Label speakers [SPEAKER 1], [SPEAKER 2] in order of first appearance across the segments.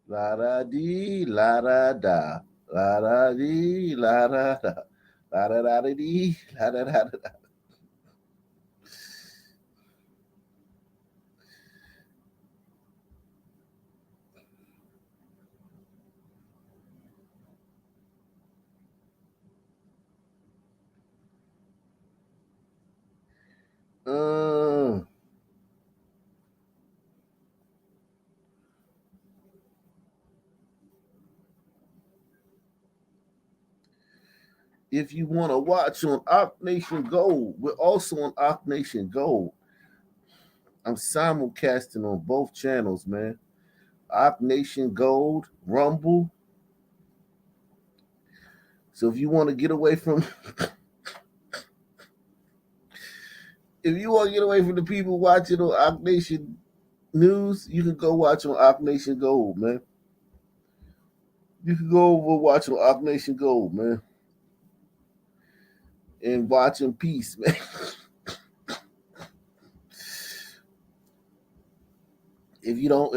[SPEAKER 1] La da dee, la da da. La da dee, la da da. La da da da dee, la da da da. Uh, if you want to watch on Ock Nation Gold, we're also on Ock Nation Gold. I'm simulcasting on both channels, man. Ock Nation Gold, Rumble. So if you want to get away from, if you want to get away from the people watching on Ock Nation News, you can go watch on Ock Nation Gold, man. You can go over watch on Ock Nation Gold, man, and watch in peace, man. If you don't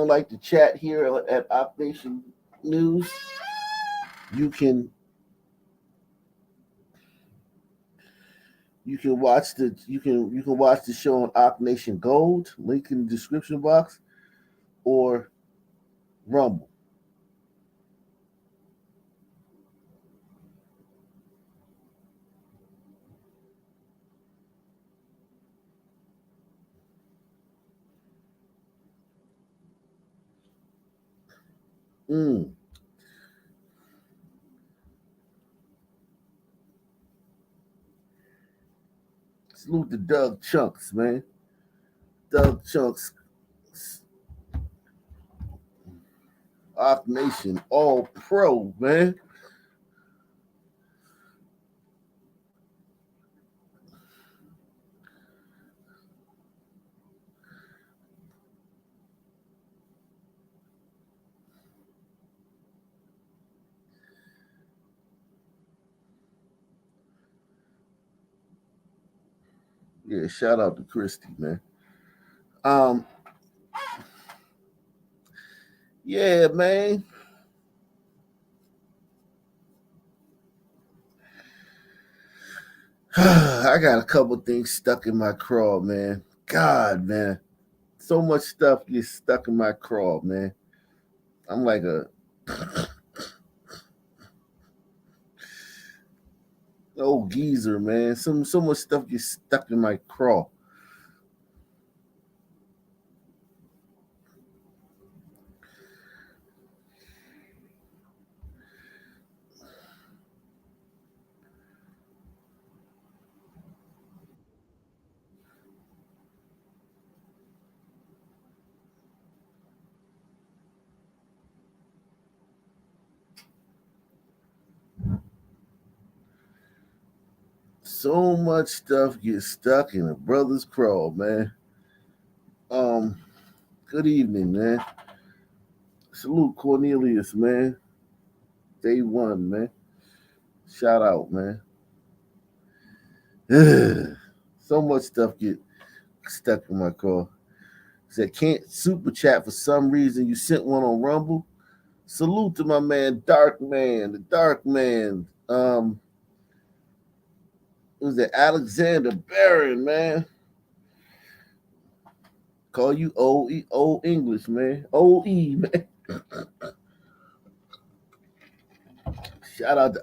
[SPEAKER 1] like the chat here at Ock Nation News, you can you can watch the show on Ock Nation Gold, link in the description box, or Rumble. Mm. Salute to Doug Chunks, man. Doug Chunks, Ock Nation All Pro, man. Yeah, shout out to Christy, man. Um, yeah, man. I got a couple things stuck in my craw, man. God, man. So much stuff gets stuck in my craw, man. I'm like a old geezer, man. So much stuff gets stuck in my craw. So much stuff gets stuck in a brother's craw, man. Um, good evening, man. Salute Cornelius, man. Day one, man. Shout out, man. So much stuff get stuck in my craw. Said can't super chat for some reason. You sent one on Rumble. Salute to my man, Dark Man, the Dark Man. Who's that? Alexander Barron, man. Call you old English, man. OE, man. Shout out to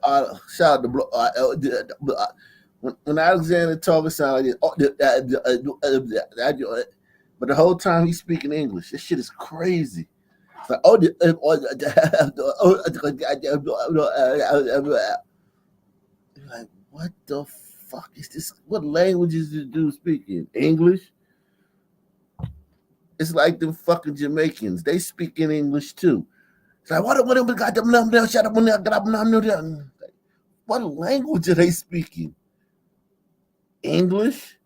[SPEAKER 1] when Alexander talking sound like this. But the whole time he's speaking English. This shit is crazy. It's like like what the fuck is this? What language is this dude speaking? English? It's like them fucking Jamaicans. They speak in English too. It's like what language are they speaking? English?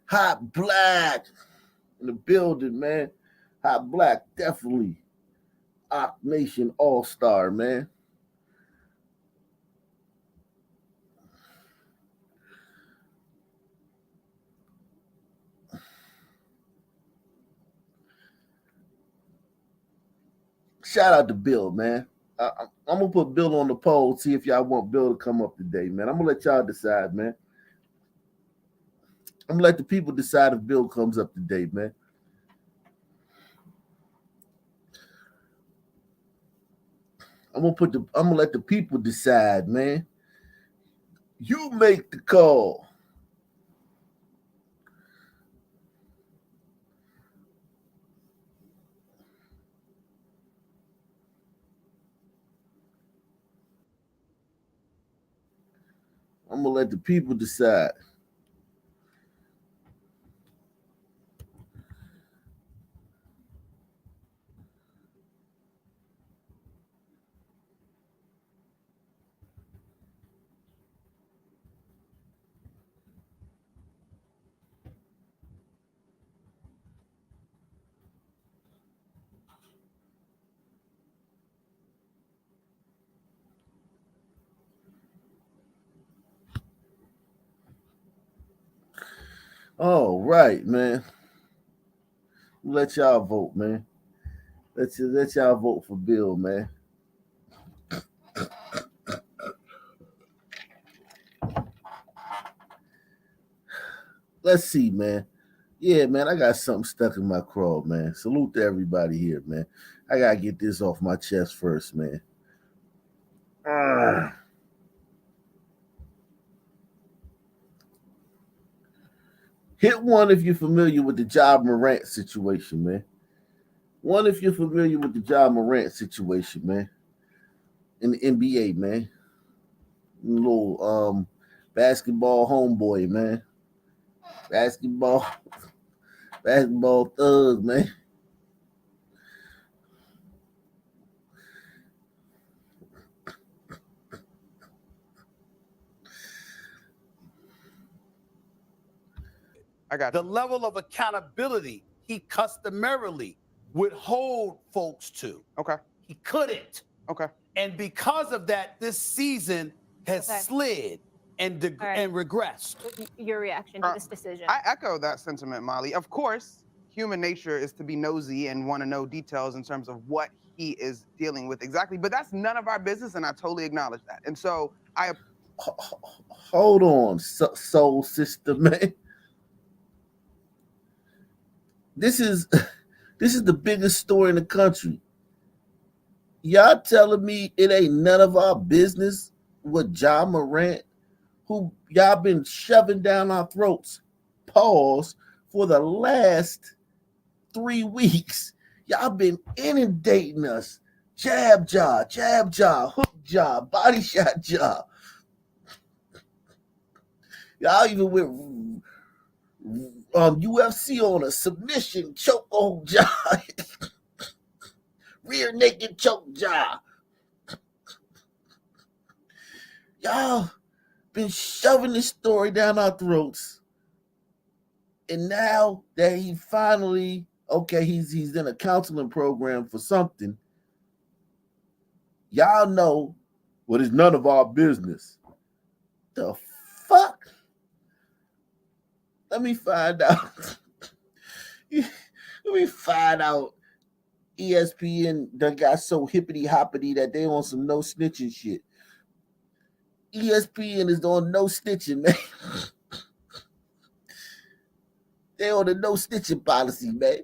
[SPEAKER 1] Hot black in the building, man. Hot black, definitely. Ock Nation All Star, man. Shout out to Bill, man. I'm gonna put Bill on the poll. See if y'all want Bill to come up today, man. I'm gonna let y'all decide, man. I'm gonna let the people decide if Bill comes up today, man. I'm gonna let the people decide, man. You make the call. I'm gonna let the people decide. All right, man. Let y'all vote, man. Let y'all vote for Bill, man. Let's see, man. Yeah, man, I got something stuck in my craw, man. Salute to everybody here, man. I gotta get this off my chest first, man. Ah. Hit one if you're familiar with the Ja Morant situation, man. One if you're familiar with the Ja Morant situation, man. In the NBA, man. Little basketball homeboy, man. Basketball, basketball thug, man.
[SPEAKER 2] I got
[SPEAKER 3] the
[SPEAKER 2] you.
[SPEAKER 3] level of accountability he customarily would hold folks to.
[SPEAKER 2] Okay.
[SPEAKER 3] He couldn't.
[SPEAKER 2] Okay.
[SPEAKER 3] And because of that, this season has slid and regressed.
[SPEAKER 4] Your reaction to this decision?
[SPEAKER 2] I echo that sentiment, Molly. Of course, human nature is to be nosy and want to know details in terms of what he is dealing with exactly. But that's none of our business, and I totally acknowledge that. And so
[SPEAKER 1] Hold on, soul sister, man. This is the biggest story in the country. Y'all telling me it ain't none of our business with Ja Morant, who y'all been shoving down our throats, pause, for the last 3 weeks. Y'all been inundating us. Jab Ja, hook Ja, body shot Ja. Y'all even went UFC on a submission choke on Ja. Rear naked choke Ja. Y'all been shoving this story down our throats. And now that he finally, okay, he's in a counseling program for something, y'all know what is none of our business. The fuck? Let me find out. Let me find out. ESPN done got so hippity hoppity that they on some no snitching shit. ESPN is on no snitching, man. They on the no snitching policy, man.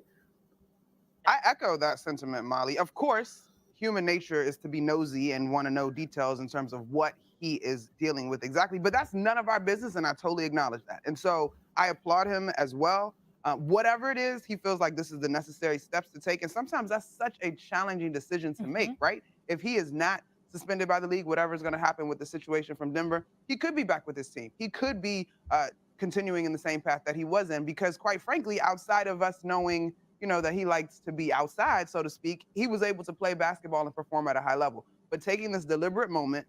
[SPEAKER 2] I echo that sentiment, Molly. Of course, human nature is to be nosy and want to know details in terms of what he is dealing with exactly. But that's none of our business, and I totally acknowledge that. And so I applaud him as well. Whatever it is, he feels like this is the necessary steps to take. And sometimes that's such a challenging decision to make, right? If he is not suspended by the league, whatever is going to happen with the situation from Denver, he could be back with his team. He could be continuing in the same path that he was in, because quite frankly, outside of us knowing that he likes to be outside, so to speak, he was able to play basketball and perform at a high level. But taking this deliberate moment,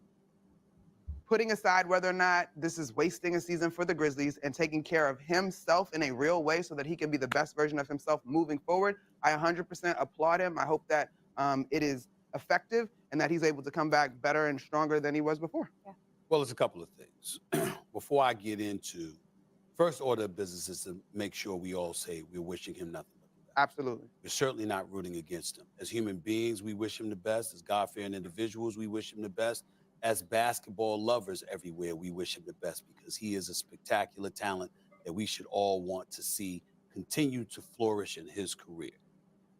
[SPEAKER 2] putting aside whether or not this is wasting a season for the Grizzlies and taking care of himself in a real way so that he can be the best version of himself moving forward, I 100% applaud him. I hope that it is effective and that he's able to come back better and stronger than he was before.
[SPEAKER 4] Yeah.
[SPEAKER 3] Well, it's a couple of things. Before I get into first order of business is to make sure we all say we're wishing him nothing but the
[SPEAKER 2] Absolutely.
[SPEAKER 3] We're certainly not rooting against him. As human beings, we wish him the best. As God-fearing individuals, we wish him the best. As basketball lovers everywhere, we wish him the best because he is a spectacular talent that we should all want to see continue to flourish in his career.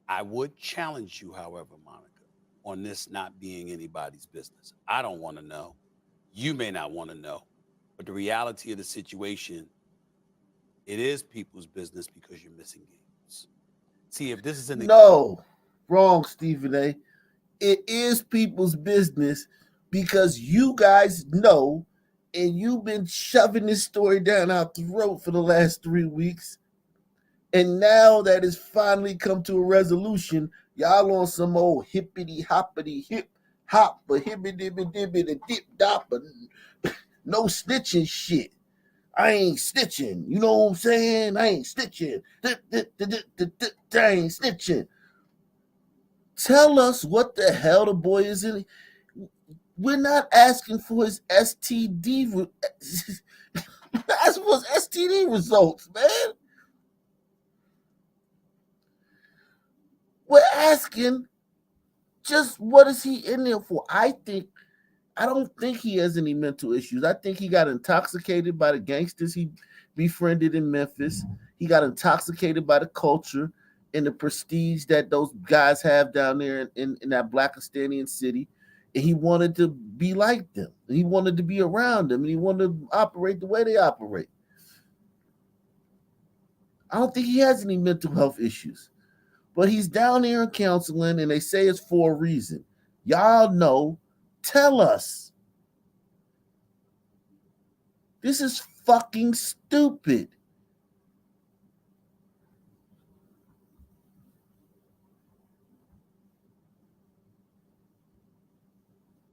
[SPEAKER 3] I would challenge you, however, Monica, on this not being anybody's business. I don't want to know. You may not want to know. But the reality of the situation, it is people's business because you're missing games. See, if this is in the
[SPEAKER 1] No, wrong, Stephen A. It is people's business because you guys know, and you've been shoving this story down our throat for the last 3 weeks. And now that it's finally come to a resolution, y'all on some old hippity hoppity hip hop, but hippity dibbity dip dop, no snitching shit. I ain't snitching. You know what I'm saying? I ain't snitching. I ain't snitching. Tell us what the hell the boy is in. We're not asking for his STD. That's for his STD results, man. We're asking just what is he in there for? I don't think he has any mental issues. I think he got intoxicated by the gangsters he befriended in Memphis. He got intoxicated by the culture and the prestige that those guys have down there in that Blackistanian city. And he wanted to be like them. And he wanted to be around them. And he wanted to operate the way they operate. I don't think he has any mental health issues. But he's down there in counseling, and they say it's for a reason. Y'all know. Tell us. This is fucking stupid.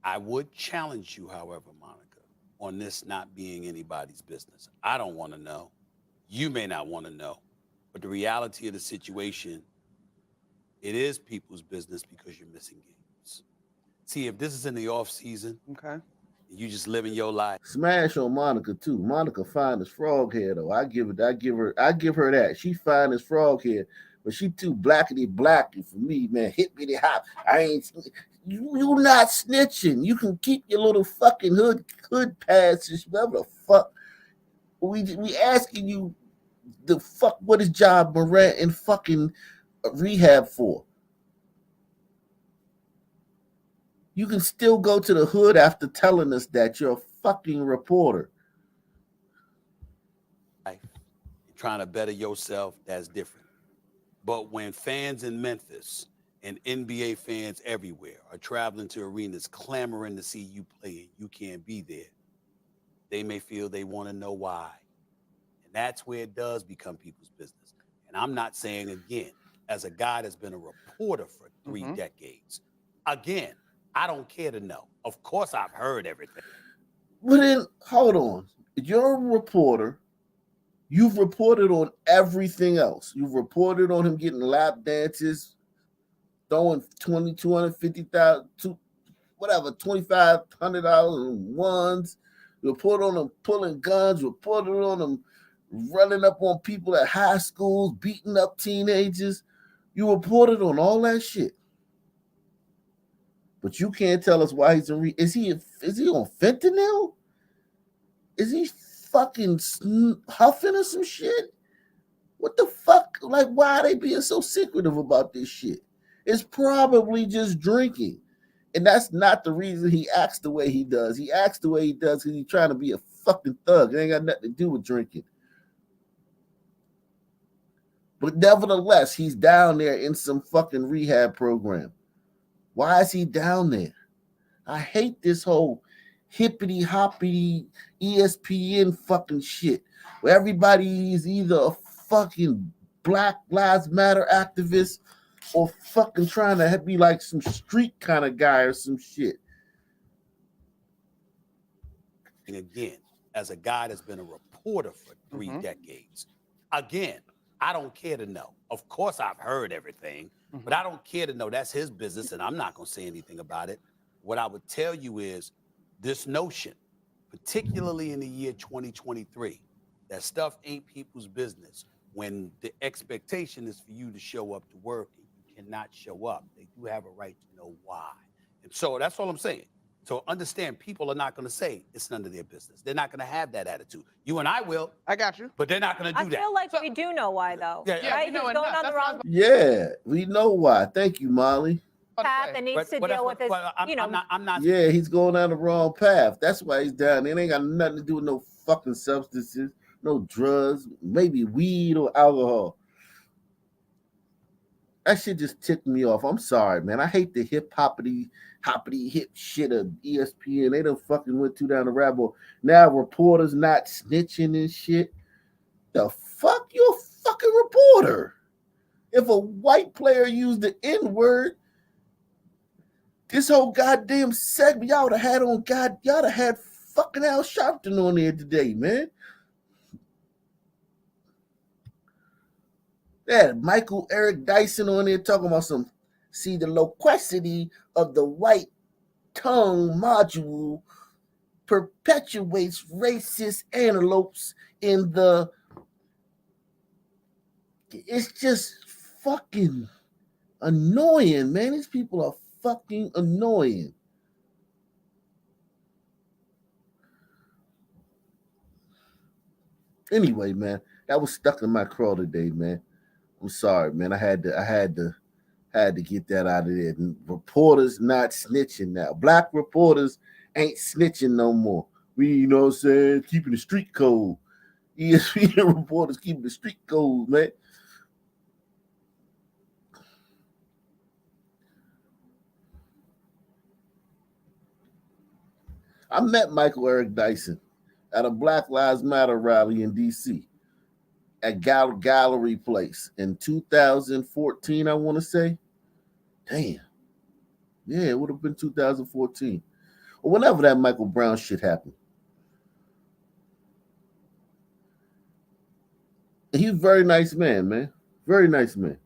[SPEAKER 3] I would challenge you, however, Monica, on this not being anybody's business. I don't want to know. You may not want to know. But the reality of the situation, it is people's business because you're missing games. See, if this is in the off season,
[SPEAKER 2] Okay.
[SPEAKER 3] you just living your life.
[SPEAKER 1] Smash on Monica too. Monica fine as frog hair though. I give her that. She fine as frog hair, but she too blackety blacky for me, man. Hit me the hop. I ain't you not snitching. You can keep your little fucking hood passes, whatever the fuck. We asking you the fuck what is Job Morant in fucking rehab for? You can still go to the hood after telling us that you're a fucking reporter.
[SPEAKER 3] Trying to better yourself, that's different. But when fans in Memphis and NBA fans everywhere are traveling to arenas clamoring to see you play and you can't be there, they may feel they want to know why. And that's where it does become people's business. And I'm not saying, again, as a guy that's been a reporter for 3 decades, again, I don't care to know. Of course, I've heard everything.
[SPEAKER 1] But then, hold on. You're a reporter. You've reported on everything else. You've reported on him getting lap dances, throwing 250,000, whatever, $2,500 in ones. You reported on him pulling guns. You reported on him running up on people at high schools, beating up teenagers. You reported on all that shit. But you can't tell us why he's in is he on fentanyl? Is he fucking huffing or some shit? What the fuck? Like, why are they being so secretive about this shit? It's probably just drinking. And that's not the reason he acts the way he does. He acts the way he does because he's trying to be a fucking thug. It ain't got nothing to do with drinking. But nevertheless, he's down there in some fucking rehab program. Why is he down there? I hate this whole hippity hoppity ESPN fucking shit where everybody is either a fucking Black Lives Matter activist or fucking trying to be like some street kind of guy or some shit.
[SPEAKER 3] And again, as a guy that's been a reporter for 3 decades, again, I don't care to know. Of course, I've heard everything, but I don't care to know. That's his business, and I'm not going to say anything about it. What I would tell you is this notion, particularly in the year 2023, that stuff ain't people's business. when the expectation is for you to show up to work and you cannot show up, they do have a right to know why. And so that's all I'm saying. So understand, people are not going to say it's none of their business. They're not going to have that attitude. You and I will,
[SPEAKER 2] I got you.
[SPEAKER 3] but they're not going to
[SPEAKER 4] I
[SPEAKER 3] do that.
[SPEAKER 4] feel like we do know why, though.
[SPEAKER 3] Yeah,
[SPEAKER 2] Yeah,
[SPEAKER 4] right?
[SPEAKER 2] we know
[SPEAKER 4] He's going
[SPEAKER 2] enough.
[SPEAKER 4] on the
[SPEAKER 2] That's what I
[SPEAKER 4] wrong
[SPEAKER 2] was
[SPEAKER 1] Yeah, we know why. Thank you, Molly.
[SPEAKER 2] about to
[SPEAKER 4] path
[SPEAKER 2] say.
[SPEAKER 4] and needs to
[SPEAKER 3] But that's
[SPEAKER 4] deal
[SPEAKER 3] what,
[SPEAKER 4] with his,
[SPEAKER 3] but I'm not.
[SPEAKER 1] Yeah, he's going down the wrong path. That's why he's down there. It ain't got nothing to do with no fucking substances, no drugs, maybe weed or alcohol. That shit just ticked me off. I'm sorry, man. I hate the hoppity hip shit of ESPN. They done fucking went too down the rabbit hole. Now reporters not snitching and shit. The fuck? You a fucking reporter. If a white player used the N-word, this whole goddamn segment, y'all would have had y'all would have had fucking Al Sharpton on there today, man. They had Michael Eric Dyson on there talking about the loquacity of the white tongue module perpetuates racist antelopes in the. It's just fucking annoying, man. These people are fucking annoying. Anyway, man, that was stuck in my craw today, man. I'm sorry, man. I had to get that out of there. And reporters not snitching now. Black reporters ain't snitching no more. We, you know what I'm saying, keeping the street code. ESPN reporters keeping the street code, man. I met Michael Eric Dyson at a Black Lives Matter rally in D.C. at Gallery Place in 2014, I want to say. Damn. Yeah, it would have been 2014. Or whenever that Michael Brown shit happened. He's a very nice man. Very nice man.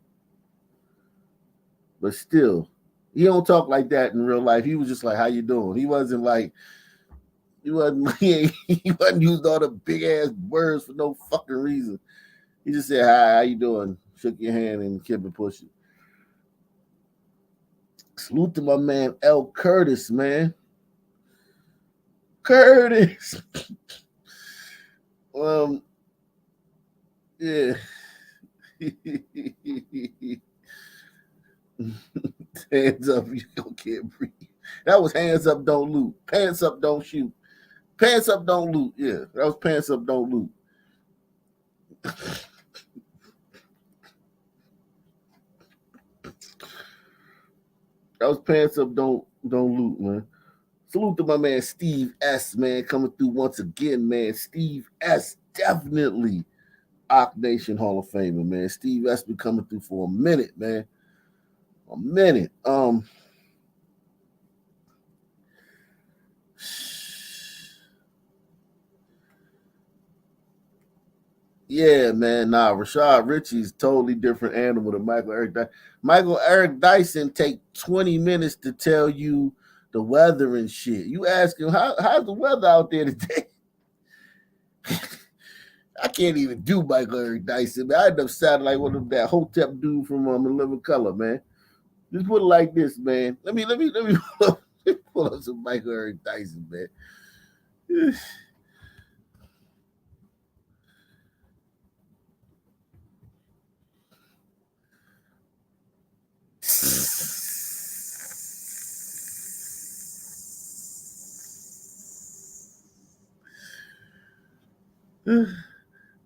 [SPEAKER 1] But still, he don't talk like that in real life. He was just like, how you doing? He wasn't like, he wasn't used all the big ass words for no fucking reason. He just said, hi, how you doing? Shook your hand and kept it pushing. Salute to my man L. Curtis, man. Curtis. Yeah. Hands up, you can't breathe. That was hands up, don't loot. Pants up, don't shoot. Pants up, don't loot. Yeah, that was pants up, don't loot. That was pants up, don't loot, man. Salute to my man Steve S, man, coming through once again, man. Steve S, definitely Ock Nation Hall of Famer, man. Steve S been coming through for a minute, man. A minute. Yeah, man. Nah, Rashad Ritchie's totally different animal than Michael Eric Dyson. Michael Eric Dyson take 20 minutes to tell you the weather and shit. You ask him, how's the weather out there today? I can't even do Michael Eric Dyson, man. I end up sounding like one of that Hotep dude from In Living Color, man. Just put it like this, man. Let me pull up some Michael Eric Dyson, man.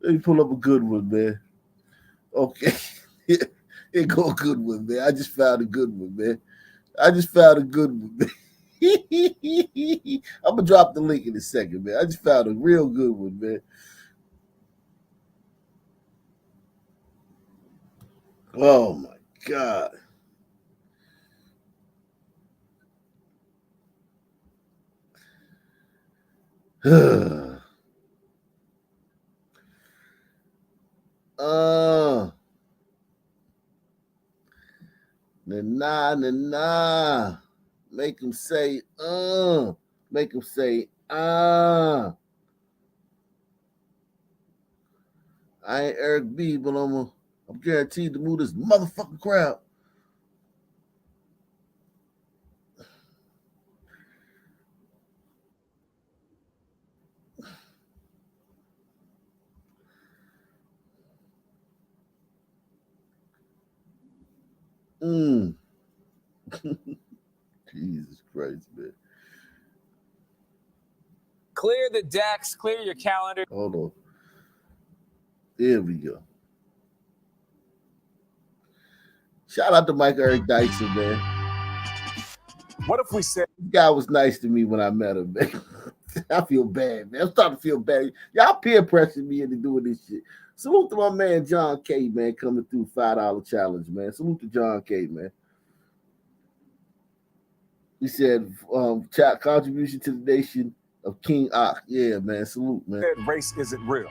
[SPEAKER 1] Let me pull up a good one, man. Okay. Here go a good one, man. I just found a good one, man. I'm gonna drop the link in a second, man. I just found a real good one, man. Oh my God. Nah. Make him say, Make him say, I ain't Eric B, but I'm guaranteed to move this motherfucking crowd. Mm. Jesus Christ, man.
[SPEAKER 5] Clear the decks, clear your calendar.
[SPEAKER 1] Hold on. There we go. Shout out to Mike Eric Dyson, man.
[SPEAKER 5] What if we said
[SPEAKER 1] This guy was nice to me when I met him, man. I feel bad, man. I'm starting to feel bad. Y'all peer pressuring me into doing this shit. Salute to my man John K, man, coming through $5 challenge, man. Salute to John K, man. He said, contribution to the nation of King Ak. Yeah, man. Salute, man.
[SPEAKER 5] race isn't real?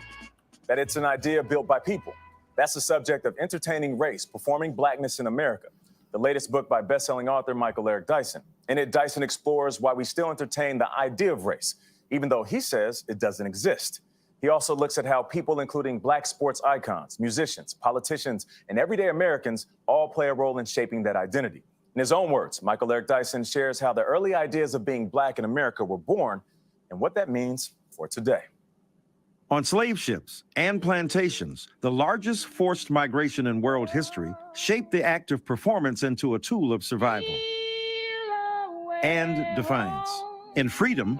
[SPEAKER 5] That it's an idea built by people. That's the subject of Entertaining Race, Performing Blackness in America, the latest book by best-selling author Michael Eric Dyson. In it, Dyson explores why we still entertain the idea of race, even though he says it doesn't exist. He also looks at how people, including Black sports icons, musicians, politicians, and everyday Americans, all play a role in shaping that identity. In his own words, Michael Eric Dyson shares how the early ideas of being Black in America were born and what that means for today.
[SPEAKER 6] On slave ships and plantations, the largest forced migration in world history shaped the act of performance into a tool of survival and defiance. In freedom,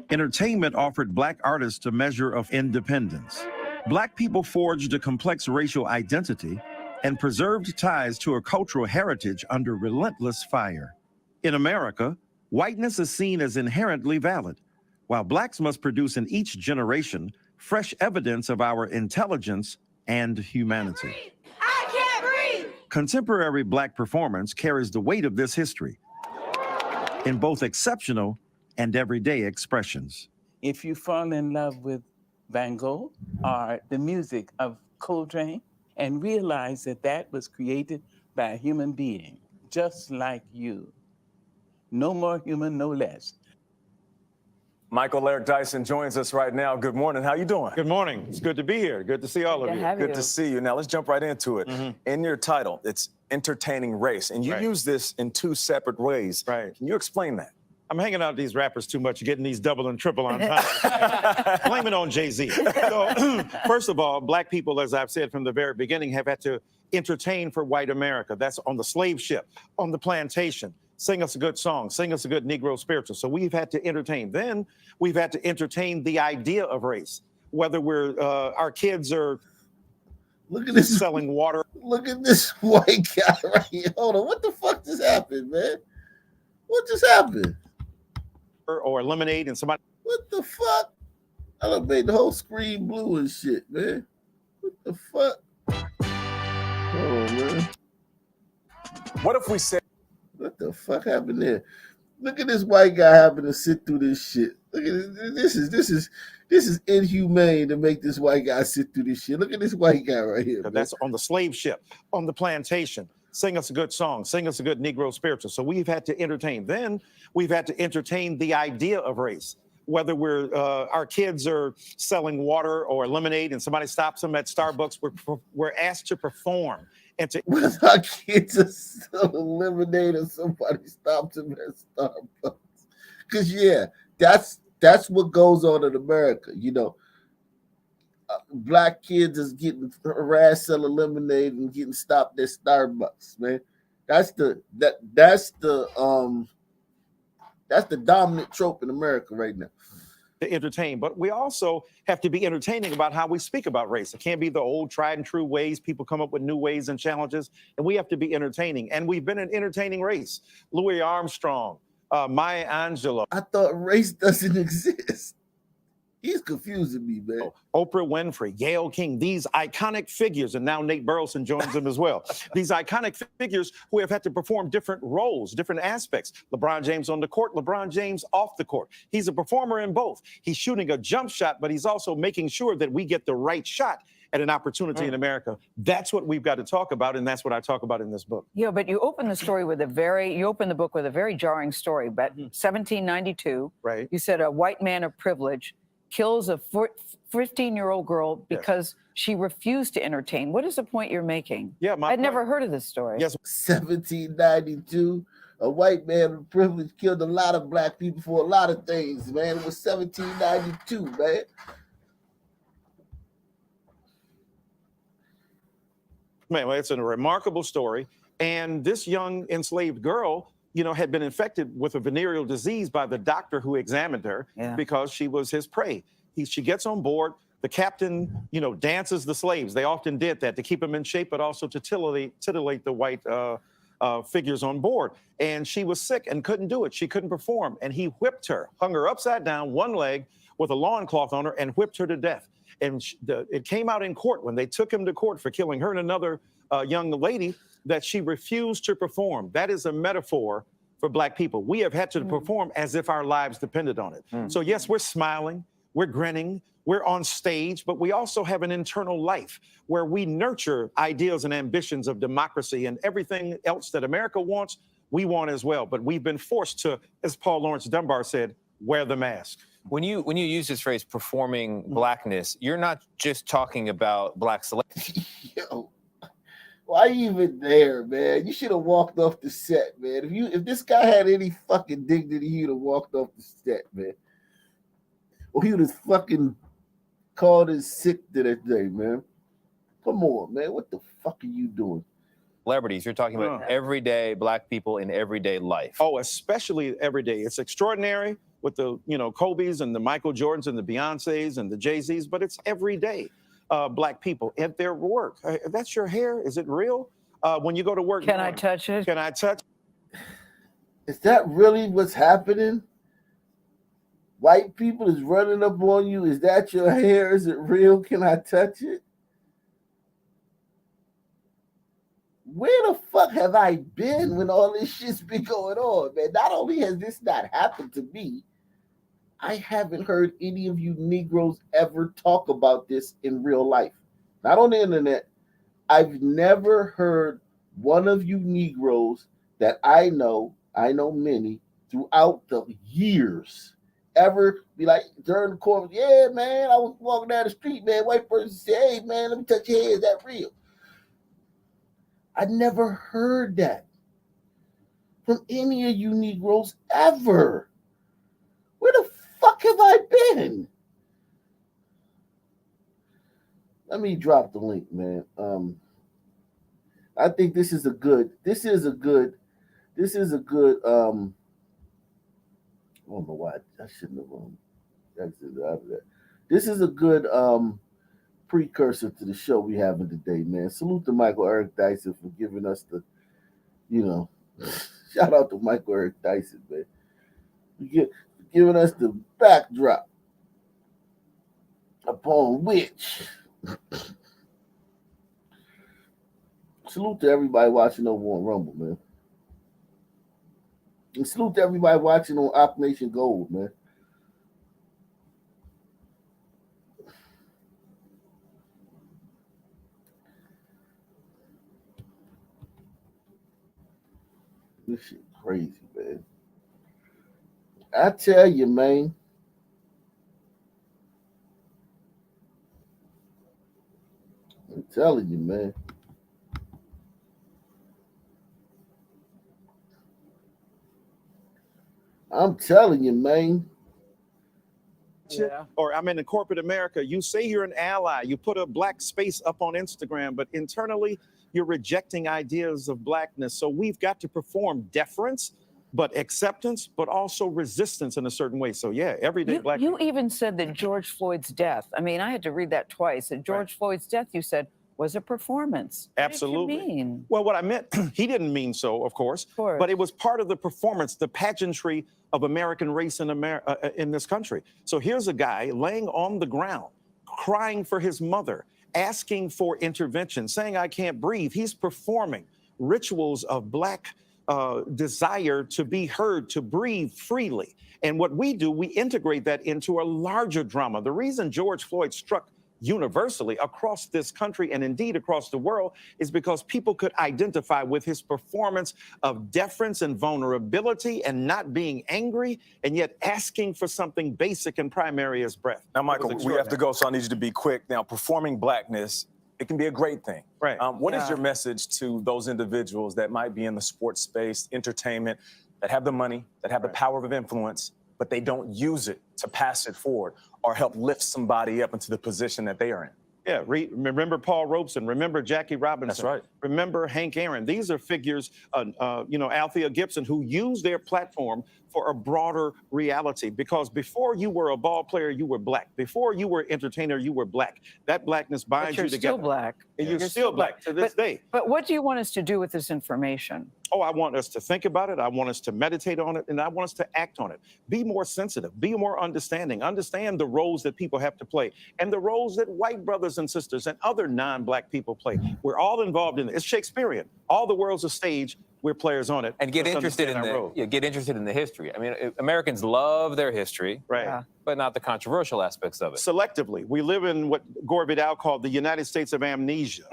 [SPEAKER 6] entertainment offered Black artists a measure of independence. Black people forged a complex racial identity and preserved ties to a cultural heritage under relentless fire. In America, whiteness is seen as inherently valid, while Blacks must produce in each generation fresh evidence of our intelligence and humanity.
[SPEAKER 7] I can't breathe!
[SPEAKER 6] Contemporary Black performance carries the weight of this history in both exceptional and everyday expressions.
[SPEAKER 8] If you fall in love with Van Gogh or the music of Coltrane and realize that that was created by a human being, just like you, no more human, no less.
[SPEAKER 5] Michael Eric Dyson joins us right now. Good morning. How you doing?
[SPEAKER 6] Good morning. It's good to be here. Good to see all of you.
[SPEAKER 5] Good to see you. Now, let's jump right into it. In your title, it's Entertaining Race, and you use this in two separate ways.
[SPEAKER 6] Right.
[SPEAKER 5] Can you explain that?
[SPEAKER 6] I'm hanging out with these rappers too much, getting these double and triple on time. Blame it on Jay-Z. So, first of all, Black people, as I've said from the very beginning, have had to entertain for white America. That's on the slave ship, on the plantation. Sing us a good song, sing us a good Negro spiritual. So we've had to entertain. Then we've had to entertain the idea of race, whether we're our kids are
[SPEAKER 1] Look at this
[SPEAKER 6] selling water.
[SPEAKER 1] Look at this white guy right here. Hold on. What the fuck just happened, man? What just happened?
[SPEAKER 6] Or lemonade and somebody.
[SPEAKER 1] What the fuck? I done made the whole screen blue and shit, man. What the fuck? Hold on, man.
[SPEAKER 5] What if we said
[SPEAKER 1] What the fuck happened there? Look at this white guy having to sit through this shit. Look at this. This is inhumane to make this white guy sit through this shit. Look at this white guy right here.
[SPEAKER 6] That's on the slave ship, on the plantation. Sing us a good song, sing us a good Negro spiritual. So we've had to entertain. Then we've had to entertain the idea of race, whether we're our kids are selling water or lemonade and somebody stops them at Starbucks. We're asked to perform. And to
[SPEAKER 1] when our kids are selling lemonade and somebody stops them at Starbucks. Because yeah, that's what goes on in America. You know, Black kids is getting harassed selling lemonade and getting stopped at Starbucks, man. That's the dominant trope in America right now.
[SPEAKER 6] To entertain, but we also have to be entertaining about how we speak about race. It can't be the old tried and true ways. People come up with new ways and challenges, and we have to be entertaining. And we've been an entertaining race. Louis Armstrong, Maya Angelou.
[SPEAKER 1] I thought race doesn't exist. He's confusing me, man.
[SPEAKER 6] Oprah Winfrey, Gayle King, these iconic figures, and now Nate Burleson joins them as well. These iconic figures who have had to perform different roles, different aspects. LeBron James on the court, LeBron James off the court. He's a performer in both. He's shooting a jump shot, but he's also making sure that we get the right shot at an opportunity in America. That's what we've got to talk about, and that's what I talk about in this book.
[SPEAKER 9] Yeah, but you open the book with a very jarring story. But 1792,
[SPEAKER 6] right?
[SPEAKER 9] You said a white man of privilege kills a 15-year-old girl because she refused to entertain. What is the point you're making?
[SPEAKER 6] Yeah,
[SPEAKER 9] I'd never heard of this story.
[SPEAKER 6] Yes.
[SPEAKER 1] 1792. A white man with privilege killed a lot of black people for a lot of things, man. It was 1792, man.
[SPEAKER 6] Man, it's a remarkable story. And this young enslaved girl, you know, had been infected with a venereal disease by the doctor who examined her because she was his prey. She gets on board. The captain, you know, dances the slaves. They often did that to keep them in shape, but also to titillate the white figures on board. And she was sick and couldn't do it. She couldn't perform. And he whipped her, hung her upside down, one leg with a loincloth on her, and whipped her to death. And it came out in court when they took him to court for killing her and another young lady that she refused to perform. That is a metaphor for black people. We have had to perform as if our lives depended on it. So yes, we're smiling, we're grinning, we're on stage, but we also have an internal life where we nurture ideals and ambitions of democracy and everything else that America wants, we want as well. But we've been forced to, as Paul Laurence Dunbar said, wear the mask.
[SPEAKER 10] When you use this phrase, performing blackness, you're not just talking about black celebrities.
[SPEAKER 1] Yo, why even there, man? You should have walked off the set, man. If this guy had any fucking dignity, he'd have walked off the set, man. Or he would have fucking called in sick to that day, man. Come on, man. What the fuck are you doing?
[SPEAKER 10] Celebrities, you're talking about everyday black people in everyday life.
[SPEAKER 6] Oh, especially everyday. It's extraordinary with the, you know, Kobe's and the Michael Jordans and the Beyoncés and the Jay-Z's, but it's everyday black people at their work. That's your hair? Is it real? When you go to work.
[SPEAKER 9] Can I touch it?
[SPEAKER 6] Can I touch?
[SPEAKER 1] Is that really what's happening? White people is running up on you. Is that your hair? Is it real? Can I touch it? Where the fuck have I been when all this shit's been going on, man? Not only has this not happened to me, I haven't heard any of you Negroes ever talk about this in real life. Not on the internet. I've never heard one of you Negroes that I know many, throughout the years, ever be like, during the court, yeah, man, I was walking down the street, man, white person said, hey, man, let me touch your hair. Is that real? I never heard that from any of you Negroes ever. Where the fuck have I been? Let me drop the link, man. I think this is a good, I don't know why I shouldn't have exited out of that. This is a good precursor to the show we having today, man. Salute to Michael Eric Dyson for giving us the, you know, shout out to Michael Eric Dyson, man. Giving us the backdrop upon which salute to everybody watching over on Rumble, man. And salute to everybody watching on Op Nation Gold, man. This shit crazy, man. I tell you, man. I'm telling you, man. I'm telling you, man.
[SPEAKER 6] Yeah. Or I'm in corporate America. You say you're an ally. You put a black space up on Instagram, but internally you're rejecting ideas of blackness. So we've got to perform deference, but acceptance, but also resistance in a certain way. So yeah, everyday black.
[SPEAKER 9] You even said that George Floyd's death, I mean, I had to read that twice. That George Floyd's death, you said, was a performance.
[SPEAKER 6] Absolutely.
[SPEAKER 9] What did you mean?
[SPEAKER 6] Well, what I meant, he didn't mean so, of course, but it was part of the performance, the pageantry of American race in this country. So here's a guy laying on the ground, crying for his mother, asking for intervention, saying, I can't breathe. He's performing rituals of black desire to be heard, to breathe freely. And what we do, we integrate that into a larger drama. The reason George Floyd struck universally across this country and indeed across the world is because people could identify with his performance of deference and vulnerability and not being angry and yet asking for something basic and primary as breath.
[SPEAKER 5] Now, Michael, we have to go, so I need you to be quick. Now, performing blackness, it can be a great thing.
[SPEAKER 6] Right.
[SPEAKER 5] What is your message to those individuals that might be in the sports space, entertainment, that have the money, that have the power of influence, but they don't use it to pass it forward or help lift somebody up into the position that they are in?
[SPEAKER 6] Yeah, remember Paul Robeson, remember Jackie Robinson.
[SPEAKER 5] That's right.
[SPEAKER 6] Remember Hank Aaron. These are figures, Althea Gibson, who use their platform for a broader reality. Because before you were a ball player, you were black. Before you were entertainer, you were black. That blackness binds you together.
[SPEAKER 9] You're still black.
[SPEAKER 6] And you're still black to this day.
[SPEAKER 9] But what do you want us to do with this information?
[SPEAKER 6] Oh, I want us to think about it. I want us to meditate on it, and I want us to act on it. Be more sensitive, be more understanding, understand the roles that people have to play and the roles that white brothers and sisters and other non-black people play. We're all involved in it. It's Shakespearean. All the world's a stage. We're players on it.
[SPEAKER 10] And get interested in the history. I mean, Americans love their history,
[SPEAKER 6] right?
[SPEAKER 10] But not the controversial aspects of it.
[SPEAKER 6] Selectively. We live in what Gore Vidal called the United States of amnesia.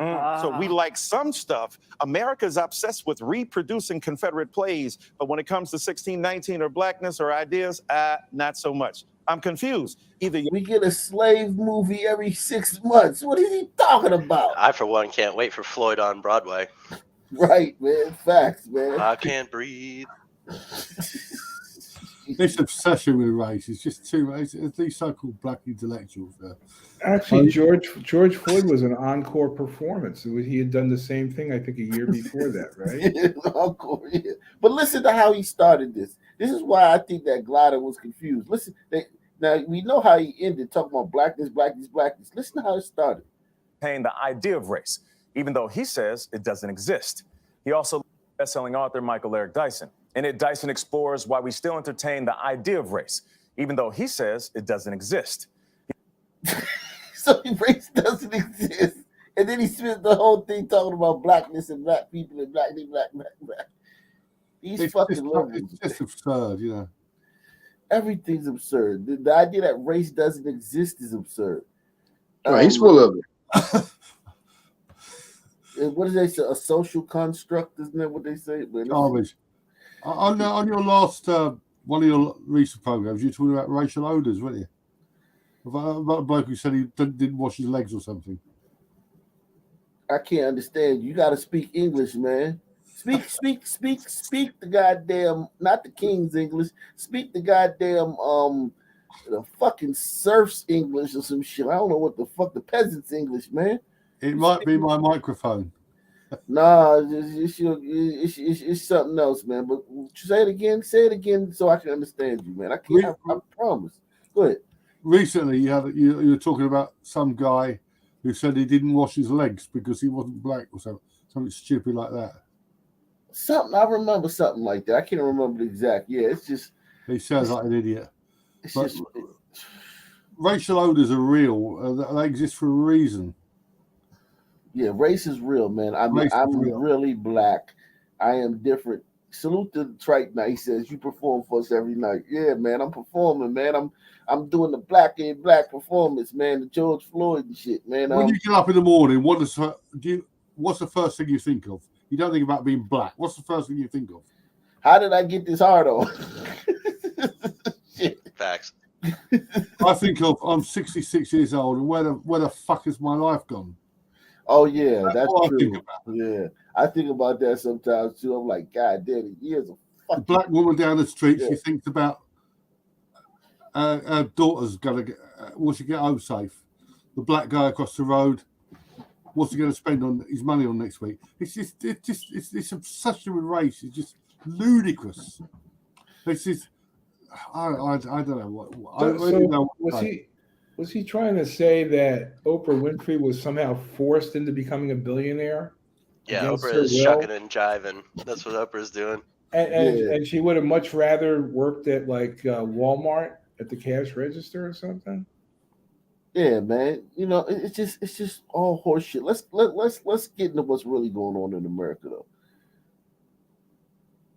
[SPEAKER 6] So we like some stuff. America's obsessed with reproducing Confederate plays, but when it comes to 1619 or blackness or ideas, not so much. I'm confused. Either
[SPEAKER 1] we get a slave movie every 6 months. What is he talking about?
[SPEAKER 11] I, for one, can't wait for Floyd on Broadway.
[SPEAKER 1] Right, man. Facts, man.
[SPEAKER 11] I can't breathe.
[SPEAKER 12] This obsession with race is just too much. It's these so-called black intellectuals.
[SPEAKER 13] Actually, George Floyd was an encore performance. He had done the same thing, I think, a year before that, right?
[SPEAKER 1] Encore, yeah. But listen to how he started this. This is why I think that glider was confused. Listen, now we know how he ended, talking about blackness, blackness, blackness. Listen to how it started.
[SPEAKER 5] The idea of race, even though he says it doesn't exist. He also best-selling author Michael Eric Dyson. In it, Dyson explores why we still entertain the idea of race, even though he says it doesn't exist.
[SPEAKER 1] So race doesn't exist. And then he spent the whole thing talking about blackness and black people and black. It's
[SPEAKER 12] just absurd, you know.
[SPEAKER 1] Everything's absurd. The idea that race doesn't exist is absurd.
[SPEAKER 14] Right, he's full of it.
[SPEAKER 1] What do they say? A social construct, isn't that what they say?
[SPEAKER 12] Garbage. On your last one of your recent programs, you talked about racial odors, weren't you? About a bloke who said he didn't wash his legs or something.
[SPEAKER 1] I can't understand. You got to speak English, man. Speak the goddamn, not the King's English. Speak the goddamn the fucking serfs English or some shit. I don't know what the fuck, the peasants English, man.
[SPEAKER 12] It might be my microphone.
[SPEAKER 1] Nah, it's something else, man. But say it again so I can understand you, man. I promise. Go ahead.
[SPEAKER 12] Recently, you were talking about some guy who said he didn't wash his legs because he wasn't black or something stupid like that.
[SPEAKER 1] I remember something like that. I can't remember the exact. Yeah, it's just.
[SPEAKER 12] He sounds like an idiot. Racial odors are real. They exist for a reason.
[SPEAKER 1] Yeah, race is real, man. I'm really black. I am different. Salute to Triton. He says you perform for us every night. Yeah, man, I'm performing, man. I'm doing the black performance, man. The George Floyd and shit, man.
[SPEAKER 12] When you get up in the morning, what's the first thing you think of? You don't think about being black. What's the first thing you think of?
[SPEAKER 1] How did I get this hard on?
[SPEAKER 11] Shit. Facts.
[SPEAKER 12] I think of I'm 66 years old, and where the fuck has my life gone?
[SPEAKER 1] Oh yeah, that's true. Yeah, I think about that sometimes too. I'm like, God damn, years of
[SPEAKER 12] the black woman down the street. Yeah. She thinks about her daughter's gonna get. Will she get home safe? The black guy across the road. What's he going to spend on his money on next week? It's this obsession with race is just ludicrous. This is I don't know what. I really know.
[SPEAKER 13] Was he trying to say that Oprah Winfrey was somehow forced into becoming a billionaire?
[SPEAKER 11] Yeah, Oprah is shucking and jiving. That's what Oprah's doing.
[SPEAKER 13] And she would have much rather worked at like Walmart at the cash register or something.
[SPEAKER 1] Yeah, man. You know, it's just all horseshit. Let's get into what's really going on in America, though.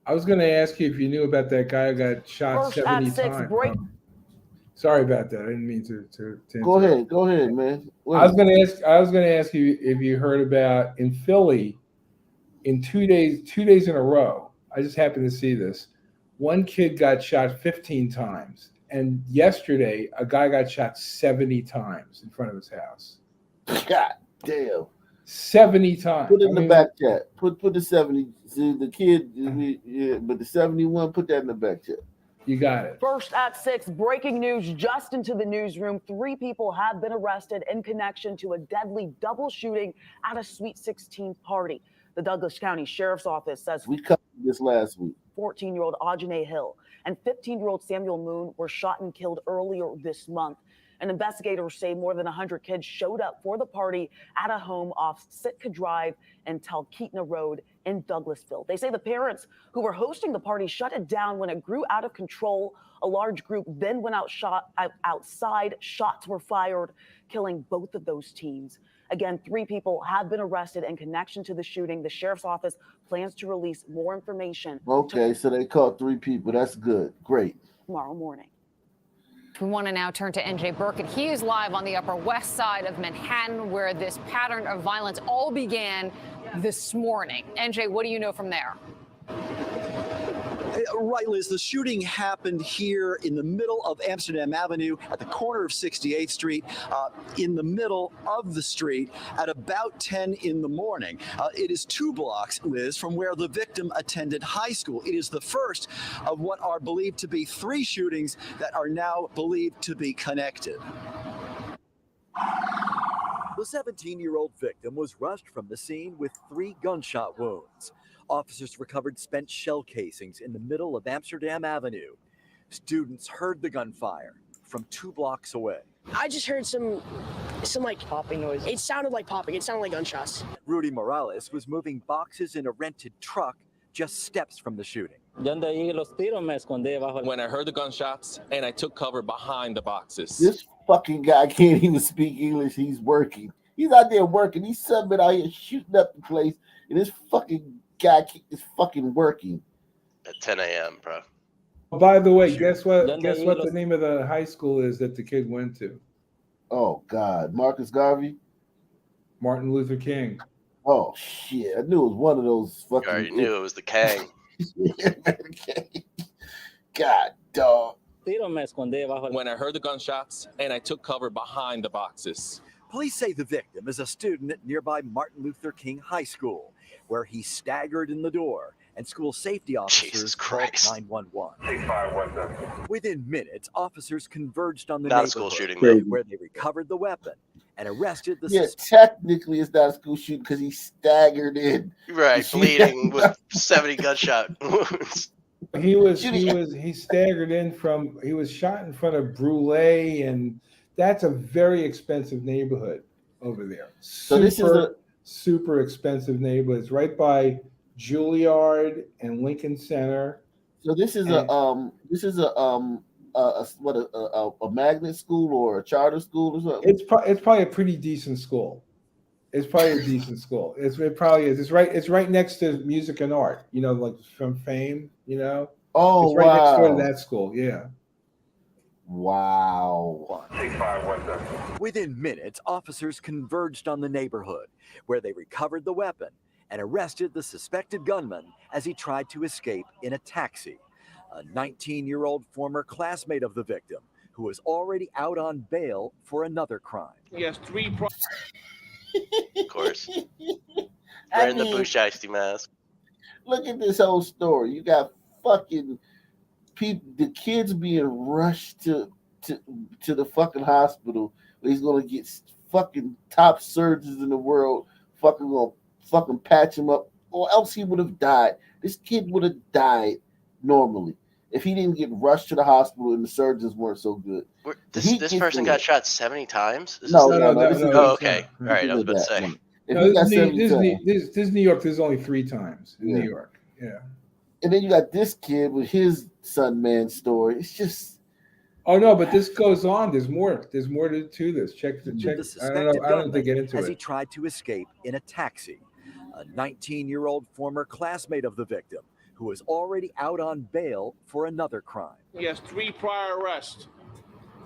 [SPEAKER 13] I was going to ask you if you knew about that guy who got shot 70 times. Sorry about that. I didn't mean to
[SPEAKER 1] Go
[SPEAKER 13] interrupt.
[SPEAKER 1] ahead, man.
[SPEAKER 13] I was going to ask you if you heard about in Philly in 2 days in a row. I just happened to see this. One kid got shot 15 times, and yesterday a guy got shot 70 times in front of his house.
[SPEAKER 1] God damn.
[SPEAKER 13] 70 times.
[SPEAKER 1] Put it in the back chat. Put the 70. See the kid, but the 71. Put that in the back chat.
[SPEAKER 13] You got it.
[SPEAKER 15] First at 6, breaking news just into the newsroom. 3 people have been arrested in connection to a deadly double shooting at a Sweet 16 party. The Douglas County Sheriff's Office says
[SPEAKER 1] we covered this last week.
[SPEAKER 15] 14-year-old Ajane Hill and 15-year-old Samuel Moon were shot and killed earlier this month. And investigators say more than 100 kids showed up for the party at a home off Sitka Drive and Talkeetna Road in Douglasville. They say the parents who were hosting the party shut it down when it grew out of control. A large group then went outside. Shots were fired, killing both of those teens. Again, 3 people have been arrested in connection to the shooting. The sheriff's office plans to release more information.
[SPEAKER 1] Okay, so they caught 3 people. That's good. Great.
[SPEAKER 15] Tomorrow morning.
[SPEAKER 16] We want to now turn to NJ Burkett. He is live on the Upper West Side of Manhattan, where this pattern of violence all began this morning. NJ, what do you know from there?
[SPEAKER 17] Right, Liz. The shooting happened here in the middle of Amsterdam Avenue at the corner of 68th Street, in the middle of the street at about 10 in the morning. It is 2 blocks, Liz, from where the victim attended high school. It is the first of what are believed to be 3 shootings that are now believed to be connected.
[SPEAKER 18] The 17-year-old victim was rushed from the scene with 3 gunshot wounds. Officers recovered spent shell casings in the middle of Amsterdam Avenue. Students heard the gunfire from 2 blocks away.
[SPEAKER 19] I just heard some like popping noise. It sounded like popping. It sounded like gunshots.
[SPEAKER 18] Rudy Morales was moving boxes in a rented truck just steps from the shooting.
[SPEAKER 20] When I heard the gunshots and I took cover behind the boxes.
[SPEAKER 1] This fucking guy can't even speak English. He's working. He's out there working. He's subbing out here shooting up the place, and this fucking guy is fucking working
[SPEAKER 11] at 10 a.m., bro.
[SPEAKER 13] By the way, guess what the name of the high school is that the kid went to?
[SPEAKER 1] Oh God, Marcus Garvey,
[SPEAKER 13] Martin Luther King.
[SPEAKER 1] Oh shit, I knew it was one of those fucking.
[SPEAKER 11] You already knew it was the Kang.
[SPEAKER 1] God, dog.
[SPEAKER 20] When I heard the gunshots and I took cover behind the boxes.
[SPEAKER 18] Police say the victim is a student at nearby Martin Luther King High School, where he staggered in the door, and school safety officers called 911. Within minutes, officers converged on the
[SPEAKER 11] Not a school shooting,
[SPEAKER 18] where they recovered the weapon and arrested the
[SPEAKER 1] suspect. Technically, it's not a school shooting because he staggered in.
[SPEAKER 11] Right, bleeding with 70 gunshot wounds.
[SPEAKER 13] He staggered in he was shot in front of Brule, and that's a very expensive neighborhood over there. Super expensive neighborhood. It's right by Juilliard and Lincoln Center.
[SPEAKER 1] So this is a magnet school or a charter school or something.
[SPEAKER 13] It's probably a pretty decent school. It's probably a decent school. It probably is. It's right next to music and art. You know, like from Fame. You know.
[SPEAKER 1] Oh,
[SPEAKER 13] it's right next door to that school. Yeah.
[SPEAKER 1] Wow.
[SPEAKER 18] Within minutes, officers converged on the neighborhood, where they recovered the weapon and arrested the suspected gunman as he tried to escape in a taxi. A 19-year-old former classmate of the victim, who was already out on bail for another crime.
[SPEAKER 11] Yes, of course. Wearing the Bushisti mask.
[SPEAKER 1] Look at this whole story. You got fucking people, the kids being rushed to the fucking hospital where he's gonna get fucking top surgeons in the world gonna patch him up, or else he would have died. This kid would have died normally if he didn't get rushed to the hospital and the surgeons weren't so good.
[SPEAKER 11] This person got shot 70 times?
[SPEAKER 1] No.
[SPEAKER 11] Oh, okay. All right, I was about to say.
[SPEAKER 13] This is New York. There's only 3 times in New York. Yeah.
[SPEAKER 1] And then you got this kid with his son man story. It's just.
[SPEAKER 13] Oh no, but this goes on. There's more. There's more to this. Check.
[SPEAKER 18] The
[SPEAKER 13] I don't know to get into
[SPEAKER 18] as
[SPEAKER 13] it.
[SPEAKER 18] He tried to escape in a taxi. A 19-year-old former classmate of the victim, who was already out on bail for another crime.
[SPEAKER 21] He has 3 prior arrests.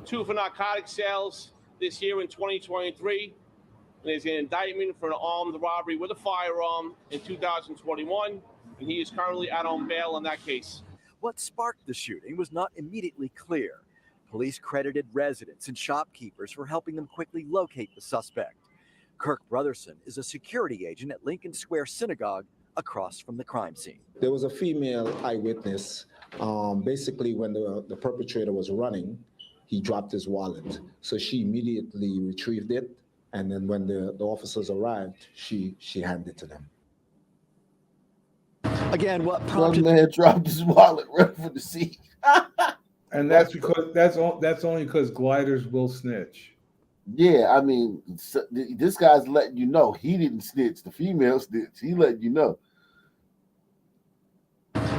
[SPEAKER 21] 2 for narcotic sales this year in 2023. And there's an indictment for an armed robbery with a firearm in 2021. And he is currently out on bail on that case.
[SPEAKER 18] What sparked the shooting was not immediately clear. Police credited residents and shopkeepers for helping them quickly locate the suspect. Kirk Brotherson is a security agent at Lincoln Square Synagogue across from the crime scene.
[SPEAKER 22] There was a female eyewitness. Basically, when the perpetrator was running, he dropped his wallet. So she immediately retrieved it. And then when the officers arrived, she handed it to them.
[SPEAKER 18] Again, what prompted
[SPEAKER 1] One man dropped his wallet right for the seat.
[SPEAKER 13] And that's because that's only because gliders will snitch.
[SPEAKER 1] Yeah, I mean, this guy's letting you know he didn't snitch. The female snitch. He letting you know.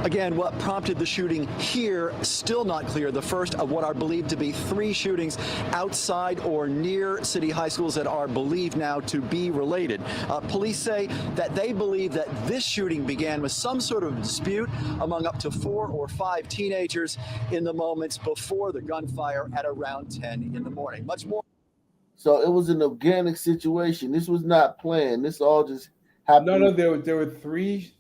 [SPEAKER 17] Again, what prompted the shooting here, still not clear. The first of what are believed to be 3 shootings outside or near city high schools that are believed now to be related. Police say that they believe that this shooting began with some sort of dispute among up to 4 or 5 teenagers in the moments before the gunfire at around 10 in the morning. Much more.
[SPEAKER 1] So it was an organic situation. This was not planned. This all just happened.
[SPEAKER 13] No, there were three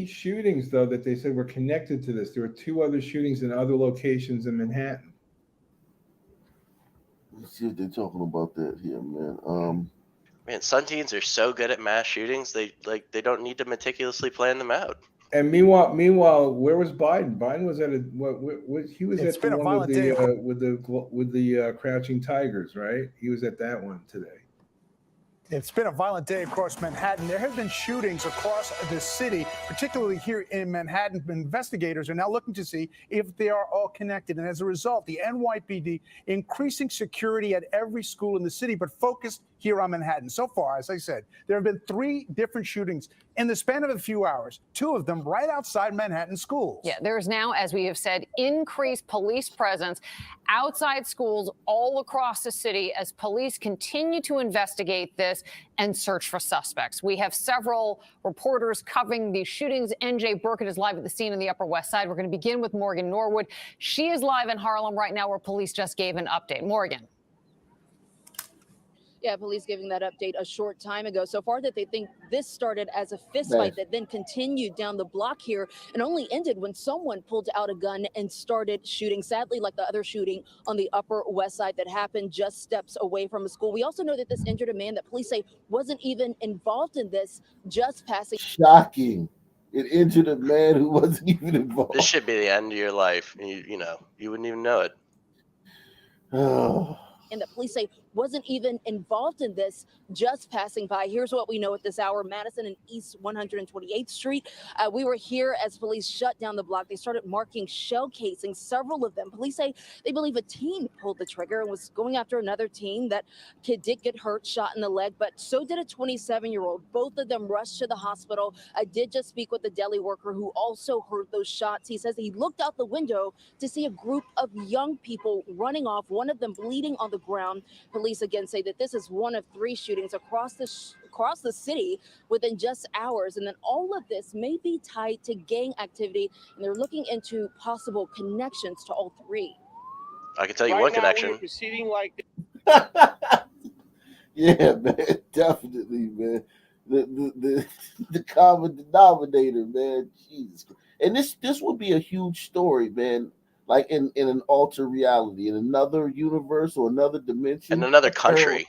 [SPEAKER 13] shootings though that they said were connected to this. There were 2 other shootings in other locations in Manhattan.
[SPEAKER 1] Let's see if they're talking about that here, man.
[SPEAKER 11] Man, Sun teens are so good at mass shootings. They don't need to meticulously plan them out.
[SPEAKER 13] And meanwhile, where was Biden? Biden was at he was
[SPEAKER 23] It's
[SPEAKER 13] at
[SPEAKER 23] been
[SPEAKER 13] the
[SPEAKER 23] a
[SPEAKER 13] one
[SPEAKER 23] violent
[SPEAKER 13] with the Crouching Tigers, right? He was at that one today.
[SPEAKER 23] It's been a violent day across Manhattan. There have been shootings across the city, particularly here in Manhattan. Investigators are now looking to see if they are all connected. And as a result, the NYPD increasing security at every school in the city, but focused here on Manhattan. So far, as I said, there have been 3 different shootings in the span of a few hours, 2 of them right outside Manhattan schools.
[SPEAKER 16] Yeah, there's now, as we have said, increased police presence outside schools all across the city as police continue to investigate this and search for suspects. We have several reporters covering these shootings. NJ Burkett is live at the scene in the Upper West Side. We're going to begin with Morgan Norwood. She is live in Harlem right now, where police just gave an update. Morgan.
[SPEAKER 24] Yeah, police giving that update a short time ago. So far that they think this started as a fistfight that then continued down the block here and only ended when someone pulled out a gun and started shooting. Sadly, like the other shooting on the Upper West Side that happened just steps away from a school. We also know that this injured a man that police say wasn't even involved in this, just passing.
[SPEAKER 1] Shocking. It injured a man who wasn't even involved.
[SPEAKER 11] This should be the end of your life. You wouldn't even know it.
[SPEAKER 1] Oh.
[SPEAKER 24] And the police say wasn't even involved in this, just passing by. Here's what we know at this hour: Madison and East 128th Street. We were here as police shut down the block. They started marking shell casings, several of them. Police say they believe a teen pulled the trigger and was going after another teen. That kid did get hurt, shot in the leg, but so did a 27-year-old. Both of them rushed to the hospital. I did just speak with the deli worker who also heard those shots. He says he looked out the window to see a group of young people running off, one of them bleeding on the ground. Police again say that this is one of 3 shootings across the city within just hours, and then all of this may be tied to gang activity, and they're looking into possible connections to all 3.
[SPEAKER 11] I can tell you
[SPEAKER 21] Right
[SPEAKER 11] one
[SPEAKER 21] now,
[SPEAKER 11] connection.
[SPEAKER 21] We're proceeding like
[SPEAKER 1] Yeah, man, definitely, man. The common denominator, man. Jesus. And this would be a huge story, man. Like in an alter reality, in another universe or another dimension.
[SPEAKER 11] In another country.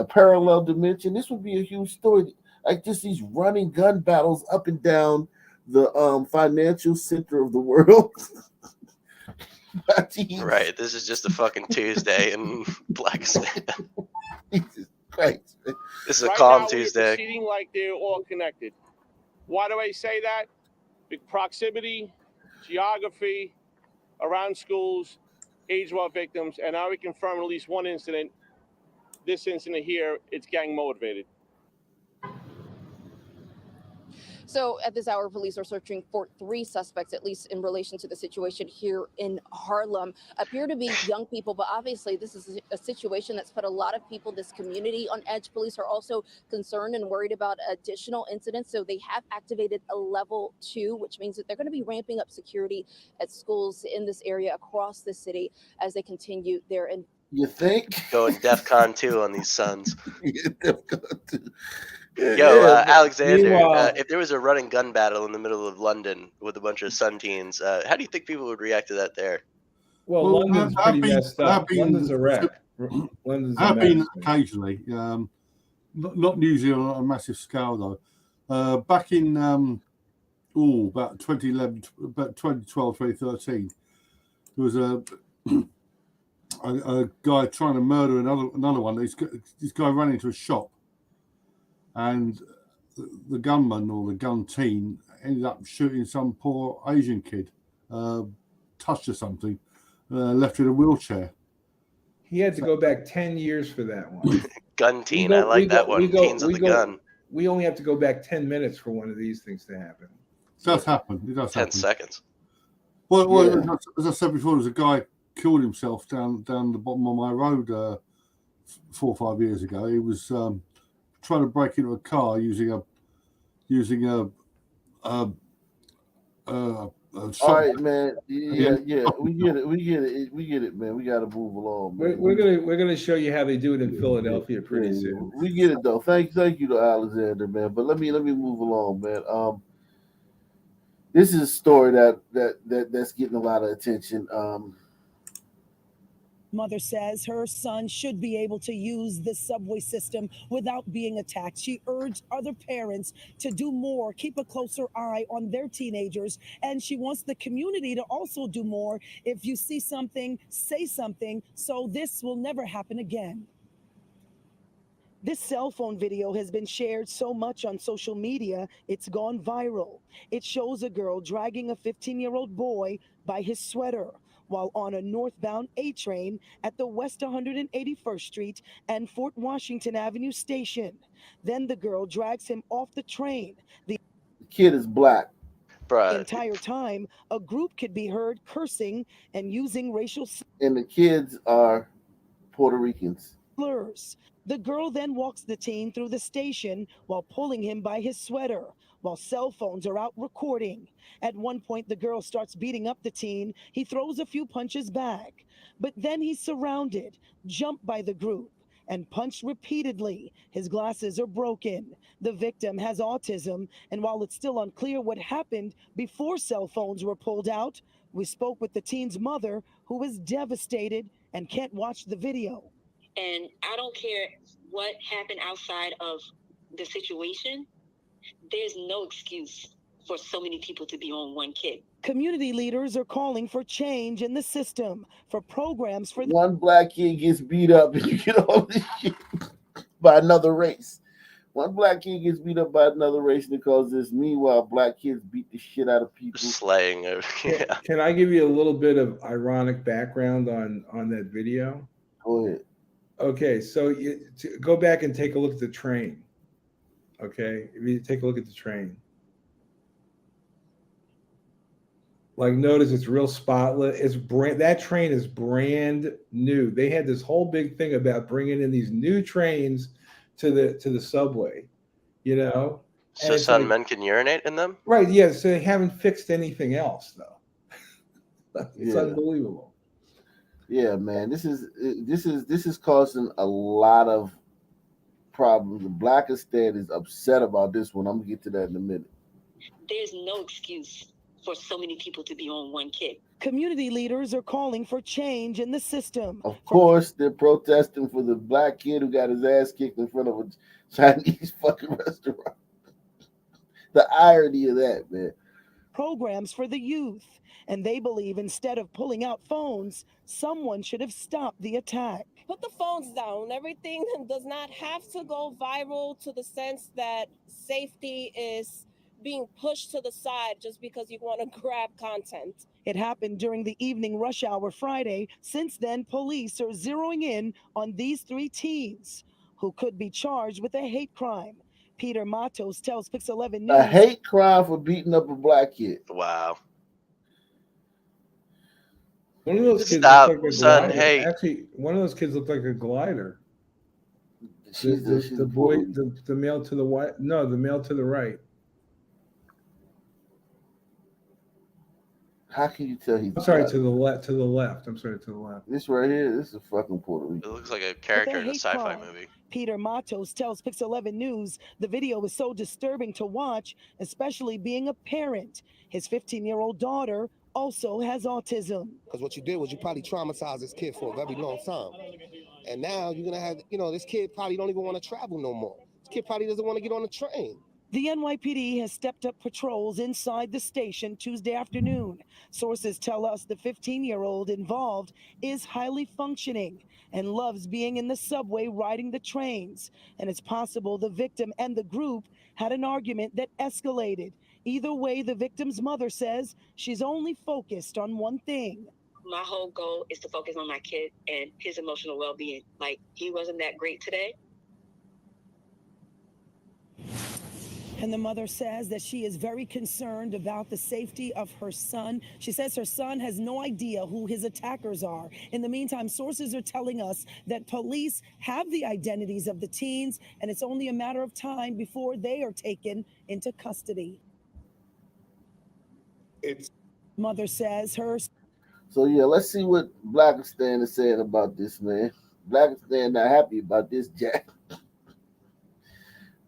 [SPEAKER 1] Parallel dimension. This would be a huge story. Like just these running gun battles up and down the financial center of the world.
[SPEAKER 11] Right. This is just a fucking Tuesday in Blackistan.
[SPEAKER 1] Jesus Christ. Man.
[SPEAKER 11] This is a
[SPEAKER 21] right
[SPEAKER 11] calm
[SPEAKER 21] now,
[SPEAKER 11] Tuesday.
[SPEAKER 21] We're proceeding like they're all connected. Why do I say that? Proximity, geography, around schools, age of our victims, and now we confirm at least one incident. This incident here, it's gang motivated.
[SPEAKER 24] So at this hour, police are searching for 3 suspects, at least in relation to the situation here in Harlem. Appear to be young people, but obviously this is a situation that's put a lot of people, this community, on edge. Police are also concerned and worried about additional incidents, so they have activated a level 2, which means that they're going to be ramping up security at schools in this area across the city as they continue their
[SPEAKER 1] You think?
[SPEAKER 11] Going DEFCON 2 on these sons.
[SPEAKER 1] DEFCON 2.
[SPEAKER 11] Yo, Alexander,
[SPEAKER 13] Meanwhile-
[SPEAKER 11] if there was a running gun battle in the middle of London with a bunch of Sun teens, how do you think people would react to that there?
[SPEAKER 13] Well, London's pretty messed up. London's a wreck. London's a
[SPEAKER 12] I've been
[SPEAKER 13] mess.
[SPEAKER 12] occasionally, not New Zealand on a massive scale though. Back in about 2011, about 2012, 2013, there was a guy trying to murder another one. This guy ran into a shop, and the gunman or the gun teen ended up shooting some poor Asian kid, touched or something, left in a wheelchair.
[SPEAKER 13] He had to go back 10 years for that one.
[SPEAKER 11] Gun teen, I like that one. Teens with the gun.
[SPEAKER 13] We only have to go back 10 minutes for one of these things to happen.
[SPEAKER 12] It does happen. It does
[SPEAKER 11] 10
[SPEAKER 12] happen.
[SPEAKER 11] seconds.
[SPEAKER 12] Well, as I said before, there was a guy killed himself down the bottom of my road 4 or 5 years ago. He was trying to break into a car using a
[SPEAKER 1] all right, man. Yeah. We get it, man. We got to move along, man.
[SPEAKER 13] We're gonna show you how they do it in Philadelphia pretty soon.
[SPEAKER 1] We get it though. Thank you to Alexander, man. But let me move along, man. This is a story that's getting a lot of attention.
[SPEAKER 2] Mother says her son should be able to use the subway system without being attacked. She urged other parents to do more, keep a closer eye on their teenagers, and she wants the community to also do more. If you see something, say something, so this will never happen again. This cell phone video has been shared so much on social media, it's gone viral. It shows a girl dragging a 15-year-old boy by his sweater while on a northbound A train at the West 181st Street and Fort Washington Avenue station. Then the girl drags him off the train. The
[SPEAKER 1] kid is black.
[SPEAKER 2] The entire time, a group could be heard cursing and using racial
[SPEAKER 1] and the kids are Puerto Ricans.
[SPEAKER 2] slurs. The girl then walks the teen through the station while pulling him by his sweater, while cell phones are out recording. At one point, the girl starts beating up the teen. He throws a few punches back, but then he's surrounded, jumped by the group, and punched repeatedly. His glasses are broken. The victim has autism, and while it's still unclear what happened before cell phones were pulled out, we spoke with the teen's mother, who is devastated and can't watch the video.
[SPEAKER 3] And I don't care what happened outside of the situation. There's no excuse for so many people to be on one kid.
[SPEAKER 2] Community leaders are calling for change in the system, for programs for
[SPEAKER 1] one black kid gets beat up and you get all this shit by another race. One black kid gets beat up by another race because this. Meanwhile, black kids beat the shit out of people.
[SPEAKER 11] Slaying. Yeah.
[SPEAKER 13] Can I give you a little bit of ironic background on that video?
[SPEAKER 1] Go ahead.
[SPEAKER 13] Okay, so go back and take a look at the train. Okay, if you take a look at the train. Like, notice it's real spotless. That train is brand new. They had this whole big thing about bringing in these new trains to the subway, you know.
[SPEAKER 11] So some men can urinate in them?
[SPEAKER 13] Right, yeah. So they haven't fixed anything else though. It's unbelievable.
[SPEAKER 1] Yeah, man. This is causing a lot of problems. The Blackistan is upset about this one. I'm gonna get to that in a minute.
[SPEAKER 3] There's no excuse for so many people to be on one kid.
[SPEAKER 2] Community leaders are calling for change in the system.
[SPEAKER 1] Of course, they're protesting for the black kid who got his ass kicked in front of a Chinese fucking restaurant. The irony of that, man.
[SPEAKER 2] Programs for the youth. And they believe instead of pulling out phones, someone should have stopped the attack.
[SPEAKER 4] Put the phones down. Everything does not have to go viral to the sense that safety is being pushed to the side just because you want to grab content.
[SPEAKER 2] It happened during the evening rush hour Friday. Since then, police are zeroing in on these 3 teens who could be charged with a hate crime. Peter Matos tells Pix 11 News.
[SPEAKER 1] A hate crime for beating up a black kid.
[SPEAKER 11] Wow.
[SPEAKER 13] One of those kids
[SPEAKER 11] Stop,
[SPEAKER 13] looked like a
[SPEAKER 11] son.
[SPEAKER 13] glider.
[SPEAKER 11] Hey.
[SPEAKER 13] Actually, one of those kids looked like a glider.
[SPEAKER 1] She's
[SPEAKER 13] The boy, the male to the right. No, the male to the right.
[SPEAKER 1] How can you tell he's
[SPEAKER 13] I'm sorry,
[SPEAKER 1] black?
[SPEAKER 13] to the left. To the left. I'm sorry, to the left.
[SPEAKER 1] This right here, this is fucking Puerto Rico.
[SPEAKER 11] It looks like a character in a
[SPEAKER 2] hate
[SPEAKER 11] sci-fi
[SPEAKER 2] crime.
[SPEAKER 11] movie.
[SPEAKER 2] Peter Matos tells Pix 11 News the video is so disturbing to watch, especially being a parent. His 15-year-old daughter also has autism.
[SPEAKER 7] Because what you did was you probably traumatized this kid for a very long time. And now you're going to have, this kid probably don't even want to travel no more. This kid probably doesn't want to get on the train.
[SPEAKER 2] The NYPD has stepped up patrols inside the station Tuesday afternoon. Sources tell us the 15-year-old involved is highly functioning and loves being in the subway riding the trains. And it's possible the victim and the group had an argument that escalated. Either way, the victim's mother says she's only focused on one thing.
[SPEAKER 3] My whole goal is to focus on my kid and his emotional well-being. Like, he wasn't that great today.
[SPEAKER 2] And the mother says that she is very concerned about the safety of her son. She says her son has no idea who his attackers are. In the meantime, sources are telling us that police have the identities of the teens, and it's only a matter of time before they are taken into custody. Mother says her.
[SPEAKER 1] So yeah, let's see what Blackistan is saying about this, man. Blackistan not happy about this, Jack.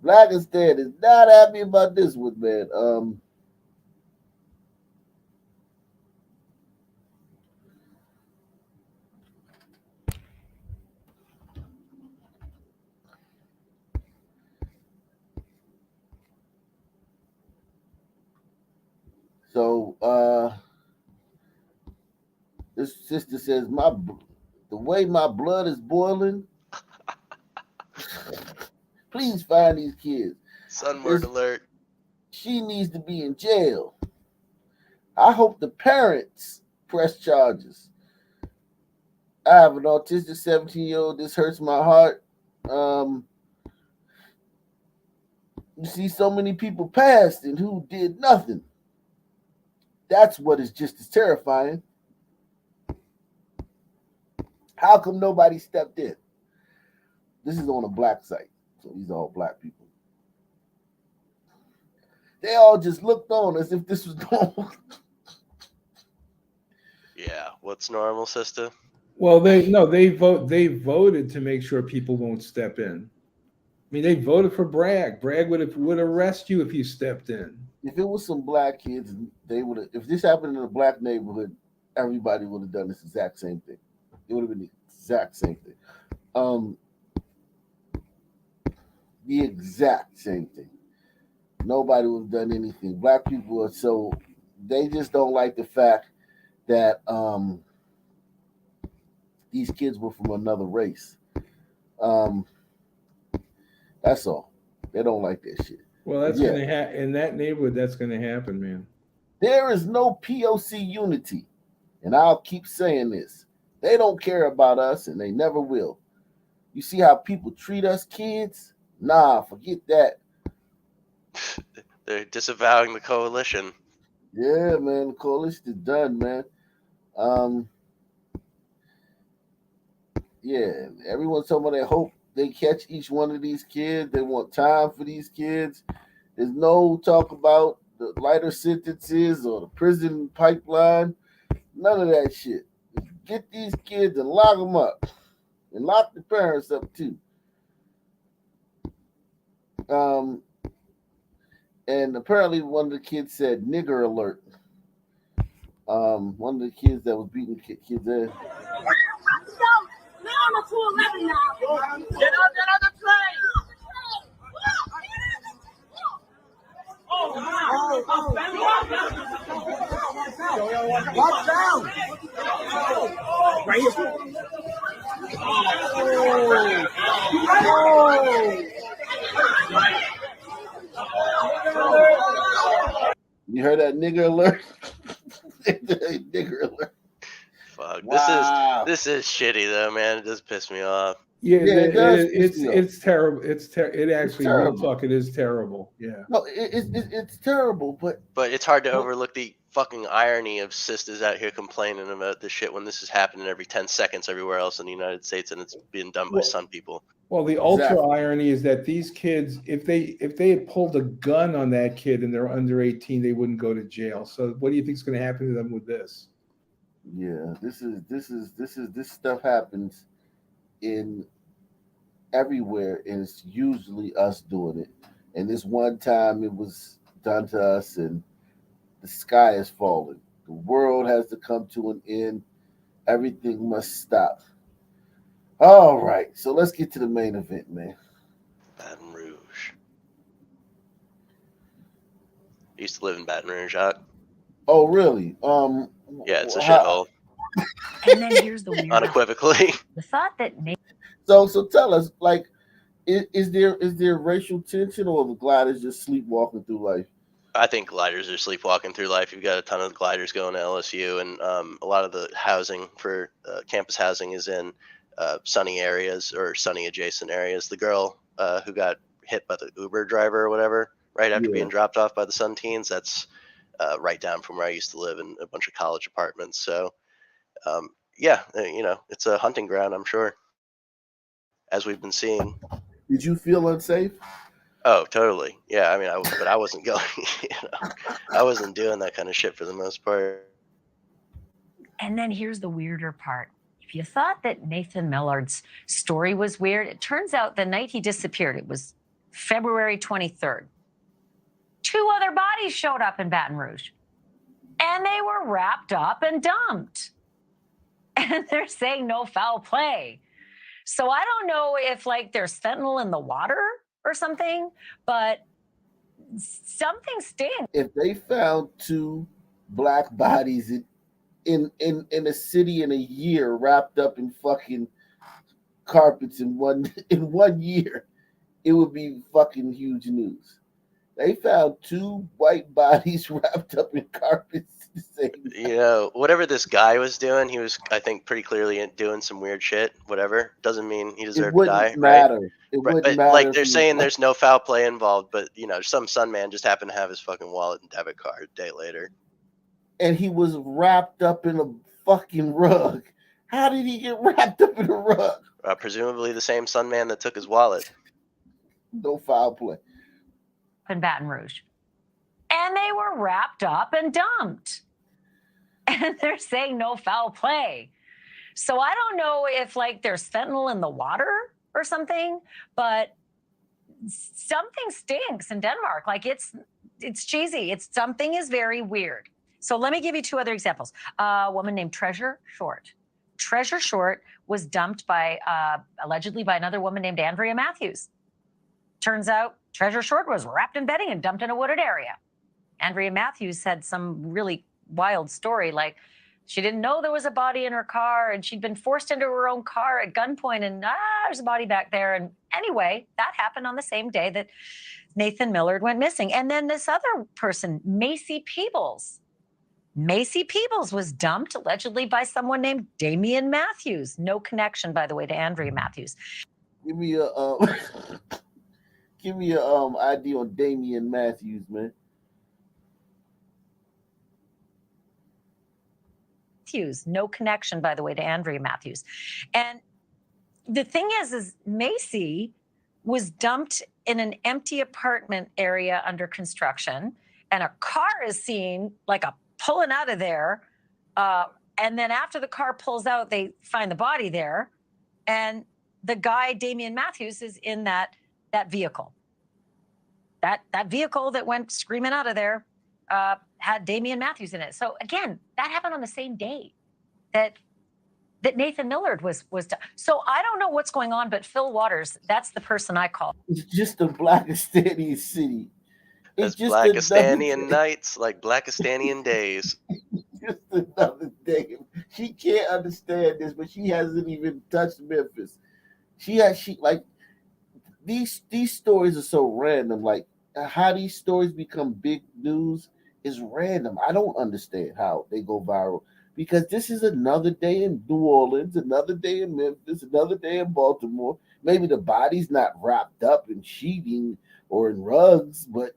[SPEAKER 1] Blackistan is not happy about this one, man. So this sister says the way my blood is boiling. Please find these kids.
[SPEAKER 11] Sunward alert.
[SPEAKER 1] She needs to be in jail. I hope the parents press charges. I have an autistic 17-year-old. This hurts my heart. You see so many people passed and who did nothing. That's what is just as terrifying. How come nobody stepped in? This is on a black site. So these are all black people. They all just looked on as if this was normal.
[SPEAKER 11] Yeah, what's normal, sister?
[SPEAKER 13] Well, they voted to make sure people won't step in. I mean, they voted for Bragg. Bragg would arrest you if you stepped in.
[SPEAKER 1] If it was some black kids, they would have. If this happened in a black neighborhood, everybody would have done this exact same thing. It would have been the exact same thing. The exact same thing. Nobody would have done anything. Black people are so they just don't like the fact that these kids were from another race. That's all. They don't like that shit.
[SPEAKER 13] Well, that's gonna happen in that neighborhood. That's gonna happen, man.
[SPEAKER 1] There is no POC unity, and I'll keep saying this. They don't care about us, and they never will. You see how people treat us kids? Nah, forget that.
[SPEAKER 11] They're disavowing the coalition.
[SPEAKER 1] Yeah, man, the coalition is done, man. Yeah, everyone's talking about they hope they catch each one of these kids. They want time for these kids. There's no talk about the lighter sentences or the prison pipeline. None of that shit. Get these kids and lock them up. And lock the parents up too. And apparently one of the kids said nigger alert. One of the kids that was beating kids there.
[SPEAKER 8] Now I'm a 211 now. Get on the train. Walk down. Right here.
[SPEAKER 1] You heard that nigger alert? Nigger alert.
[SPEAKER 11] Fuck.
[SPEAKER 1] Wow.
[SPEAKER 11] This is shitty though, man. It does piss me off.
[SPEAKER 13] Yeah,
[SPEAKER 1] Yeah, it does piss me off.
[SPEAKER 13] it's terrible. It actually, real
[SPEAKER 1] terrible.
[SPEAKER 13] talk, it is terrible. Yeah.
[SPEAKER 1] No, it's terrible, but
[SPEAKER 11] it's hard to overlook the fucking irony of sisters out here complaining about this shit when this is happening every 10 seconds everywhere else in the United States, and it's being done by some people.
[SPEAKER 13] Well, the ultra irony is that these kids, if they had pulled a gun on that kid and they're under 18, they wouldn't go to jail. So what do you think is going to happen to them with this?
[SPEAKER 1] Yeah, this stuff happens in everywhere, and it's usually us doing it. And this one time it was done to us, and the sky is falling. The world has to come to an end. Everything must stop. All right, so let's get to the main event, man.
[SPEAKER 11] Baton Rouge. I used to live in Baton Rouge, Doc.
[SPEAKER 1] Oh, really?
[SPEAKER 11] Yeah, it's a shithole.
[SPEAKER 5] And then here's the weird.
[SPEAKER 11] Unequivocally.
[SPEAKER 5] The thought that
[SPEAKER 1] So tell us, like, is there racial tension, or the gliders just sleepwalking through life?
[SPEAKER 11] I think gliders are sleepwalking through life. You've got a ton of gliders going to LSU, and a lot of the housing for campus housing is in sunny areas or sunny adjacent areas. The girl who got hit by the Uber driver or whatever, right after being dropped off by the Sun Teens, that's right down from where I used to live in a bunch of college apartments. So, yeah, it's a hunting ground, I'm sure, as we've been seeing.
[SPEAKER 1] Did you feel unsafe?
[SPEAKER 11] Oh, totally. Yeah, I mean, but I wasn't going. I wasn't doing that kind of shit for the most part.
[SPEAKER 5] And then here's the weirder part. If you thought that Nathan Millard's story was weird, it turns out the night he disappeared, it was February 23rd. 2 other bodies showed up in Baton Rouge, and they were wrapped up and dumped. And they're saying no foul play. So I don't know if there's fentanyl in the water or something, but something stinks.
[SPEAKER 1] If they found 2 black bodies in a city in a year, wrapped up in fucking carpets in one year, it would be fucking huge news. They found 2 white bodies wrapped up in carpets.
[SPEAKER 11] Whatever this guy was doing, he was, I think, pretty clearly doing some weird shit. Whatever doesn't mean he deserved to die,
[SPEAKER 1] matter.
[SPEAKER 11] right?
[SPEAKER 1] It wouldn't
[SPEAKER 11] but
[SPEAKER 1] matter.
[SPEAKER 11] They're saying there's no foul play involved, but some Sun man just happened to have his fucking wallet and debit card a day later,
[SPEAKER 1] and he was wrapped up in a fucking rug. How did he get wrapped up in a rug?
[SPEAKER 11] Presumably the same Sun man that took his wallet.
[SPEAKER 1] No foul play.
[SPEAKER 5] In Baton Rouge. And they were wrapped up and dumped. And they're saying no foul play. So I don't know if there's fentanyl in the water or something, but something stinks in Denmark. It's cheesy. Something is very weird. So let me give you 2 other examples. A woman named Treasure Short. Treasure Short was dumped allegedly by another woman named Andrea Matthews. Turns out Treasure Short was wrapped in bedding and dumped in a wooded area. Andrea Matthews had some really wild story, she didn't know there was a body in her car, and she'd been forced into her own car at gunpoint, and there's a body back there. And anyway, that happened on the same day that Nathan Millard went missing. And then this other person, Macy Peebles. Macy Peebles was dumped allegedly by someone named Damian Matthews. No connection, by the way, to Andrea Matthews.
[SPEAKER 1] Give me a ID on Damian Matthews, man.
[SPEAKER 5] No connection, by the way, to Andrea Matthews. And the thing is Macy was dumped in an empty apartment area under construction, and a car is seen pulling out of there. And then after the car pulls out, they find the body there. And the guy, Damian Matthews, is in that vehicle. That vehicle that went screaming out of there had Damian Matthews in it. So again, that happened on the same day that Nathan Millard was done. So I don't know what's going on, but Phil Waters, that's the person I call.
[SPEAKER 1] It's just a Blackistanian city.
[SPEAKER 11] It's just Blackistanian nights, like Blackistanian days.
[SPEAKER 1] Just another day. She can't understand this, but she hasn't even touched Memphis. These stories are so random. How these stories become big news is random. I don't understand how they go viral, because this is another day in New Orleans, another day in Memphis, another day in Baltimore. Maybe the body's not wrapped up in sheeting or in rugs, but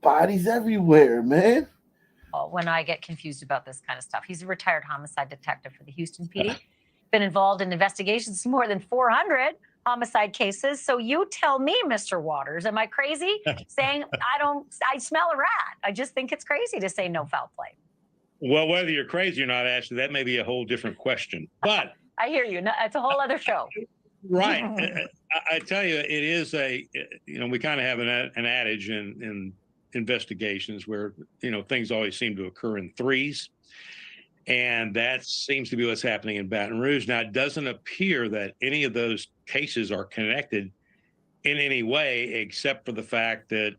[SPEAKER 1] bodies everywhere, man.
[SPEAKER 5] When I get confused about this kind of stuff. He's a retired homicide detective for the Houston PD. Been involved in investigations of more than 400 homicide cases. So you tell me, Mr. Waters, am I crazy saying I smell a rat? I just think it's crazy to say no foul play.
[SPEAKER 6] Well, whether you're crazy or not, Ashley, that may be a whole different question. But
[SPEAKER 5] I hear you. No, it's a whole other show.
[SPEAKER 6] Right. I tell you, it is we kind of have an adage in investigations where, things always seem to occur in threes. And that seems to be what's happening in Baton Rouge. Now, it doesn't appear that any of those cases are connected in any way, except for the fact that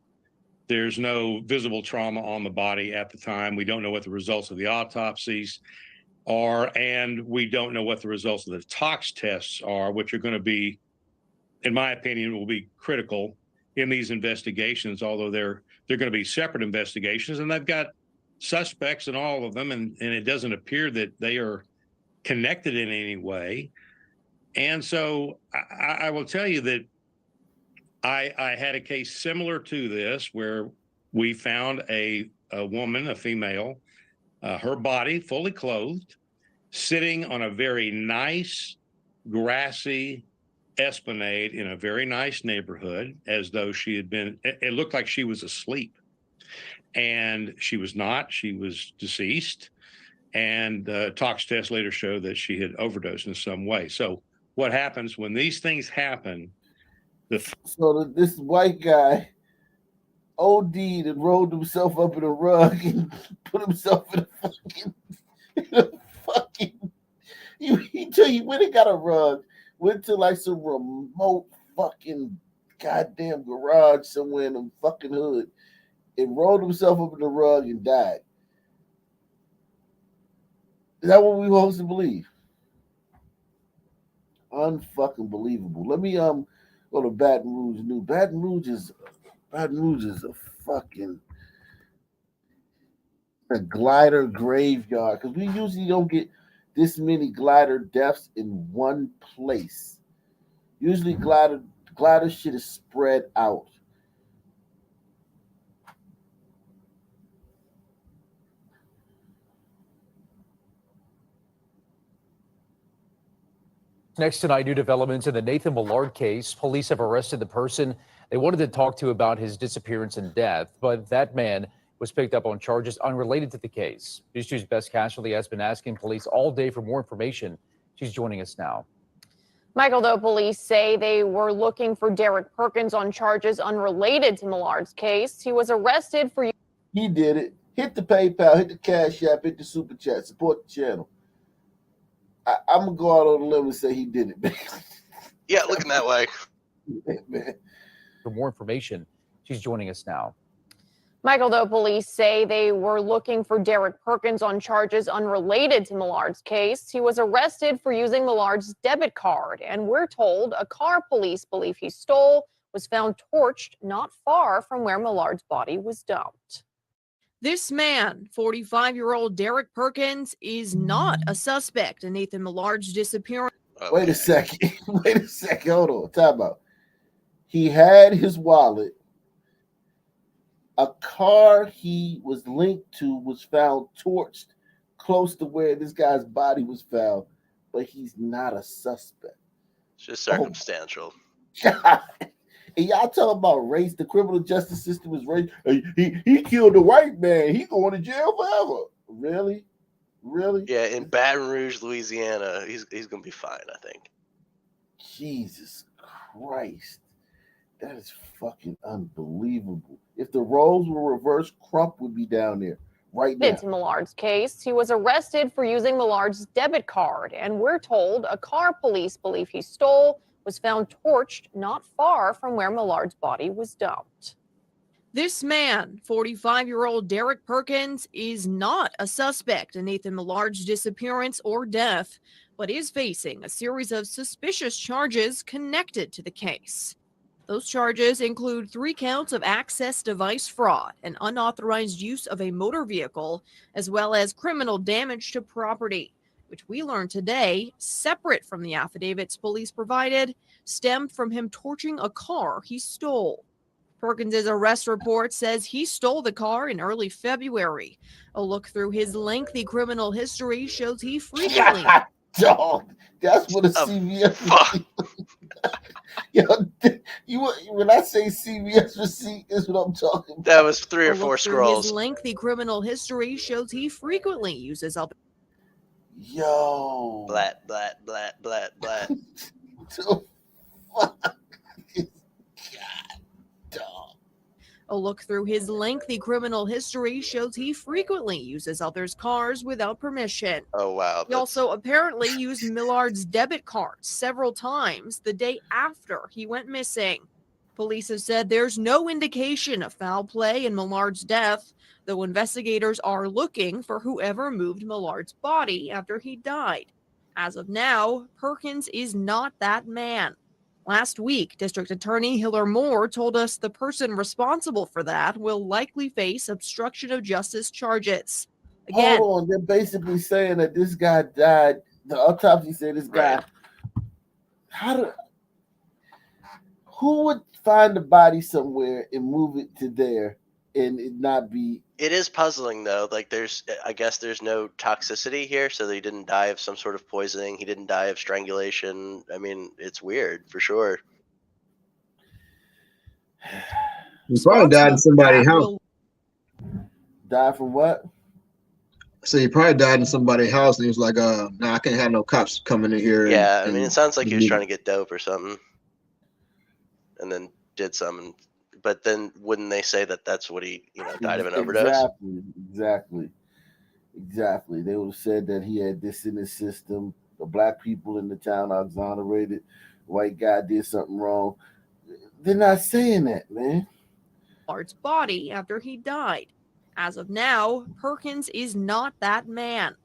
[SPEAKER 6] there's no visible trauma on the body at the time. We don't know what the results of the autopsies are, and we don't know what the results of the tox tests are, which are going to be, in my opinion, will be critical in these investigations, although they're going to be separate investigations, and they've got suspects in all of them, and it doesn't appear that they are connected in any way. And so I will tell you that I had a case similar to this where we found a woman, a female, her body fully clothed, sitting on a very nice, grassy esplanade in a very nice neighborhood, as though she had been, it looked like she was asleep. And she was not. She was deceased. And tox tests later show that she had overdosed in some way. So what happens when these things happen?
[SPEAKER 1] So this white guy OD'd and rolled himself up in a rug and put himself in a fucking he went and got a rug, went to like some remote fucking goddamn garage somewhere in the fucking hood, and rolled himself up in the rug and died. Is that what we supposed to believe? Unfucking believable. Let me go to Baton Rouge. Baton Rouge is a fucking glider graveyard, because we usually don't get this many glider deaths in one place. Usually glider shit is spread out.
[SPEAKER 9] Next tonight, new developments in the Nathan Millard case. Police have arrested the person they wanted to talk to about his disappearance and death, but that man was picked up on charges unrelated to the case. News 2's Bess Casserly has been asking police all day for more information. She's joining us now.
[SPEAKER 16] Michael, though police say they were looking for Derek Perkins on charges unrelated to Millard's case. He was arrested for...
[SPEAKER 1] He did it. Hit the PayPal, hit the Cash App, hit the Super Chat, support the channel. I'm going to go out on a limb and say he did it, man.
[SPEAKER 11] Yeah, looking that way.
[SPEAKER 1] Man.
[SPEAKER 9] For more information, she's joining us now.
[SPEAKER 16] Michael, though police say they were looking for Derek Perkins on charges unrelated to Millard's case. He was arrested for using Millard's debit card, and we're told a car police believe he stole was found torched not far from where Millard's body was dumped.
[SPEAKER 10] This man, 45-year-old Derek Perkins, is not a suspect in Nathan Millard's disappearance.
[SPEAKER 1] Wait a second. Hold on. Time out. He had his wallet. A car he was linked to was found torched close to where this guy's body was found, but he's not a suspect.
[SPEAKER 11] It's just circumstantial.
[SPEAKER 1] And y'all talking about race, the criminal justice system is race. He killed a white man. He going to jail forever. Really? Really?
[SPEAKER 11] Yeah, in Baton Rouge, Louisiana, he's going to be fine, I think.
[SPEAKER 1] Jesus Christ. That is fucking unbelievable. If the roles were reversed, Crump would be down there right now.
[SPEAKER 16] To Millard's case, he was arrested for using Millard's debit card, and we're told a car police believe he stole was found torched not far from where Millard's body was dumped.
[SPEAKER 10] This man, 45-year-old Derek Perkins, is not a suspect in Nathan Millard's disappearance or death, but is facing a series of suspicious charges connected to the case. Those charges include 3 counts of access device fraud and unauthorized use of a motor vehicle, as well as criminal damage to property, which we learned today, separate from the affidavits police provided, stemmed from him torching a car he stole. Perkins' arrest report says he stole the car in early February. A look through his lengthy criminal history shows he frequently.
[SPEAKER 1] Dog, that's what a CVS receipt. Yo, when I say CVS receipt, is what I'm talking about.
[SPEAKER 11] That was 3 or
[SPEAKER 10] A
[SPEAKER 11] 4
[SPEAKER 10] look through
[SPEAKER 11] scrolls.
[SPEAKER 10] his lengthy criminal history shows he frequently uses other.
[SPEAKER 1] Yo.
[SPEAKER 11] Blat, blat, blat, blat, blat.
[SPEAKER 10] A look through his lengthy criminal history shows he frequently uses others' cars without permission.
[SPEAKER 11] Oh, wow.
[SPEAKER 10] He also apparently used Millard's debit card several times the day after he went missing. Police have said there's no indication of foul play in Millard's death, though investigators are looking for whoever moved Millard's body after he died. As of now, Perkins is not that man. Last week, District Attorney Hiller Moore told us the person responsible for that will likely face obstruction of justice charges. Again,
[SPEAKER 1] Hold on, they're basically saying that this guy died. The autopsy said this guy. Who would find the body somewhere and move it to there and it not be?
[SPEAKER 11] It is puzzling though. Like I guess there's no toxicity here, so he didn't die of some sort of poisoning. He didn't die of strangulation. I mean, it's weird for sure.
[SPEAKER 14] He probably died in somebody's house.
[SPEAKER 1] Died from what?
[SPEAKER 14] So he probably died in somebody's house, and he was like, "Nah, I can't have no cops coming in here."
[SPEAKER 11] Yeah, I mean, it sounds like he was trying to get dope or something, and then did some. But then wouldn't they say that that's what he, died of an overdose?
[SPEAKER 1] Exactly. They would have said that he had this in his system. The black people in the town are exonerated. White guy did something wrong. They're not saying that, man.
[SPEAKER 10] Millard's body after he died. As of now, Perkins is not that man.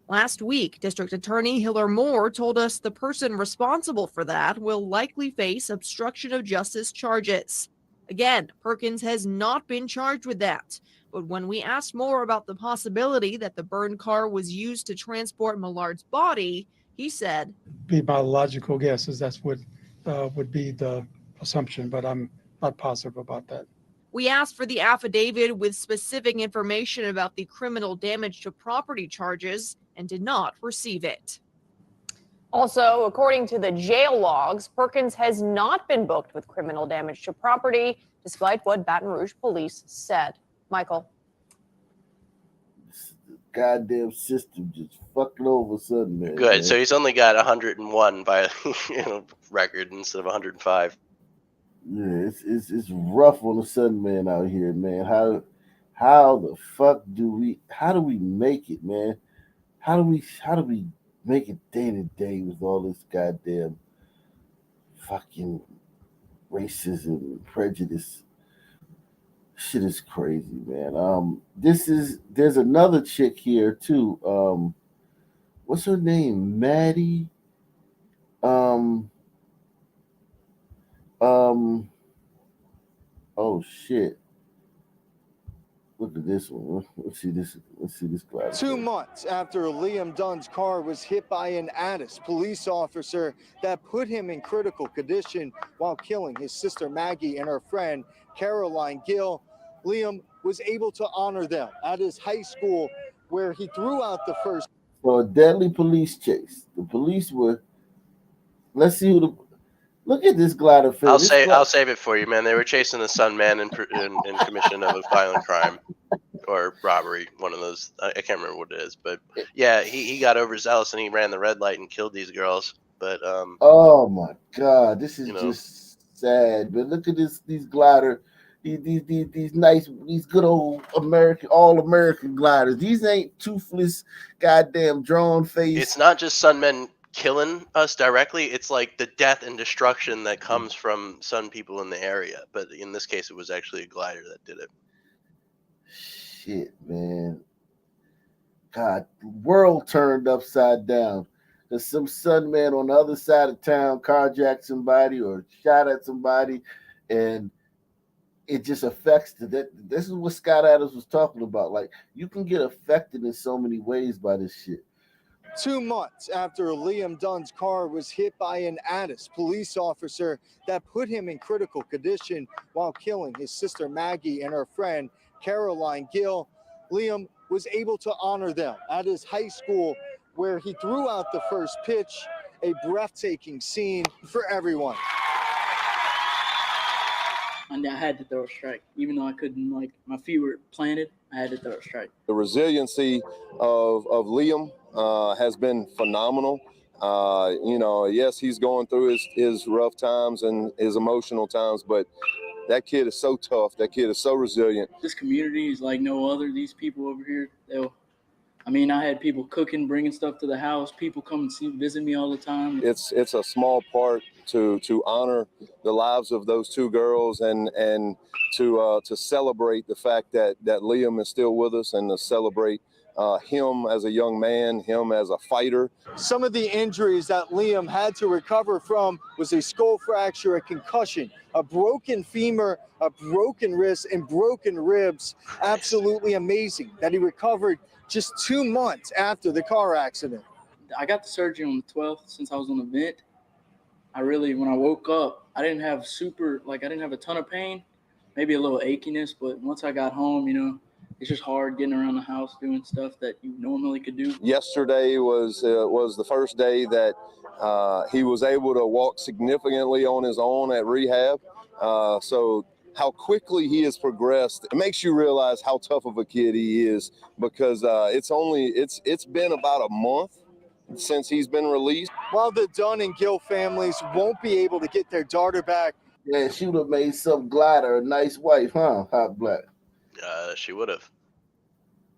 [SPEAKER 10] Last week, District Attorney Hiller Moore told us the person responsible for that will likely face obstruction of justice charges. Again, Perkins has not been charged with that. But when we asked more about the possibility that the burned car was used to transport Millard's body, he said,
[SPEAKER 15] "Be my logical guess is that's what would be the assumption, but I'm not positive about that."
[SPEAKER 10] We asked for the affidavit with specific information about the criminal damage to property charges and did not receive it.
[SPEAKER 16] Also, according to the jail logs, Perkins has not been booked with criminal damage to property, despite what Baton Rouge police said. Michael.
[SPEAKER 1] Goddamn system just fucking over sudden, man.
[SPEAKER 11] Good. So he's only got 101 by record instead of 105.
[SPEAKER 1] Yeah, it's rough on the Sun Man out here, man. How the fuck do we make it, man? How do we make it day to day with all this goddamn fucking racism and prejudice? Shit is crazy, man. There's another chick here too. What's her name? Maddie. Oh shit. Look at this one. Let's see this class.
[SPEAKER 19] 2 months after Liam Dunn's car was hit by an Addis police officer that put him in critical condition while killing his sister Maggie and her friend Caroline Gill, Liam was able to honor them at his high school where he threw out the first.
[SPEAKER 1] For a deadly police chase. The police were. Let's see who the. Look at this glider film.
[SPEAKER 11] I'll save it for you, man. They were chasing the Sun Man in commission of a violent crime or robbery. One of those. I can't remember what it is, but yeah, he got overzealous and he ran the red light and killed these girls. But
[SPEAKER 1] oh my God, this is just sad. But look at these glider, these nice, these good old all American gliders. These ain't toothless, goddamn drawn face.
[SPEAKER 11] It's not just Sun Men killing us directly. It's like the death and destruction that comes from Sun people in the area. But in this case, it was actually a glider that did it.
[SPEAKER 1] Shit, man. God, the world turned upside down. There's some Sun Man on the other side of town carjacked somebody or shot at somebody, and it just affects that. This is what Scott Adams was talking about. Like, you can get affected in so many ways by this shit.
[SPEAKER 19] 2 months after Liam Dunn's car was hit by an Addis police officer that put him in critical condition while killing his sister Maggie and her friend Caroline Gill, Liam was able to honor them at his high school, where he threw out the first pitch, a breathtaking scene for everyone.
[SPEAKER 17] And I had to throw a strike, even though I couldn't, like, my feet were planted, I had to throw a strike.
[SPEAKER 18] The resiliency of Liam has been phenomenal. Yes, he's going through his rough times and his emotional times, but that kid is so tough. That kid is so resilient.
[SPEAKER 17] This community is like no other. These people over here, I had people cooking, bringing stuff to the house. People come and visit me all the time.
[SPEAKER 18] It's a small part to honor the lives of those two girls and to celebrate the fact that Liam is still with us, and to celebrate him as a young man, him as a fighter.
[SPEAKER 19] Some of the injuries that Liam had to recover from was a skull fracture, a concussion, a broken femur, a broken wrist, and broken ribs. Absolutely amazing that he recovered just 2 months after the car accident.
[SPEAKER 17] I got the surgery on the 12th. Since I was on the vent, when I woke up, I didn't have a ton of pain, maybe a little achiness, but once I got home, it's just hard getting around the house doing stuff that you normally could do.
[SPEAKER 18] Yesterday was the first day that he was able to walk significantly on his own at rehab. So how quickly he has progressed, it makes you realize how tough of a kid he is, because it's been about a month since he's been released.
[SPEAKER 19] While the Dunn and Gill families won't be able to get their daughter back.
[SPEAKER 1] Yeah, she would have made some glider a nice wife, huh? Hot Black.
[SPEAKER 11] She would have.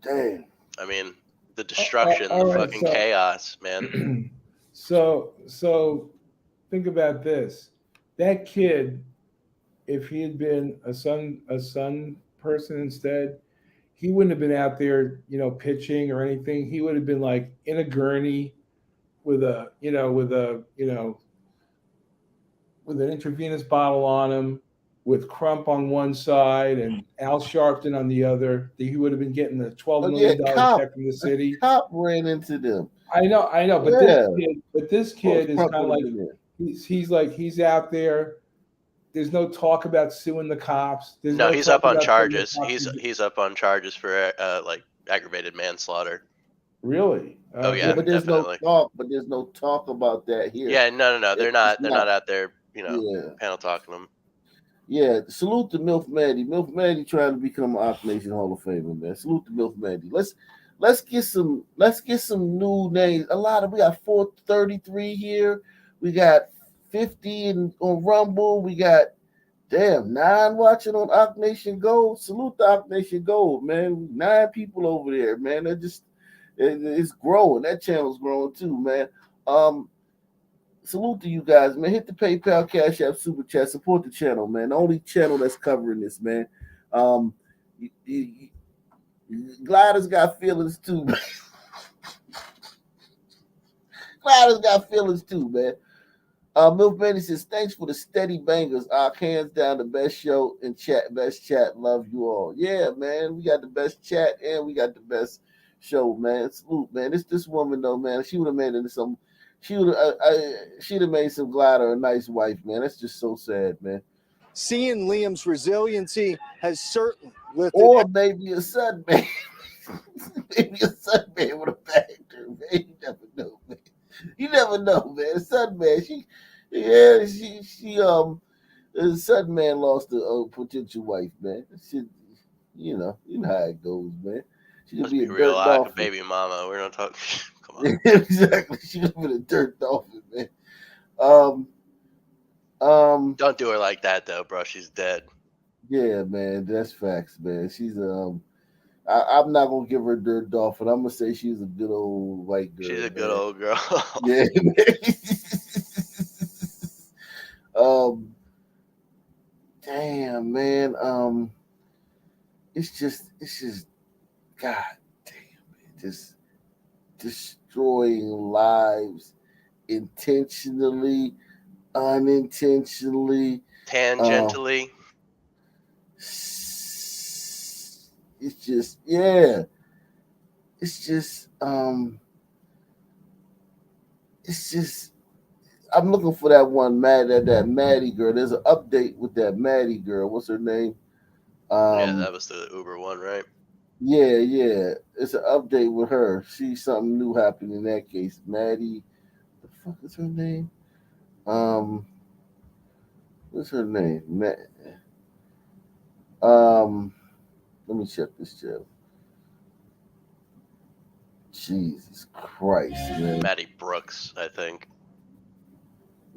[SPEAKER 1] Damn.
[SPEAKER 11] I mean, the destruction, the fucking chaos, man.
[SPEAKER 13] So think about this. That kid, if he had been a son person instead, he wouldn't have been out there, pitching or anything. He would have been like in a gurney with an intravenous bottle on him, with Crump on one side and Al Sharpton on the other. He would have been getting the $12 million check from the city.
[SPEAKER 1] Cop ran into them.
[SPEAKER 13] I know, but this kid is kind of like he's out there. There's no talk about suing the cops.
[SPEAKER 11] No, he's up on charges. He's up on charges for aggravated manslaughter.
[SPEAKER 13] Really?
[SPEAKER 11] Oh yeah,
[SPEAKER 1] but there's
[SPEAKER 11] definitely.
[SPEAKER 1] There's no talk about that here.
[SPEAKER 11] Yeah, no. They're not out there, panel talking them.
[SPEAKER 1] Yeah, salute to MILF Maddie. MILF Maddie trying to become an Ock Nation Hall of Famer, man. Salute to MILF Maddie. Let's get some new names. We got 433 here. We got 50 on Rumble. We got 9 watching on Ock Nation Gold. Salute to Ock Nation Gold, man. 9 people over there, man. It's growing. That channel's growing too, man. Salute to you guys, man. Hit the PayPal, Cash App, Super Chat. Support the channel, man. The only channel that's covering this, man. Glider's got feelings too, man. Glider's got feelings too, man. Milk Manny says, thanks for the steady bangers. Hands down, the best show in chat. Best chat. Love you all. Yeah, man. We got the best chat and we got the best show, man. Salute, man. This woman, though, man. She would have made it some. She'd have made some Glider a nice wife, man. That's just so sad, man.
[SPEAKER 19] Seeing Liam's resiliency has certainly lifted.
[SPEAKER 1] Or maybe a son, man. Maybe a son, man, would have bagged her, man. You never know, man. You never know, man. Son, man, the son, man, lost a potential wife, man. You know how it goes, man. She could be a
[SPEAKER 11] real
[SPEAKER 1] dirt
[SPEAKER 11] like a baby mama. We're not talking.
[SPEAKER 1] Exactly. She could have been a dirt dolphin, man.
[SPEAKER 11] Don't do her like that, though, bro. She's dead.
[SPEAKER 1] Yeah, man. That's facts, man. She's I'm not gonna give her dirt dolphin. I'm gonna say she's a good old white girl.
[SPEAKER 11] She's a good old girl.
[SPEAKER 1] Yeah, man. Damn, man. It's just God damn, man. Just destroying lives intentionally, unintentionally.
[SPEAKER 11] Tangentially.
[SPEAKER 1] It's just, yeah. It's just, I'm looking for that one that Maddie girl. There's an update with that Maddie girl. What's her name?
[SPEAKER 11] Yeah, that was the Uber one, right?
[SPEAKER 1] Yeah. It's an update with her. See something new happened in that case. Maddie, the fuck is her name? What's her name? Let me check this shit. Jesus Christ, man.
[SPEAKER 11] Maddie Brooks, I think.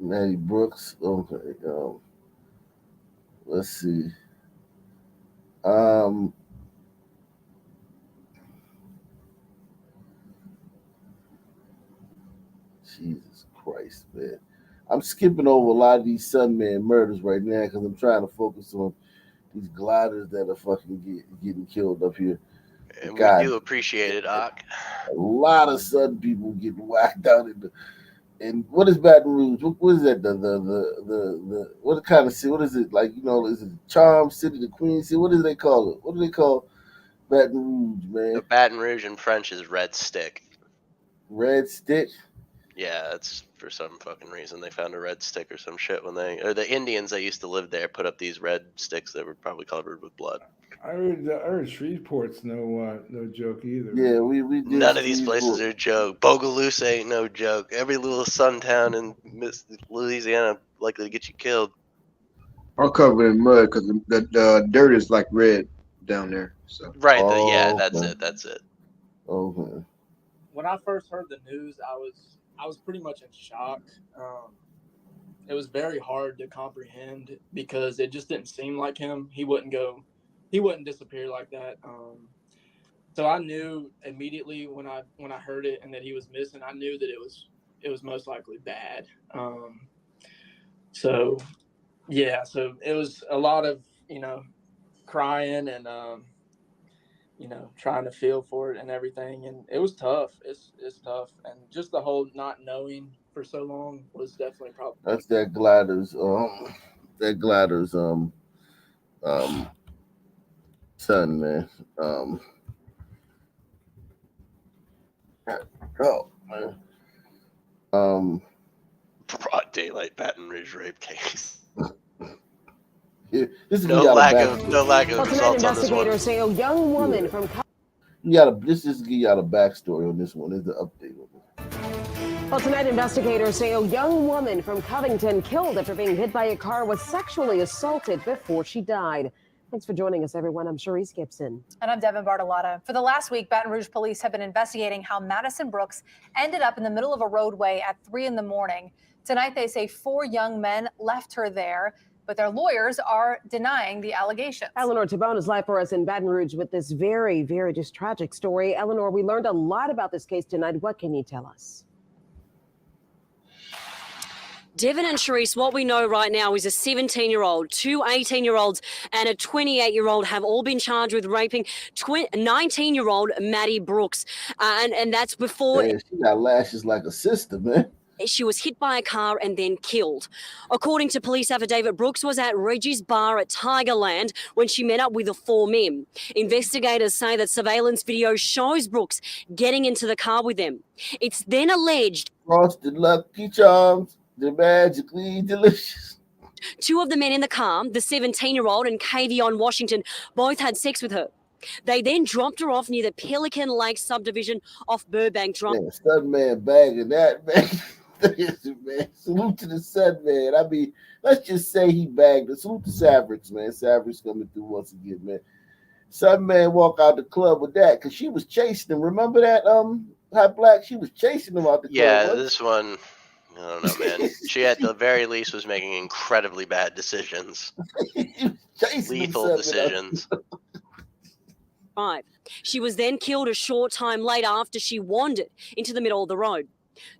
[SPEAKER 1] Maddie Brooks. Okay. Let's see. Jesus Christ, man. I'm skipping over a lot of these Sunman murders right now because I'm trying to focus on these gliders that are fucking getting killed up here.
[SPEAKER 11] And
[SPEAKER 1] God,
[SPEAKER 11] we do appreciate it, Ock.
[SPEAKER 1] A lot of Sun people getting whacked out in the. And what is Baton Rouge? What is that? The what kind of city? What is it like? Is it Charm City, the Queen City? What do they call it? What do they call Baton Rouge, man?
[SPEAKER 11] The Baton Rouge in French is Red Stick.
[SPEAKER 1] Red Stick?
[SPEAKER 11] Yeah, it's for some fucking reason they found a red stick or some shit when the Indians that used to live there put up these red sticks that were probably covered with blood.
[SPEAKER 13] I heard Shreveport's no joke either.
[SPEAKER 1] Yeah, we did.
[SPEAKER 11] None of these places are a joke. Bogalusa ain't no joke. Every little sun town in Louisiana likely to get you killed.
[SPEAKER 14] All covered in mud because the dirt is like red down there. So
[SPEAKER 11] right, that's it.
[SPEAKER 1] Okay.
[SPEAKER 20] When I first heard the news, I was pretty much in shock. It was very hard to comprehend because it just didn't seem like him. He wouldn't disappear like that. So I knew immediately when I heard it and that he was missing, I knew that it was most likely bad. So it was a lot of, crying and, trying to feel for it and everything. And it was tough. It's tough. And just the whole not knowing for so long was definitely probably.
[SPEAKER 1] That's that glider's, son, man. Man.
[SPEAKER 11] Broad daylight Baton Rouge rape case.
[SPEAKER 1] Yeah,
[SPEAKER 11] no lack of results on this one.
[SPEAKER 2] Investigators say a young woman from.
[SPEAKER 1] This is give y'all a backstory on this one. There's the update on this.
[SPEAKER 2] Well, tonight investigators say a young woman from Covington killed after being hit by a car was sexually assaulted before she died. Thanks for joining us, everyone. I'm Sharice Gibson.
[SPEAKER 21] And I'm Devin Bartolotta. For the last week, Baton Rouge police have been investigating how Madison Brooks ended up in the middle of a roadway at 3 a.m. Tonight, they say 4 young men left her there, but their lawyers are denying the allegations.
[SPEAKER 2] Eleanor Tabone is live for us in Baton Rouge with this very, very just tragic story. Eleanor, we learned a lot about this case tonight. What can you tell us?
[SPEAKER 22] Devin and Sharice, what we know right now is a 17-year-old, 2 18-year-olds, and a 28-year-old have all been charged with raping 19-year-old Maddie Brooks. And that's before...
[SPEAKER 1] Man, she got lashes like a sister, man.
[SPEAKER 22] She was hit by a car and then killed. According to police affidavit, Brooks was at Reggie's Bar at Tigerland when she met up with the 4 men. Investigators say that surveillance video shows Brooks getting into the car with them. It's then alleged...
[SPEAKER 1] Frosted Lucky Charms. They're magically delicious.
[SPEAKER 22] 2 of the men in the car, the 17-year-old and Kavion Washington, both had sex with her. They then dropped her off near the Pelican Lake subdivision off Burbank Drive.
[SPEAKER 1] Man, Sunman bagging that, man. Man. Salute to the Sunman. I mean, let's just say he bagged it. Salute to Savrix, man. Savrix coming through once again, man. Sunman walk out the club with that because she was chasing him. Remember that, Hot Black? She was chasing him out the club.
[SPEAKER 11] Yeah, this one... I don't know, man. She at the very least was making incredibly bad decisions. Lethal decisions.
[SPEAKER 22] 5. She was then killed a short time later after she wandered into the middle of the road.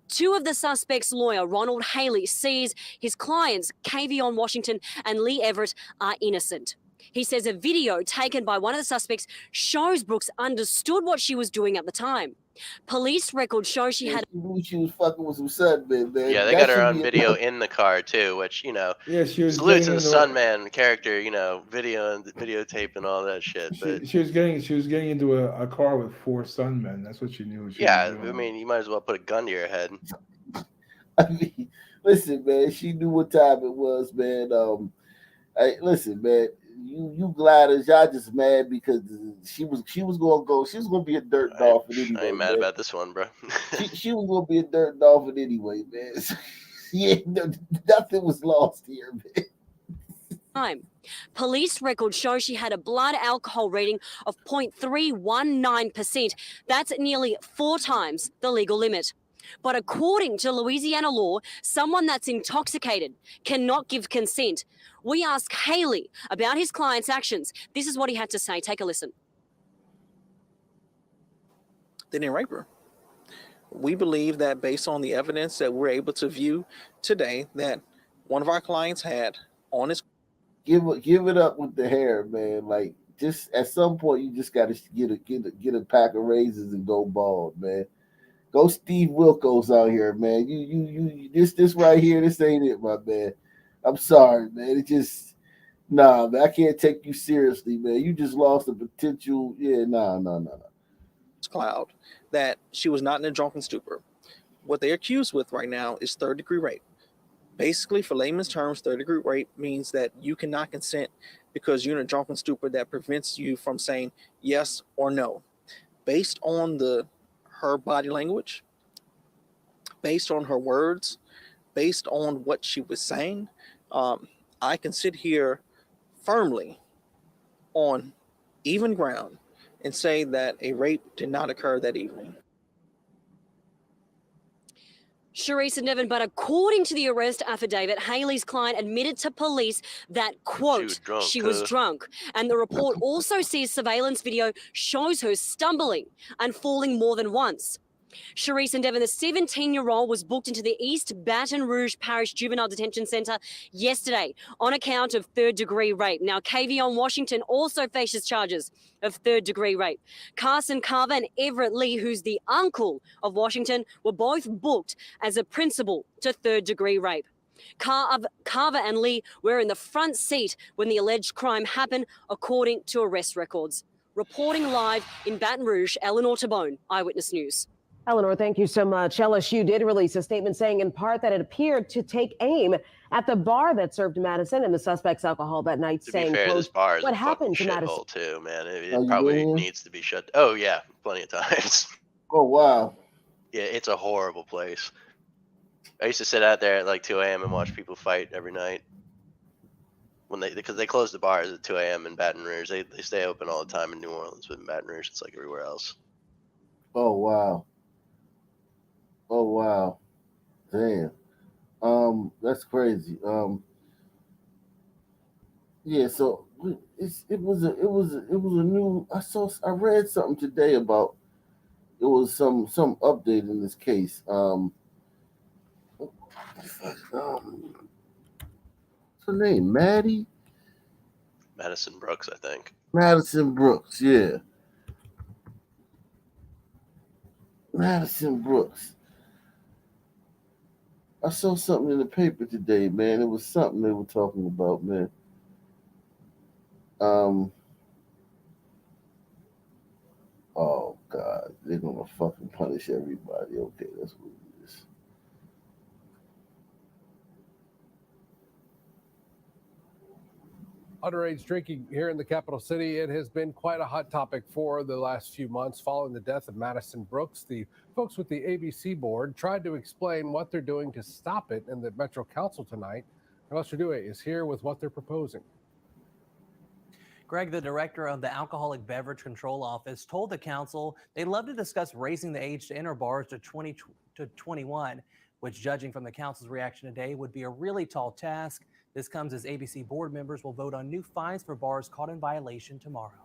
[SPEAKER 22] 2 of the suspects' lawyer, Ronald Haley, says his clients, Kavion Washington and Lee Everett, are innocent. He says a video taken by one of the suspects shows Brooks understood what she was doing at the time. Police records show she had.
[SPEAKER 1] She knew she was fucking with some sunmen, man.
[SPEAKER 11] Yeah, they
[SPEAKER 1] That
[SPEAKER 11] got her
[SPEAKER 1] should
[SPEAKER 11] on
[SPEAKER 1] be
[SPEAKER 11] video
[SPEAKER 1] enough.
[SPEAKER 11] in the car too, which
[SPEAKER 13] Yeah, she was
[SPEAKER 11] salute
[SPEAKER 13] getting
[SPEAKER 11] to the
[SPEAKER 13] into
[SPEAKER 11] Sunman character, videotape and all that shit. But
[SPEAKER 13] she was getting into a car with 4 sunmen. That's what she knew she was
[SPEAKER 11] yeah,
[SPEAKER 13] doing.
[SPEAKER 11] I mean, you might as well put a gun to your head.
[SPEAKER 1] I mean, listen, man. She knew what time it was, man. Hey, listen, man. You gliders, y'all just mad because she was gonna be a dirt dolphin anyway.
[SPEAKER 11] I ain't mad
[SPEAKER 1] man.
[SPEAKER 11] about this one, bro.
[SPEAKER 1] she was gonna be a dirt dolphin anyway, man. Nothing was lost here, man.
[SPEAKER 22] Time. Police records show she had a blood alcohol rating of 0.319%. That's nearly 4 times the legal limit. But according to Louisiana law, someone that's intoxicated cannot give consent. We asked Haley about his client's actions. This is what he had to say. Take a listen.
[SPEAKER 4] They didn't rape her. We believe that based on the evidence that we're able to view today, that one of our clients had on his.
[SPEAKER 1] Give it up with the hair, man. Like, just at some point, you just got to get a pack of razors and go bald, man. Go Steve Wilkos out here, man. You this right here, this ain't it, my man. I'm sorry, man. It just man. I can't take you seriously, man. You just lost a potential. Yeah, no.
[SPEAKER 4] Cloud that she was not in a drunken stupor. What they're accused with right now is 3rd-degree rape. Basically, for layman's terms, 3rd-degree rape means that you cannot consent because you're in a drunken stupor that prevents you from saying yes or no. Based on her body language, based on her words, based on what she was saying, I can sit here firmly on even ground and say that a rape did not occur that evening.
[SPEAKER 22] Sharice and Devin, but according to the arrest affidavit, Haley's client admitted to police that, quote, she was drunk. And the report also says surveillance video shows her stumbling and falling more than once. Sharice and Devin, the 17-year-old, was booked into the East Baton Rouge Parish Juvenile Detention Center yesterday on account of 3rd-degree rape. Now, Kavion Washington also faces charges of 3rd-degree rape. Carson Carver and Everett Lee, who's the uncle of Washington, were both booked as a principal to 3rd-degree rape. Carver and Lee were in the front seat when the alleged crime happened, according to arrest records. Reporting live in Baton Rouge, Eleanor Tabone, Eyewitness News.
[SPEAKER 12] Eleanor, thank you so much. LSU did release a statement saying in part that it appeared to take aim at the bar that served Madison and the suspect's alcohol that night,
[SPEAKER 11] To
[SPEAKER 12] saying,
[SPEAKER 11] be fair,
[SPEAKER 12] quote,
[SPEAKER 11] this bar is
[SPEAKER 12] what
[SPEAKER 11] a
[SPEAKER 12] happened to
[SPEAKER 11] fucking
[SPEAKER 12] Madison?
[SPEAKER 11] shithole too, man. It
[SPEAKER 1] you
[SPEAKER 11] probably
[SPEAKER 1] been?
[SPEAKER 11] needs to be shut. Oh yeah, plenty of times.
[SPEAKER 1] Oh wow.
[SPEAKER 11] Yeah, it's a horrible place. I used to sit out there at like 2 a.m. and watch people fight every night. Because they close the bars at 2 a.m. in Baton Rouge. They stay open all the time in New Orleans, but in Baton Rouge, it's like everywhere else.
[SPEAKER 1] Oh wow. Oh wow. Damn. That's crazy. Yeah, so it was a new I read something today about it was some update in this case. What's her name? Maddie?
[SPEAKER 11] Madison Brooks, I think.
[SPEAKER 1] Madison Brooks, yeah. Madison Brooks. I saw something in the paper today, man. It was something they were talking about, man. Oh God, they're gonna fucking punish everybody. Okay, that's what it is.
[SPEAKER 23] Underage drinking here in the capital city, it has been quite a hot topic for the last few months following the death of Madison Brooks. The folks with the ABC board tried to explain what they're doing to stop it in the Metro Council tonight. Lester Dewey is here with what they're proposing.
[SPEAKER 24] Greg, the director of the Alcoholic Beverage Control Office, told the council they'd love to discuss raising the age to enter bars to 21, which, judging from the council's reaction today, would be a really tall task. This comes as ABC board members will vote on new fines for bars caught in violation tomorrow.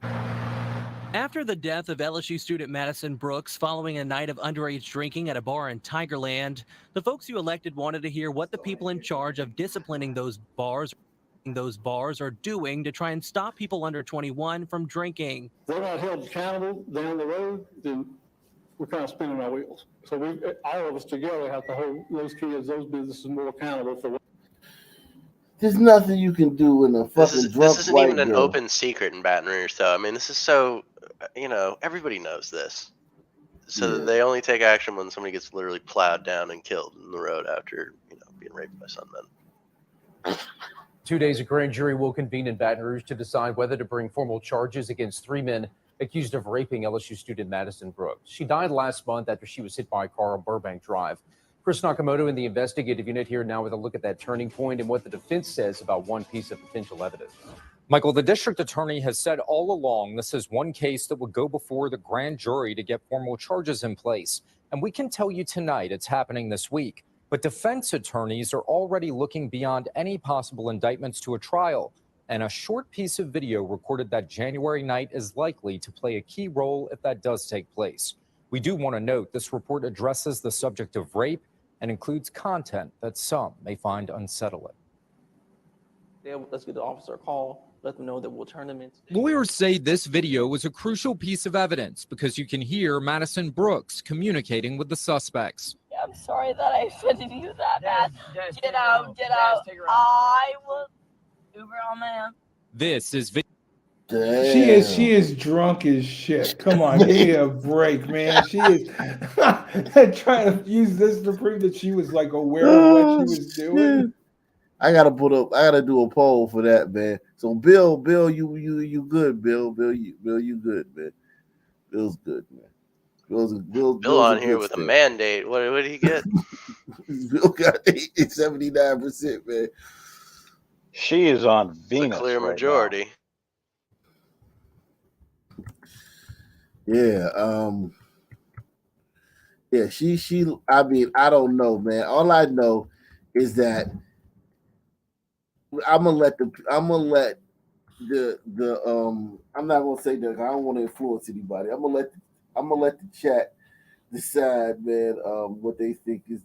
[SPEAKER 24] After the death of LSU student Madison Brooks following a night of underage drinking at a bar in Tigerland, the folks you elected wanted to hear what the people in charge of disciplining those bars.
[SPEAKER 3] those bars are doing to try and stop people under 21 from drinking.
[SPEAKER 5] If they're not held accountable down the road, then we're kind of spinning our wheels. So all of us together have to hold those kids, those businesses more accountable for what.
[SPEAKER 1] There's nothing you can do when a fucking drunk
[SPEAKER 11] This isn't
[SPEAKER 1] white
[SPEAKER 11] even an
[SPEAKER 1] girl.
[SPEAKER 11] open secret in Baton Rouge, though. I mean, this is so, everybody knows this. So
[SPEAKER 1] Yeah.
[SPEAKER 11] they only take action when somebody gets literally plowed down and killed in the road after, being raped by some men.
[SPEAKER 9] 2 days, a grand jury will convene in Baton Rouge to decide whether to bring formal charges against 3 men accused of raping LSU student Madison Brooks. She died last month after she was hit by a car on Burbank Drive. Chris Nakamoto in the investigative unit here now with a look at that turning point and what the defense says about one piece of potential evidence.
[SPEAKER 7] Michael, the district attorney has said all along this is one case that would go before the grand jury to get formal charges in place. And we can tell you tonight it's happening this week. But defense attorneys are already looking beyond any possible indictments to a trial. And a short piece of video recorded that January night is likely to play a key role if that does take place. We do want to note this report addresses the subject of rape and includes content that some may find unsettling.
[SPEAKER 4] Yeah, let's get the officer a call, let them know that we'll turn them in.
[SPEAKER 7] Lawyers say this video was a crucial piece of evidence because you can hear Madison Brooks communicating with the suspects.
[SPEAKER 8] I'm sorry that I offended you that bad. Get out. I will Uber on my own.
[SPEAKER 7] This is
[SPEAKER 13] She is drunk as shit. Come on, give me a break, man. She is trying to use this to prove that she was like aware of what she was doing.
[SPEAKER 1] I gotta do a poll for that, man. So Bill, you good, Bill, you good, man. Bill's good, man.
[SPEAKER 11] Bill on here with a mandate. What did he get?
[SPEAKER 1] Bill got 79%, man.
[SPEAKER 25] She is on Venus.
[SPEAKER 11] A clear
[SPEAKER 25] right
[SPEAKER 11] majority.
[SPEAKER 1] Yeah, she. I mean, I don't know, man. All I know is that I'm gonna let the. I'm not gonna say that. I don't want to influence anybody. I'm gonna let the chat decide, man. What they think is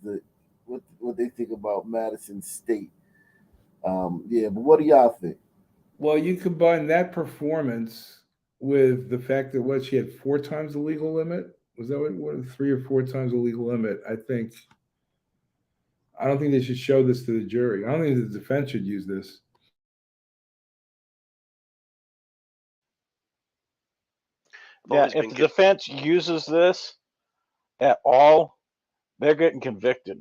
[SPEAKER 1] what they think about Madison State. Yeah, but what do y'all think?
[SPEAKER 13] Well, you combine that performance with the fact that she had 4 times the legal limit. Was that what 3 or 4 times the legal limit? I don't think they should show this to the jury. I don't think the defense should use this.
[SPEAKER 25] Yeah, if the defense uses this at all, they're getting convicted.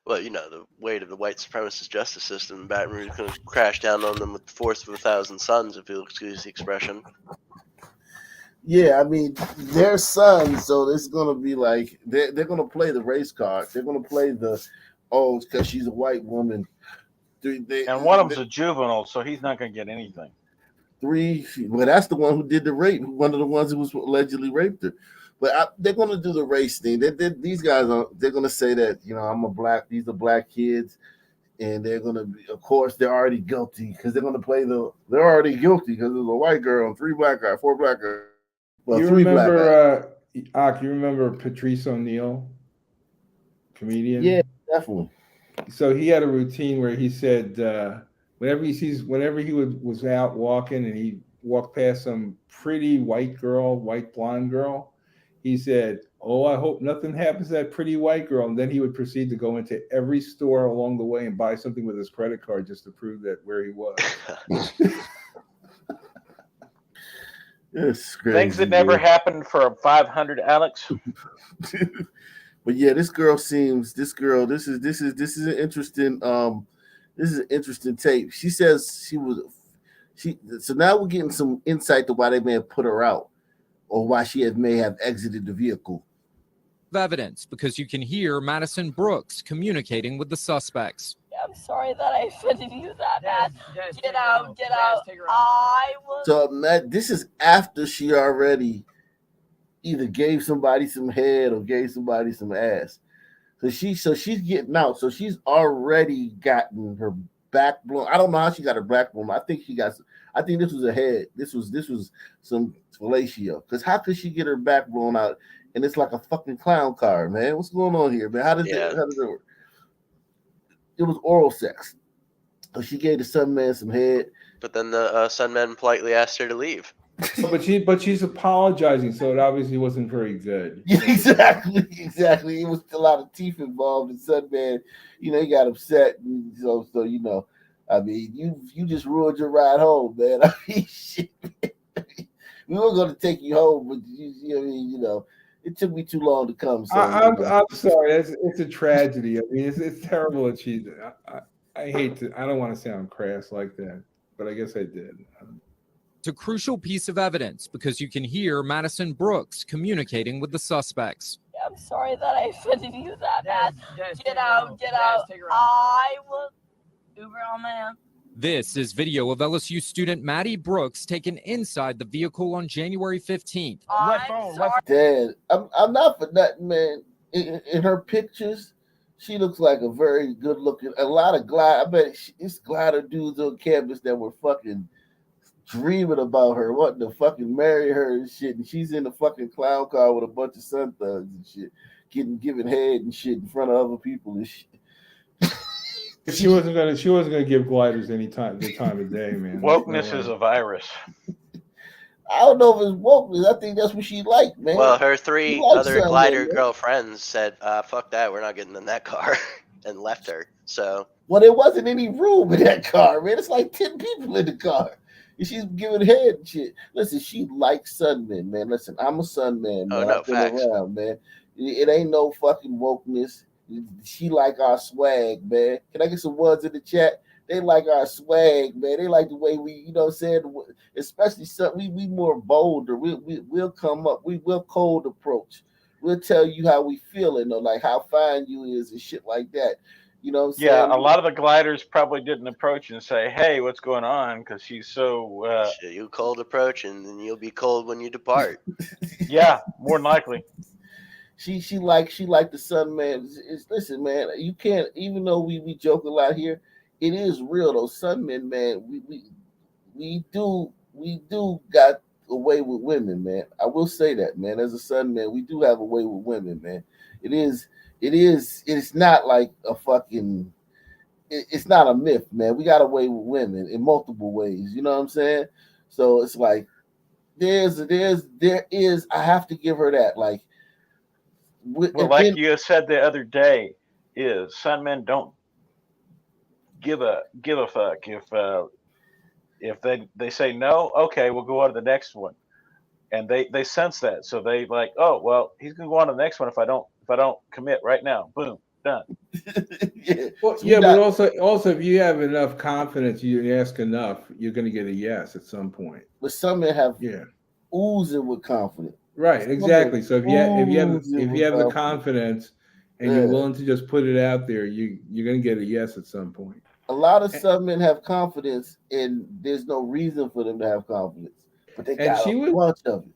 [SPEAKER 11] Well, the weight of the white supremacist justice system in Baton Rouge is going to crash down on them with the force of 1,000 suns, if you'll excuse the expression.
[SPEAKER 1] Yeah, I mean, their sons, so it's going to be like, they're going to play the race card. They're going to play because she's a white woman.
[SPEAKER 25] And one of them's a juvenile, so he's not going to get anything.
[SPEAKER 1] Well, that's the one who did the rape, one of the ones who was allegedly raped her. But they're going to do the race thing. These guys they're going to say that, these are black kids, and they're going to be, of course, they're already guilty because they're going to play they're already guilty because there's a white girl and 3 black guys, 4 black guys. Well,
[SPEAKER 13] you
[SPEAKER 1] 3 black guys.
[SPEAKER 13] You remember Patrice O'Neill, comedian?
[SPEAKER 1] Yeah, definitely.
[SPEAKER 13] So he had a routine where he said whenever he was out walking and he walked past some pretty white blonde girl, he said, "Oh, I hope nothing happens to that pretty white girl." And then he would proceed to go into every store along the way and buy something with his credit card just to prove that where he was.
[SPEAKER 1] It's crazy,
[SPEAKER 25] things that never happened for 500, Alex.
[SPEAKER 1] But yeah, this is an interesting tape. She says so now we're getting some insight to why they may have put her out or why she may have exited the vehicle.
[SPEAKER 7] Evidence because you can hear Madison Brooks communicating with the suspects.
[SPEAKER 8] I'm sorry that I offended you that bad. Get out. I will.
[SPEAKER 1] So this is after she already either gave somebody some head or gave somebody some ass. So she's getting out. So she's already gotten her back blown. I don't know how she got her back blown. I think this was a head. This was some fellatio. Because how could she get her back blown out? And it's like a fucking clown car, man. What's going on here, man? How does it work? it was oral sex. So she gave the son man some head.
[SPEAKER 11] But then the son man politely asked her to leave.
[SPEAKER 13] But she's apologizing, so it obviously wasn't very good.
[SPEAKER 1] Yeah, exactly. It was a lot of teeth involved. And son man, he got upset, and so I mean, you just ruined your ride home, man. I mean, shit. We were going to take you home, but it took me too long to come. So
[SPEAKER 13] I'm sorry. It's a tragedy. I mean, it's terrible that she. I hate to. I don't want to sound crass like that, but I guess I did.
[SPEAKER 7] It's a crucial piece of evidence because you can hear Madison Brooks communicating with the suspects.
[SPEAKER 8] I'm sorry that I offended you that bad. Get out. I will Uber on my own.
[SPEAKER 7] This is video of LSU student Maddie Brooks taken inside the vehicle on January 15th.
[SPEAKER 1] Dad, I'm not for nothing, man. In her pictures, she looks like a very good looking. A lot of I bet it's glider dudes on campus that were fucking dreaming about her, wanting to fucking marry her and shit. And she's in the fucking clown car with a bunch of sun thugs and shit, giving head and shit in front of other people and shit.
[SPEAKER 13] She wasn't gonna give gliders the time of day, man.
[SPEAKER 25] Wokeness is a virus.
[SPEAKER 1] I don't know if it's wokeness. I think that's what she liked, man.
[SPEAKER 11] Well, her three other glider girlfriends said, "Fuck that, we're not getting in that car," and left her. So,
[SPEAKER 1] well, there wasn't any room in that car, man. It's like 10 people in the car. And she's giving head and shit. Listen, she likes Sunman, man. Listen, I'm a Sunman, man.
[SPEAKER 11] Oh, no,
[SPEAKER 1] I've been
[SPEAKER 11] facts.
[SPEAKER 1] around, man. It ain't no fucking wokeness. She like our swag, man. Can I get some words in the chat? They like our swag, man. They like the way we, especially we more bolder. We'll come up. We'll cold approach. We'll tell you how we feeling, or like how fine you is and shit like that. You know what I'm saying?
[SPEAKER 25] Yeah, a lot of the gliders probably didn't approach and say, "Hey, what's going on?" Because she's so.
[SPEAKER 11] You cold approach, and then you'll be cold when you depart.
[SPEAKER 25] Yeah, more than likely.
[SPEAKER 1] She like the sun man. Listen, man, you can't. Even though we joke a lot here, it is real though. Sunmen, man, we do got away with women, man. I will say that, man. As a sun man, we do have a way with women, man. It's not like a fucking. It's not a myth, man. We got away with women in multiple ways. You know what I'm saying? So it's like there is. I have to give her that, like.
[SPEAKER 25] Well, like you said the other day, is sun men don't give a fuck if they say no, okay, we'll go on to the next one, and they sense that, so they like, oh well, he's gonna go on to the next one if I don't commit right now. Boom, done.
[SPEAKER 13] But also if you have enough confidence, you ask enough, you're gonna get a yes at some point.
[SPEAKER 1] But some men have oozing with confidence.
[SPEAKER 13] Right, exactly. So if you have the confidence and you're willing to just put it out there, you're gonna get a yes at some point.
[SPEAKER 1] A lot of some men have confidence, and there's no reason for them to have confidence, but they got a bunch of it.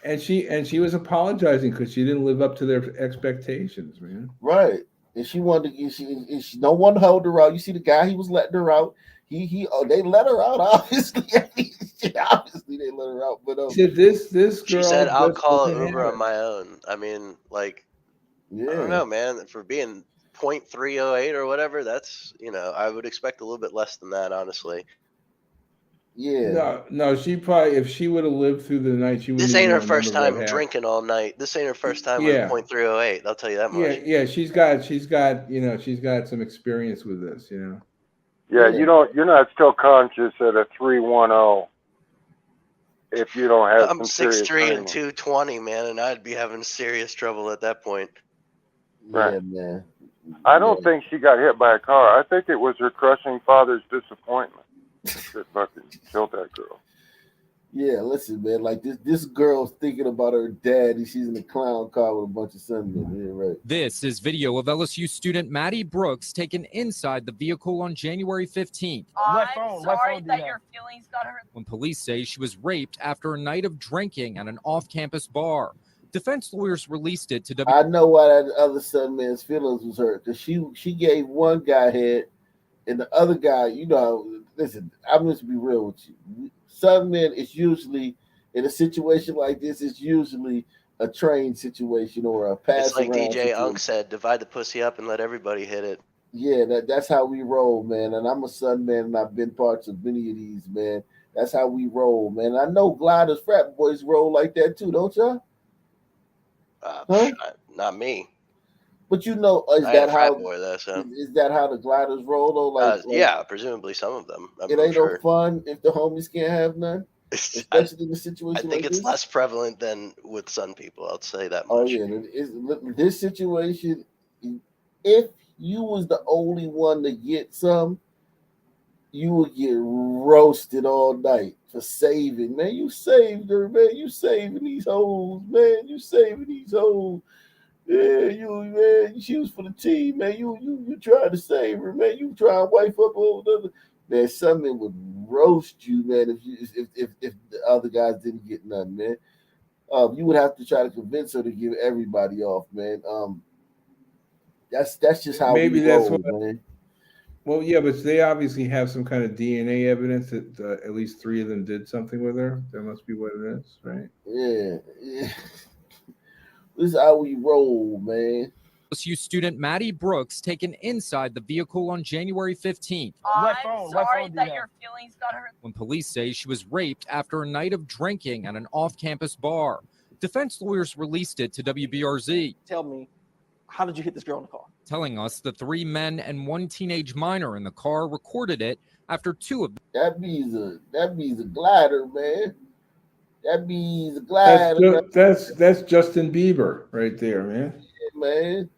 [SPEAKER 13] And she was apologizing because she didn't live up to their expectations, man.
[SPEAKER 1] Right, and she wanted to. She no one held her out. You see the guy, he was letting her out. They let her out. Obviously, obviously they let her out. But
[SPEAKER 13] this girl.
[SPEAKER 11] She said, "I'll call an Uber on my own." I mean, like, I don't know, man. For being 0.308 or whatever, that's I would expect a little bit less than that, honestly.
[SPEAKER 1] Yeah.
[SPEAKER 13] No. She probably, if she would have lived through the night, she would.
[SPEAKER 11] This ain't her first time drinking all night. This ain't her first time with 0.308. I'll tell you that much.
[SPEAKER 13] Yeah. She's got some experience with this,
[SPEAKER 6] Yeah, you're not still conscious at a 310 if you don't have.
[SPEAKER 11] I'm 6'3" and 220, man, and I'd be having serious trouble at that point.
[SPEAKER 6] Right.
[SPEAKER 1] Yeah, man.
[SPEAKER 6] I don't think she got hit by a car. I think it was her crushing father's disappointment that fucking killed that girl.
[SPEAKER 1] Yeah, listen, man. Like this girl's thinking about her dad, and she's in a clown car with a bunch of sunmen. Yeah, right.
[SPEAKER 7] This is video of LSU student Maddie Brooks taken inside the vehicle on January 15th.
[SPEAKER 8] I'm sorry that your feelings got hurt.
[SPEAKER 7] When police say she was raped after a night of drinking at an off-campus bar. Defense lawyers released it to
[SPEAKER 1] I know why that other sunman's feelings was hurt, because she gave one guy head, and the other guy, listen, I'm just be real with you. Sunmen is usually, in a situation like this, it's usually a trained situation or a pass.
[SPEAKER 11] It's like DJ Unk said, divide the pussy up and let everybody hit it.
[SPEAKER 1] Yeah, that's how we roll, man. And I'm a son, man, and I've been parts of many of these, man. That's how we roll, man. I know gliders, frat boys roll like that too, don't y'all? Huh?
[SPEAKER 11] Not me.
[SPEAKER 1] But you know,
[SPEAKER 11] I ain't a frat boy though, so.
[SPEAKER 1] is that how the gliders roll though? Like
[SPEAKER 11] yeah, presumably some of them.
[SPEAKER 1] it
[SPEAKER 11] I'm
[SPEAKER 1] ain't no
[SPEAKER 11] sure.
[SPEAKER 1] fun if the homies can't have none, especially in a situation
[SPEAKER 11] I think
[SPEAKER 1] like
[SPEAKER 11] it's
[SPEAKER 1] this.
[SPEAKER 11] less prevalent than with some people. I'll say that much.
[SPEAKER 1] Oh yeah, this situation. If you was the only one to get some, you would get roasted all night for saving, man. You saved her, man. You saving these hoes, man. You saving these hoes. Yeah, man. She was for the team, man. You tried to save her, man. You try and wipe up all the other. Man, something would roast you, man. If the other guys didn't get none, man. You would have to try to convince her to give everybody off, man. That's just how
[SPEAKER 13] Maybe
[SPEAKER 1] we
[SPEAKER 13] that's
[SPEAKER 1] roll,
[SPEAKER 13] what.
[SPEAKER 1] man.
[SPEAKER 13] Well, yeah, but they obviously have some kind of DNA evidence that at least 3 of them did something with her. That must be what it is, right?
[SPEAKER 1] Yeah. This is how we roll, man.
[SPEAKER 7] LSU student Maddie Brooks taken inside the vehicle on January 15th.
[SPEAKER 8] I'm sorry that your feelings got hurt.
[SPEAKER 7] When police say she was raped after a night of drinking at an off-campus bar. Defense lawyers released it to WBRZ.
[SPEAKER 4] Tell me, how did you hit this girl in the car?
[SPEAKER 7] Telling us the 3 men and 1 teenage minor in the car recorded it after 2 of them.
[SPEAKER 1] That means a glider, man. That means a glider.
[SPEAKER 13] That's Justin Bieber right there, man.
[SPEAKER 1] Yeah, man.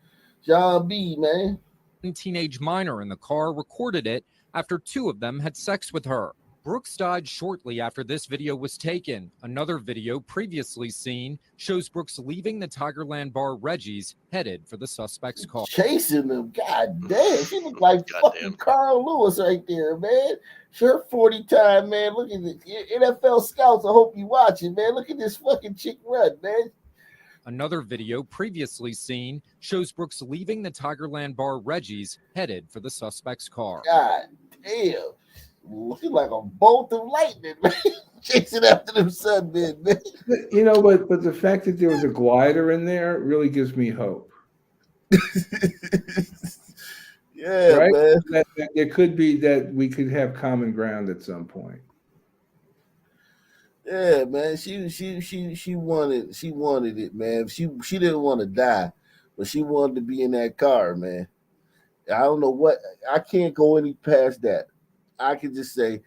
[SPEAKER 1] John B, man.
[SPEAKER 7] 1 teenage minor in the car recorded it after 2 of them had sex with her. Brooks died shortly after this video was taken. Another video previously seen shows Brooks leaving the Tigerland bar Reggie's, headed for the suspect's car.
[SPEAKER 1] Chasing them, god damn. She looked like fucking Carl Lewis right there, man. Sure 40 time, man. Look at this. NFL scouts, I hope you watching, man. Look at this fucking chick run, man.
[SPEAKER 7] Another video previously seen shows Brooks leaving the Tigerland bar Reggie's, headed for the suspect's car.
[SPEAKER 1] God damn. Looking like a bolt of lightning, man. Chasing after them sunmen, man.
[SPEAKER 13] You know, but the fact that there was a glider in there really gives me hope.
[SPEAKER 1] Yeah,
[SPEAKER 13] right?
[SPEAKER 1] man.
[SPEAKER 13] That it could be that we could have common ground at some point.
[SPEAKER 1] Yeah, man. She wanted it, man. She didn't want to die, but she wanted to be in that car, man. I don't know what. I can't go any past that. I can just say,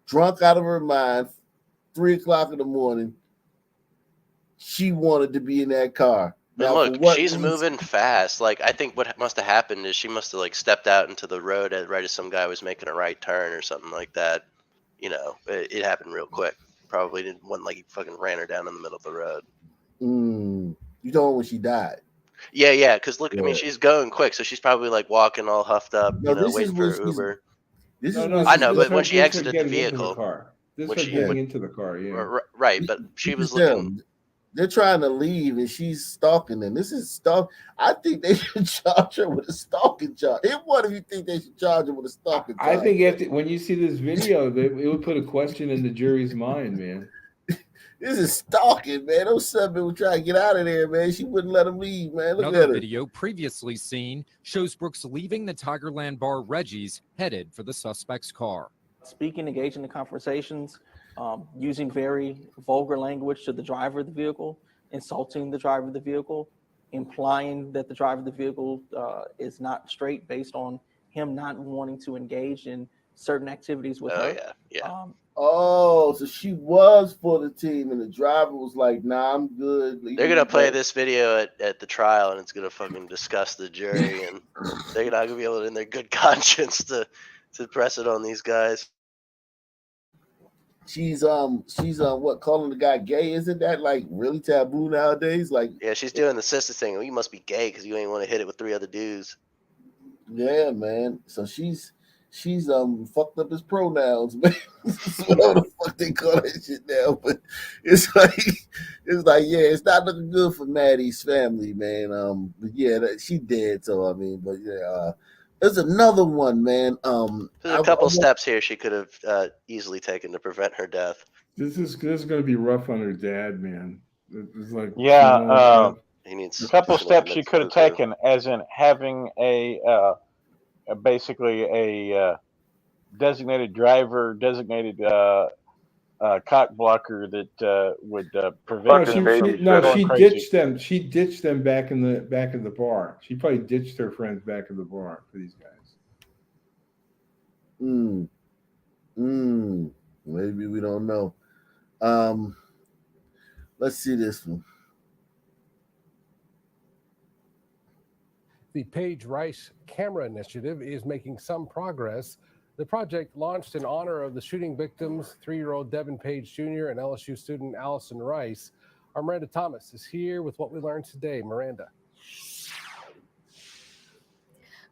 [SPEAKER 1] drunk out of her mind, 3:00 in the morning, she wanted to be in that car.
[SPEAKER 11] And
[SPEAKER 1] Now,
[SPEAKER 11] look, she's moving fast. Like, I think what must have happened is she must have like stepped out into the road right as some guy was making a right turn or something like that. You know, it happened real quick. Probably wasn't like he fucking ran her down in the middle of the road.
[SPEAKER 1] You told when she died.
[SPEAKER 11] Yeah. Because look, I mean, she's going quick, so she's probably like walking all huffed up, waiting for her Uber.
[SPEAKER 1] I
[SPEAKER 11] know, but when she exited the vehicle,
[SPEAKER 13] this is getting into the car, yeah.
[SPEAKER 11] Right, but she was looking.
[SPEAKER 1] They're trying to leave, and she's stalking them. This is stalk. I think they should charge her with a stalking charge. What do you think they should charge her with a stalking charge?
[SPEAKER 13] I think when you see this video, it would put a question in the jury's mind, man.
[SPEAKER 1] This is stalking, man. Those subbing were trying to get out of there, man. She wouldn't let him leave, man. Look
[SPEAKER 7] Another
[SPEAKER 1] at her.
[SPEAKER 7] video previously seen shows Brooks leaving the Tigerland bar Reggie's, headed for the suspect's car.
[SPEAKER 4] Speaking, engaging in conversations, using very vulgar language to the driver of the vehicle, insulting the driver of the vehicle, implying that the driver of the vehicle is not straight based on him not wanting to engage in certain activities with her.
[SPEAKER 11] Yeah.
[SPEAKER 1] So she was for the team, and the driver was like, "Nah, I'm good."
[SPEAKER 11] They're gonna play this video at the trial, and it's gonna fucking disgust the jury, and they're not gonna be able to, in their good conscience, to press it on these guys.
[SPEAKER 1] She's what, calling the guy gay? Isn't that like really taboo nowadays? Like,
[SPEAKER 11] yeah, she's doing the sister thing. Well, you must be gay because you ain't want to hit it with 3 other dudes.
[SPEAKER 1] Yeah, man. So she's fucked up his pronouns, man. Whatever the fuck they call that shit now, but it's like yeah, it's not looking good for Maddie's family, man. But yeah, she dead. So I mean, but yeah, there's another one, man.
[SPEAKER 11] There's a couple steps here she could have easily taken to prevent her death.
[SPEAKER 13] This is going to be rough on her dad, man. It's like
[SPEAKER 11] He needs
[SPEAKER 25] A couple
[SPEAKER 11] definitely
[SPEAKER 25] steps she
[SPEAKER 11] admit
[SPEAKER 25] could have
[SPEAKER 11] poo-poo.
[SPEAKER 25] taken, as in having basically a designated driver, designated cock blocker that would prevent them from going crazy.
[SPEAKER 13] ditched them. She ditched them back in the bar. She probably ditched her friends back in the bar for these guys.
[SPEAKER 1] Maybe we don't know. Let's see this one.
[SPEAKER 23] The Paige Rice Camera Initiative is making some progress. The project, launched in honor of the shooting victims, 3-year-old Devin Page Jr. and LSU student Allison Rice. Our Miranda Thomas is here with what we learned today. Miranda.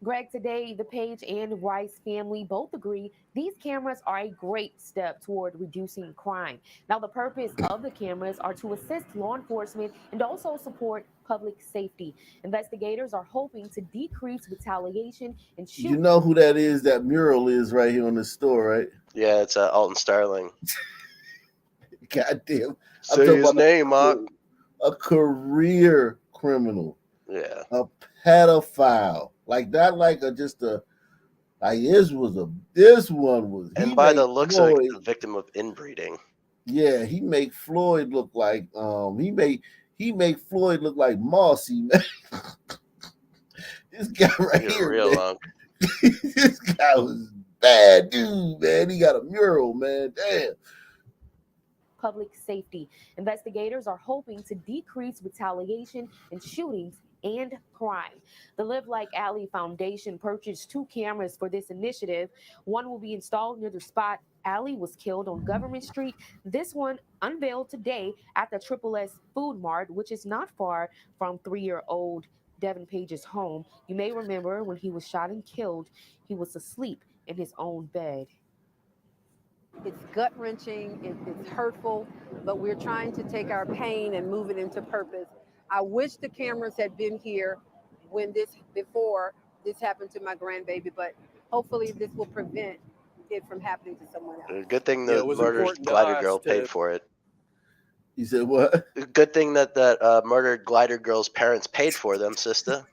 [SPEAKER 10] Greg, today the Page and Rice family both agree these cameras are a great step toward reducing crime. Now, the purpose of the cameras are to assist law enforcement and also support public safety. Investigators are hoping to decrease retaliation and shootings.
[SPEAKER 1] You know who that is? That mural is right here on the store, right?
[SPEAKER 11] Yeah, it's Alton Starling.
[SPEAKER 1] Goddamn.
[SPEAKER 11] Say his name, Mark.
[SPEAKER 1] A career criminal.
[SPEAKER 11] Yeah.
[SPEAKER 1] A pedophile. Like that, like this one was.
[SPEAKER 11] And by the looks of it, a victim of inbreeding.
[SPEAKER 1] Yeah, he make Floyd look like he make Floyd look like Mossy, man. This guy right here,
[SPEAKER 11] real
[SPEAKER 1] man.
[SPEAKER 11] long.
[SPEAKER 1] This guy was bad dude, man. He got a mural, man. Damn.
[SPEAKER 10] Public safety. Investigators are hoping to decrease retaliation and shootings and crime. The Live Like Allie Foundation purchased 2 cameras for this initiative. One will be installed near the spot Allie was killed on Government Street. This one unveiled today at the Triple S Food Mart, which is not far from 3-year-old Devin Page's home. You may remember when he was shot and killed, he was asleep in his own bed.
[SPEAKER 15] It's gut-wrenching, it's hurtful, but we're trying to take our pain and move it into purpose. I wish the cameras had been here before this happened to my grandbaby, but hopefully this will prevent it from happening to someone else.
[SPEAKER 11] Good thing the murdered glider girl paid for it.
[SPEAKER 1] You said what?
[SPEAKER 11] Good thing that murdered glider girl's parents paid for them, sister.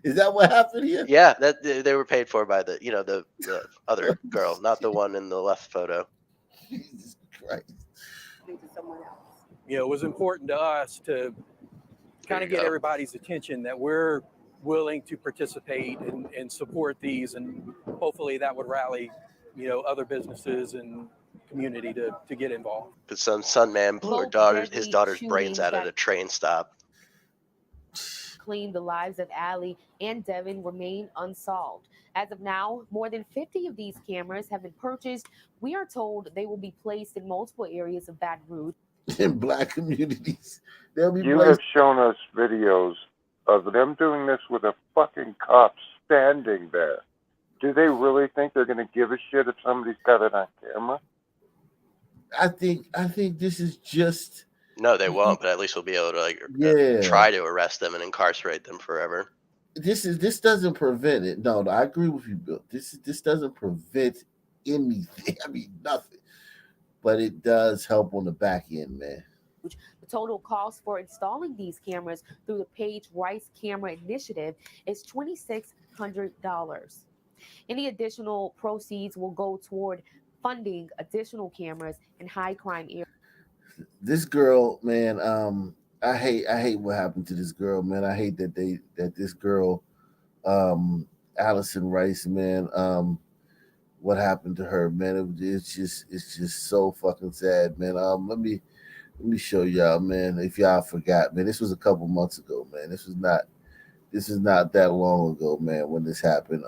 [SPEAKER 1] Is that what happened here?
[SPEAKER 11] Yeah, that they were paid for by the other girl, not the one in the left photo.
[SPEAKER 1] Jesus Christ.
[SPEAKER 15] To someone else.
[SPEAKER 16] It was important to us to kind of get everybody's attention that we're willing to participate and support these, and hopefully that would rally, other businesses and community to get involved.
[SPEAKER 11] But some man blew his daughter's brains out at a train stop.
[SPEAKER 10] Claim the lives of Allie and Devin remain unsolved. As of now, more than 50 of these cameras have been purchased. We are told they will be placed in multiple areas of Baton Rouge.
[SPEAKER 1] In Black communities. They'll be
[SPEAKER 6] You
[SPEAKER 1] placed.
[SPEAKER 6] have shown us videos of them doing this with a fucking cop standing there. Do they really think they're going to give a shit if somebody's got it on camera?
[SPEAKER 1] I think this is just.
[SPEAKER 11] No, they won't, but at least we'll be able to try to arrest them and incarcerate them forever.
[SPEAKER 1] This doesn't prevent it. No, I agree with you, Bill. This doesn't prevent anything. I mean, nothing. But it does help on the back end, man.
[SPEAKER 10] The total cost for installing these cameras through the Page Rice Camera Initiative is $2,600. Any additional proceeds will go toward funding additional cameras in high crime areas.
[SPEAKER 1] This girl, man, I hate what happened to this girl, man. I hate that this girl, Allison Rice, man, what happened to her, man. It's just so fucking sad, man. Let me show y'all, man. If y'all forgot, man, this was a couple months ago, man. This is not that long ago, man, when this happened.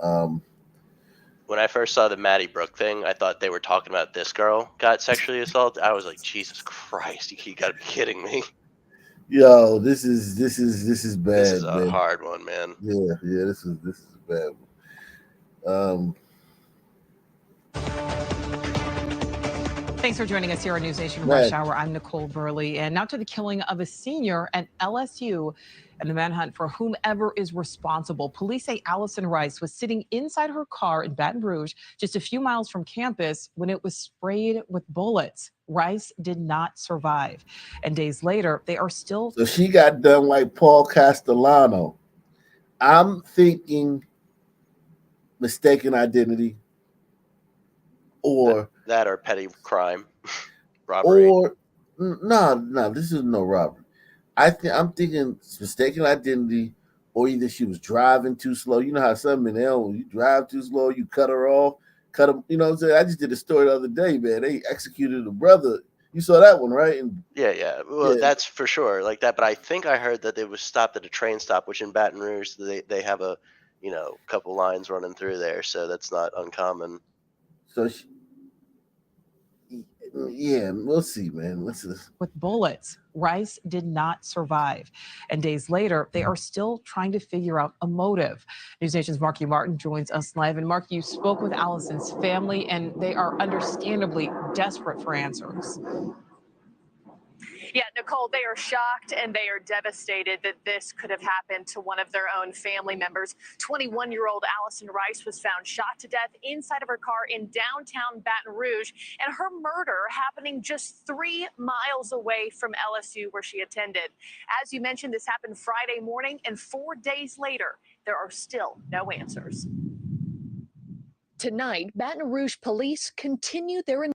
[SPEAKER 11] When I first saw the Maddie Brooke thing, I thought they were talking about this girl got sexually assaulted. I was like, Jesus Christ, you gotta be kidding me.
[SPEAKER 1] Yo, this is bad.
[SPEAKER 11] This is a
[SPEAKER 1] man.
[SPEAKER 11] hard one, man.
[SPEAKER 1] Yeah, this is a bad one.
[SPEAKER 17] Thanks for joining us here on News Nation Rush Hour. I'm Nicole Burley. And now to the killing of a senior at LSU and the manhunt for whomever is responsible. Police say Allison Rice was sitting inside her car in Baton Rouge, just a few miles from campus, when it was sprayed with bullets. Rice did not survive. And days later, they are still.
[SPEAKER 1] So she got done like Paul Castellano. I'm thinking mistaken identity or
[SPEAKER 11] that or petty crime, robbery.
[SPEAKER 1] Or no, this is no robbery. I'm thinking mistaken identity, or either she was driving too slow. You know how some men, when you drive too slow, you cut her off, cut him. You know what I'm saying? I just did a story the other day, man. They executed a brother. You saw that one, right? And
[SPEAKER 11] Yeah. Well,
[SPEAKER 1] yeah.
[SPEAKER 11] that's for sure, like that. But I think I heard that they was stopped at a train stop, which in Baton Rouge they have a couple lines running through there, so that's not uncommon.
[SPEAKER 1] So yeah, we'll see, man. What's this?
[SPEAKER 17] With bullets. Rice did not survive. And days later, they are still trying to figure out a motive. News Nation's Marky Martin joins us live. And Mark, you spoke with Allison's family, and they are understandably desperate for answers.
[SPEAKER 14] Yeah, Nicole, they are shocked and they are devastated that this could have happened to one of their own family members. 21-year-old Allison Rice was found shot to death inside of her car in downtown Baton Rouge, and her murder happening just 3 miles away from LSU where she attended. As you mentioned, this happened Friday morning, and 4 days later, there are still no answers.
[SPEAKER 18] Tonight, Baton Rouge police continue their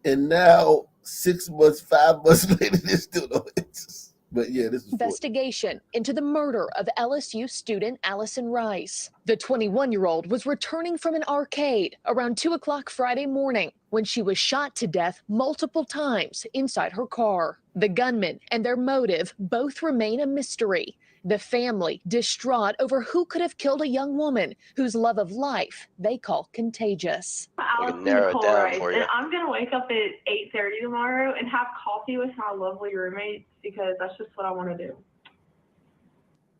[SPEAKER 1] And now 6 months, 5 months later, there's still no answers. But yeah, this is
[SPEAKER 18] investigation into the murder of LSU student Allison Rice. The 21-year-old was returning from an arcade around 2 o'clock Friday morning when she was shot to death multiple times inside her car. The gunman and their motive both remain a mystery. The family distraught over who could have killed a young woman whose love of life they call contagious.
[SPEAKER 11] We can narrow it down for you.
[SPEAKER 19] And I'm going to wake up at 8:30 tomorrow and have coffee with my lovely roommates because that's just what I want to do.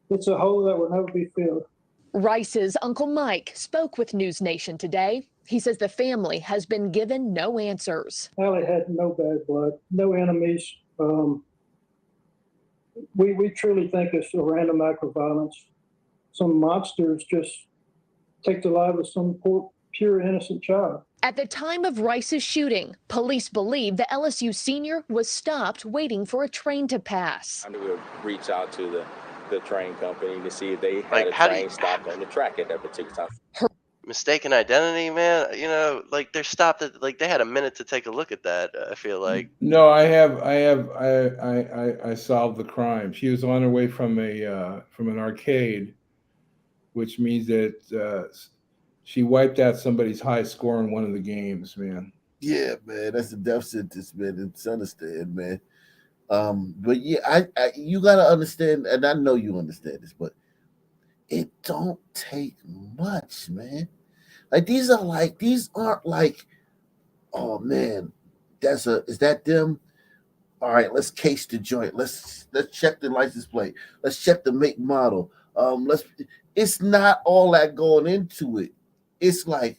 [SPEAKER 20] It's a hole that will never be filled.
[SPEAKER 18] Rice's Uncle Mike spoke with News Nation today. He says the family has been given no answers.
[SPEAKER 20] Allie had no bad blood, no enemies. We truly think it's a random act of violence. Some monsters just take the life of some poor, pure, innocent child.
[SPEAKER 18] At the time of Rice's shooting, police believe the LSU senior was stopped waiting for a train to pass.
[SPEAKER 21] We'll reach out to the train company to see if they had a train stopped on the track at that particular time.
[SPEAKER 11] Mistaken identity, man. They're stopped at, they had a minute to take a look at that. I feel like.
[SPEAKER 13] No, I solved the crime. She was on her way from an arcade, which means that she wiped out somebody's high score in one of the games, man.
[SPEAKER 1] Yeah, man, that's a death sentence, man. It's understand, man. But yeah, you gotta understand, and I know you understand this, but it don't take much, man. Like these aren't like, oh man, is that them? All right, let's case the joint. Let's check the license plate. Let's check the make model. It's not all that going into it. It's like,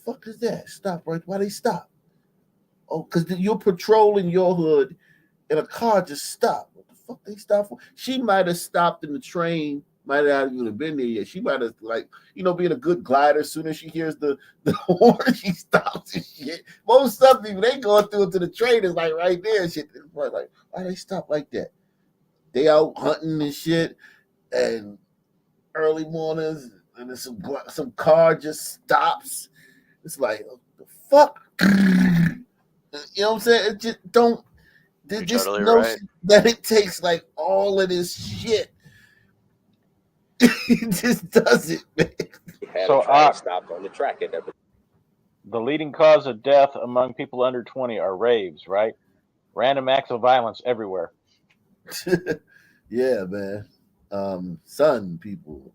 [SPEAKER 1] fuck is that? Stop right. Why they stop? Oh, because you're patrolling your hood and a car just stopped. What the fuck they stop for? She might have stopped in the train, might not even have been there yet. She might have, being a good glider, as soon as she hears the horn, she stops and shit. Most some people, they going through it to the train is like right there and shit. Like, why they stop like that? They out hunting and shit, and early mornings, and then some car just stops. It's like, what the fuck? You know what I'm saying? It just don't. They just
[SPEAKER 11] totally
[SPEAKER 1] know
[SPEAKER 11] right.
[SPEAKER 1] that it takes like all of this shit. It just does it, man.
[SPEAKER 21] So stopped on the track at that.
[SPEAKER 25] The leading cause of death among people under 20 are raves, right? Random acts of violence everywhere.
[SPEAKER 1] Yeah, man. Son, people.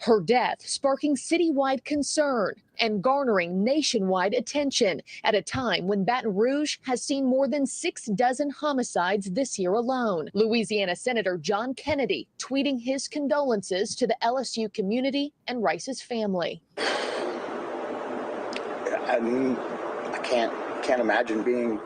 [SPEAKER 18] Her death sparking citywide concern and garnering nationwide attention at a time when Baton Rouge has seen more than 6 homicides this year alone. Louisiana Senator John Kennedy tweeting his condolences to the LSU community and Rice's family.
[SPEAKER 26] I can't imagine being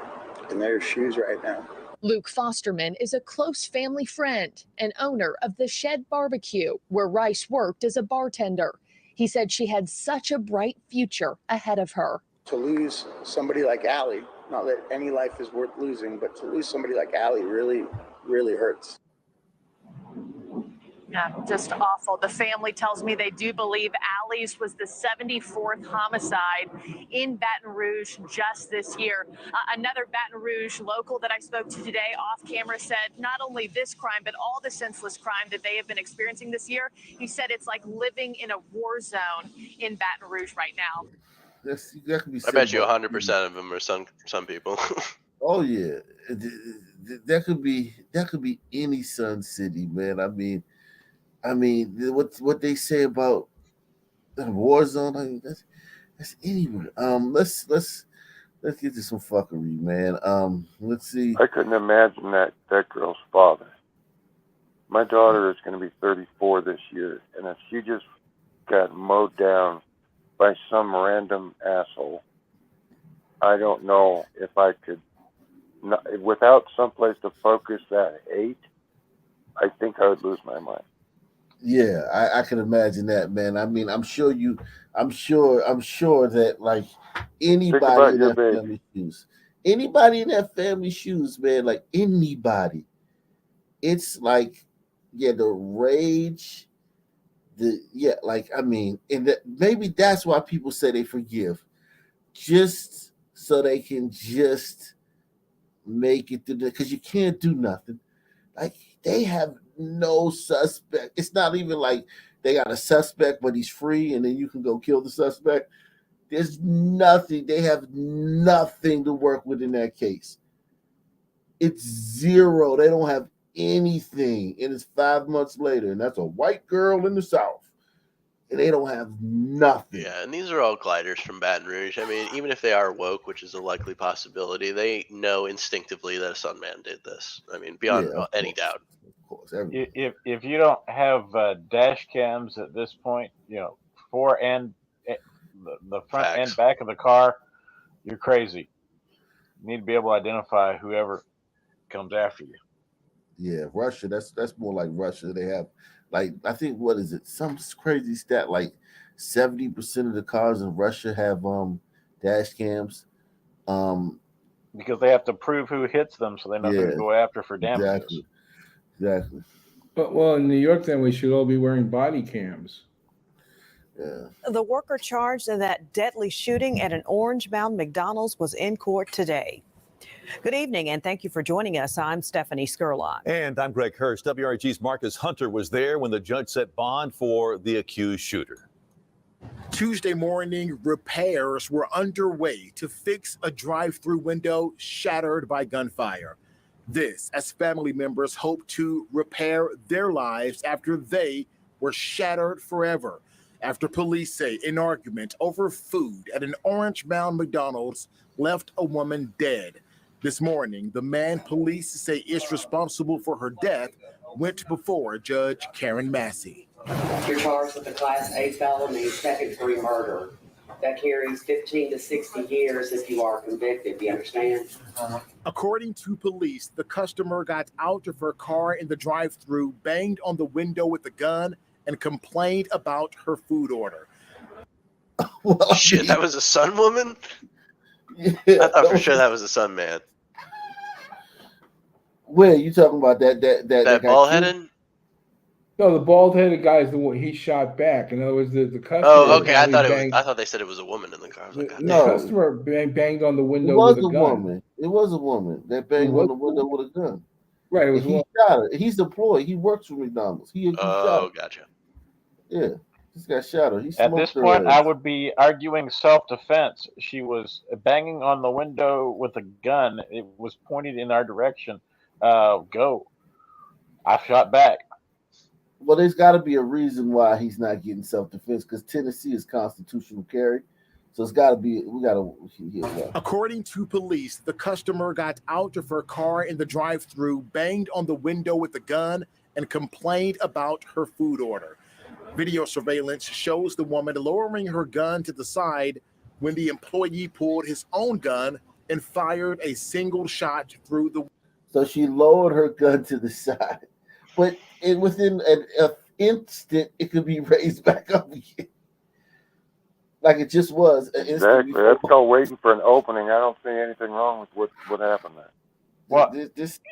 [SPEAKER 26] in their shoes right now.
[SPEAKER 18] Luke Fosterman is a close family friend and owner of the Shed Barbecue, where Rice worked as a bartender. He said she had such a bright future ahead of her.
[SPEAKER 26] To lose somebody like Allie, not that any life is worth losing, but to lose somebody like Allie really, really hurts.
[SPEAKER 14] Yeah, just awful. The family tells me they do believe Allie's was the 74th homicide in Baton Rouge just this year. Another Baton Rouge local that I spoke to today off camera said not only this crime, but all the senseless crime that they have been experiencing this year. He said it's like living in a war zone in Baton Rouge right now.
[SPEAKER 1] That could be
[SPEAKER 11] I bet you 100% of them are some people.
[SPEAKER 1] Oh yeah, that could be any Sun City, man. I mean, what they say about the war zone. I mean, that's anywhere. Let's get to some fuckery, man. Let's see.
[SPEAKER 6] I couldn't imagine that girl's father. My daughter is going to be 34 this year, and if she just got mowed down by some random asshole, I don't know if I could, without someplace to focus that hate, I think I would lose my mind.
[SPEAKER 1] Yeah, I can imagine that, man. I mean, I'm sure that like anybody in that family shoes, man, like anybody, it's like, yeah, the rage, and maybe that's why people say they forgive, just so they can just make it through, because you can't do nothing. Like, they have no suspect. It's not even like they got a suspect, but he's free, and then you can go kill the suspect. There's nothing. They have nothing to work with in that case. It's zero. They don't have anything. And it's 5 months later, and that's a white girl in the South. And they don't have nothing.
[SPEAKER 11] Yeah, and these are all gliders from Baton Rouge. I mean, even if they are woke, which is a likely possibility, they know instinctively that a Sun Man did this. I mean, beyond any doubt.
[SPEAKER 1] Of course,
[SPEAKER 25] if you don't have dash cams at this point, fore and the front and back of the car, you're crazy. You need to be able to identify whoever comes after you.
[SPEAKER 1] Yeah, Russia. That's more like Russia. They have, like, I think, what is it? Some crazy stat, like 70% of the cars in Russia have dash cams.
[SPEAKER 25] Because they have to prove who hits them, so they know who to go after for damages.
[SPEAKER 1] Exactly.
[SPEAKER 13] But in New York, then we should all be wearing body cams.
[SPEAKER 1] Yeah.
[SPEAKER 2] The worker charged in that deadly shooting at an orange-bound McDonald's was in court today. Good evening, and thank you for joining us. I'm Stephanie Skurlock.
[SPEAKER 3] And I'm Greg Hurst. WRG's Marcus Hunter was there when the judge set bond for the accused shooter.
[SPEAKER 5] Tuesday morning, repairs were underway to fix a drive-through window shattered by gunfire. This as family members hope to repair their lives after they were shattered forever. After police say an argument over food at an orange-bound McDonald's left a woman dead. This morning, the man police say is responsible for her death went before Judge Karen Massey.
[SPEAKER 12] You're charged with a Class A felony, second-degree murder. That carries 15 to 60 years if you are convicted. Do you understand?
[SPEAKER 5] According to police, the customer got out of her car in the drive-thru, banged on the window with a gun, and complained about her food order.
[SPEAKER 11] Shit, that was a Sun woman?
[SPEAKER 1] Yeah,
[SPEAKER 11] I thought for sure that was a Sun Man.
[SPEAKER 1] Where you talking about that
[SPEAKER 11] bald-headed?
[SPEAKER 13] No, the bald-headed guy is the one he shot back. In other words, the customer.
[SPEAKER 11] Oh, okay. I thought they said it was a woman in the car. I was like,
[SPEAKER 13] the customer banged on the window with a gun.
[SPEAKER 1] Woman. It was a woman that banged on the window with a gun.
[SPEAKER 13] Right. It was
[SPEAKER 1] he shot her. He's employed. He works for McDonald's. He shot her.
[SPEAKER 11] Gotcha.
[SPEAKER 1] Yeah. This guy shot her.
[SPEAKER 25] At this point, I would be arguing self-defense. She was banging on the window with a gun. It was pointed in our direction. Go. I shot back.
[SPEAKER 1] Well, there's got to be a reason why he's not getting self-defense, because Tennessee is constitutional carry. So it's got to be,
[SPEAKER 5] According to police, the customer got out of her car in the drive-thru, banged on the window with a gun, and complained about her food order. Video surveillance shows the woman lowering her gun to the side when the employee pulled his own gun and fired a single shot through the.
[SPEAKER 1] So she lowered her gun to the side, but within an instant, it could be raised back up again. like it just was.
[SPEAKER 6] Exactly. That's called waiting for an opening. I don't see anything wrong with what happened there.
[SPEAKER 25] Well,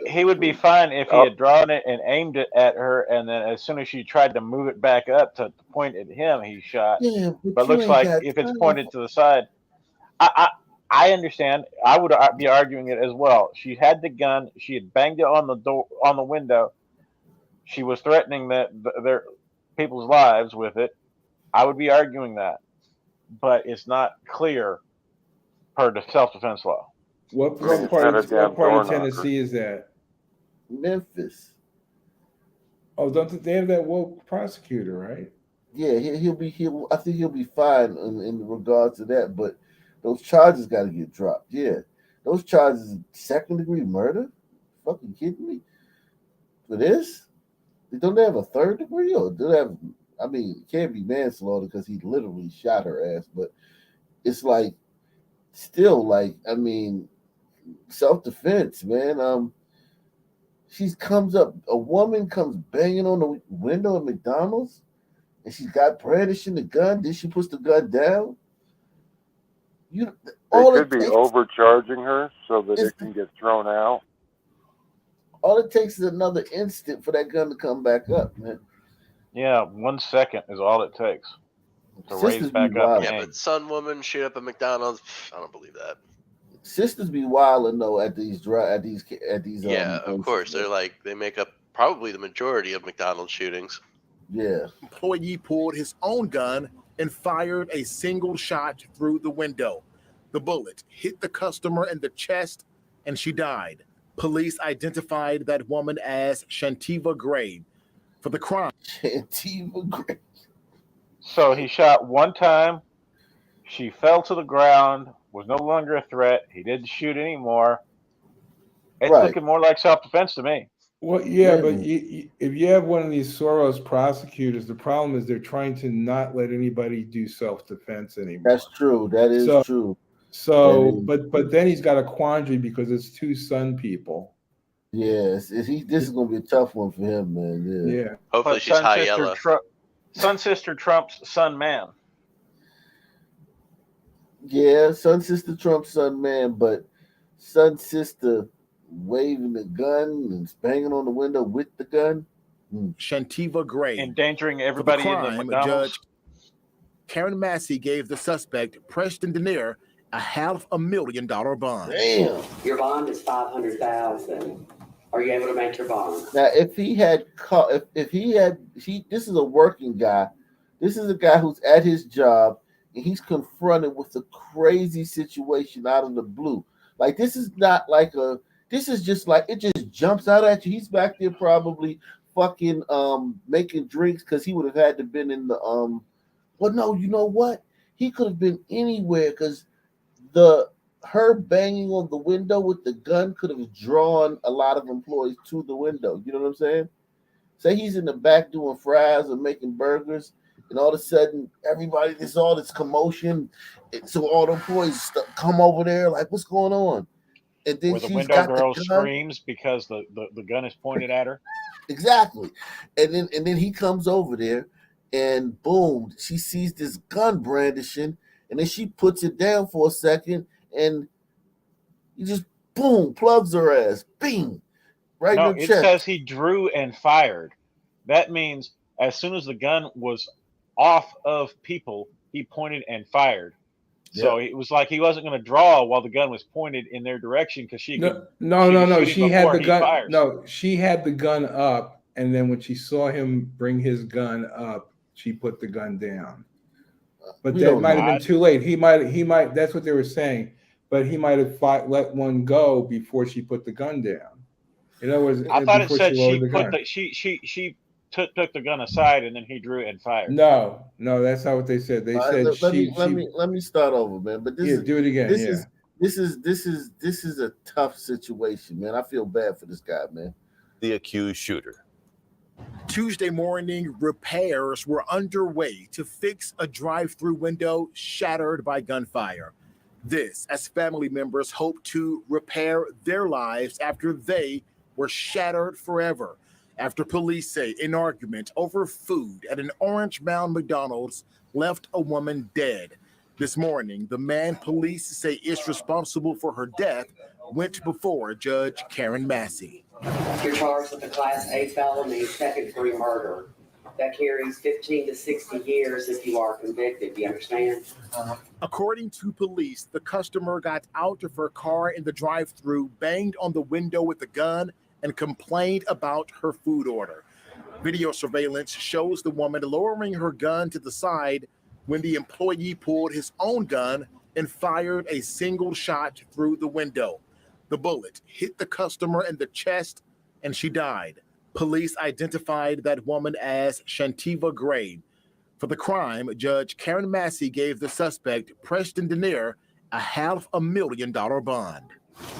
[SPEAKER 25] he would be fine if he had drawn it and aimed it at her, and then as soon as she tried to move it back up to point at him, he shot.
[SPEAKER 1] Yeah,
[SPEAKER 25] but it looks like if it's pointed to the side, I understand. I would be arguing it as well. She had the gun. She had banged it on the door, on the window. She was threatening their people's lives with it. I would be arguing that, but it's not clear per the self-defense law.
[SPEAKER 13] What part of Tennessee is that?
[SPEAKER 1] Memphis.
[SPEAKER 13] Oh, don't they have that woke prosecutor, right?
[SPEAKER 1] Yeah, I think he'll be fine in regards to that, but those charges got to get dropped. Yeah, those charges, second-degree murder. Fucking kidding me? For this, don't they have a third degree, or do they have? I mean, it can't be manslaughter because he literally shot her ass, but it's like still like, I mean, self-defense, man. A woman comes banging on the window at McDonald's, and she's got brandishing the gun. Then she puts the gun down.
[SPEAKER 6] They could be overcharging her so that it can get thrown out.
[SPEAKER 1] All it takes is another instant for that gun to come back up, man.
[SPEAKER 25] Yeah, 1 second is all it takes to raise back up.
[SPEAKER 11] Yeah, but some woman shoot up a McDonald's. I don't believe that.
[SPEAKER 1] Sisters be wilding though at these.
[SPEAKER 11] Yeah, of course. They make up probably the majority of McDonald's shootings.
[SPEAKER 1] Yeah.
[SPEAKER 5] Employee pulled his own gun and fired a single shot through the window. The bullet hit the customer in the chest and she died. Police identified that woman as Shantiva Gray for the crime.
[SPEAKER 1] Shantiva Gray.
[SPEAKER 25] So he shot one time. She fell to the ground, was no longer a threat. He didn't shoot anymore. It's looking more like self-defense to me.
[SPEAKER 13] Well, yeah, but if you have one of these Soros prosecutors, the problem is they're trying to not let anybody do self-defense anymore.
[SPEAKER 1] That's true. That is true.
[SPEAKER 13] So, but then he's got a quandary because it's two Sun people.
[SPEAKER 1] Yes, this is gonna be a tough one for him, man.
[SPEAKER 13] Yeah.
[SPEAKER 11] Hopefully she's high yellow.
[SPEAKER 25] Sun sister trumps Sun man.
[SPEAKER 1] Yeah, Sun sister trumps Sun man, but Sun sister waving the gun and banging on the window with the gun.
[SPEAKER 5] Shantiva Gray.
[SPEAKER 25] Endangering everybody in the McDonald's.
[SPEAKER 5] Judge Karen Massey gave the suspect, Preston Denier, a $500,000 bond.
[SPEAKER 1] Damn.
[SPEAKER 12] Your bond is $500,000. Are you able to make your bond?
[SPEAKER 1] Now, if he had this is a working guy. This is a guy who's at his job and he's confronted with a crazy situation out of the blue. Like, this is not like this is just like, it just jumps out at you. He's back there probably fucking making drinks because he would have had to been in the well, no, you know what? He could have been anywhere because her banging on the window with the gun could have drawn a lot of employees to the window. You know what I'm saying? Say he's in the back doing fries or making burgers, and all of a sudden there's all this commotion. So all the employees come over there like, what's going on? And then
[SPEAKER 25] where the window girl screams because the gun is pointed at her.
[SPEAKER 1] Exactly. And then he comes over there and boom, she sees this gun brandishing, and then she puts it down for a second and he just boom, plugs her ass. Bing. Right in the chest.
[SPEAKER 25] It says he drew and fired. That means as soon as the gun was off of people, he pointed and fired. So it was like he wasn't going to draw while the gun was pointed in their direction because she could.
[SPEAKER 13] No. She had the gun. No, she had the gun up, and then when she saw him bring his gun up, she put the gun down. But that might have been too late. He might. That's what they were saying. But he might have let one go before she put the gun down. In other words,
[SPEAKER 25] I thought it said she took the gun aside and then he drew and fired.
[SPEAKER 13] No, that's not what they said. They said
[SPEAKER 1] let me start over, man. But
[SPEAKER 13] do it again.
[SPEAKER 1] This is a tough situation, man. I feel bad for this guy, man.
[SPEAKER 3] The accused shooter.
[SPEAKER 5] Tuesday morning, repairs were underway to fix a drive-through window shattered by gunfire. This as family members hope to repair their lives after they were shattered forever. After police say an argument over food at an Orange Mound McDonald's left a woman dead. This morning, the man police say is responsible for her death went before Judge Karen Massey.
[SPEAKER 12] You're charged with a Class A felony, second-degree murder. That carries 15 to 60 years if you are convicted. Do you understand?
[SPEAKER 5] According to police, the customer got out of her car in the drive-thru, banged on the window with a gun, and complained about her food order. Video surveillance shows the woman lowering her gun to the side when the employee pulled his own gun and fired a single shot through the window. The bullet hit the customer in the chest and she died. Police identified that woman as Shantiva Gray. For the crime, Judge Karen Massey gave the suspect, Preston Denier, a $500,000 bond.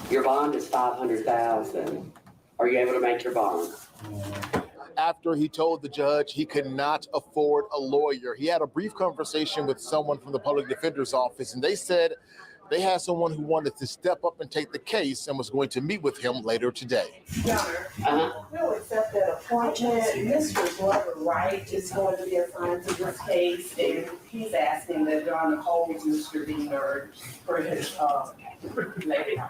[SPEAKER 12] Your bond is $500,000. Are you able to make your bond?
[SPEAKER 5] After he told the judge he could not afford a lawyer, he had a brief conversation with someone from the public defender's office, and they said they had someone who wanted to step up and take the case and was going to meet with him later today.
[SPEAKER 4] We'll accept that appointment. Mr. Glover Wright is going to be assigned to this case, and he's asking that Donna holds Mr. Diener for his lady.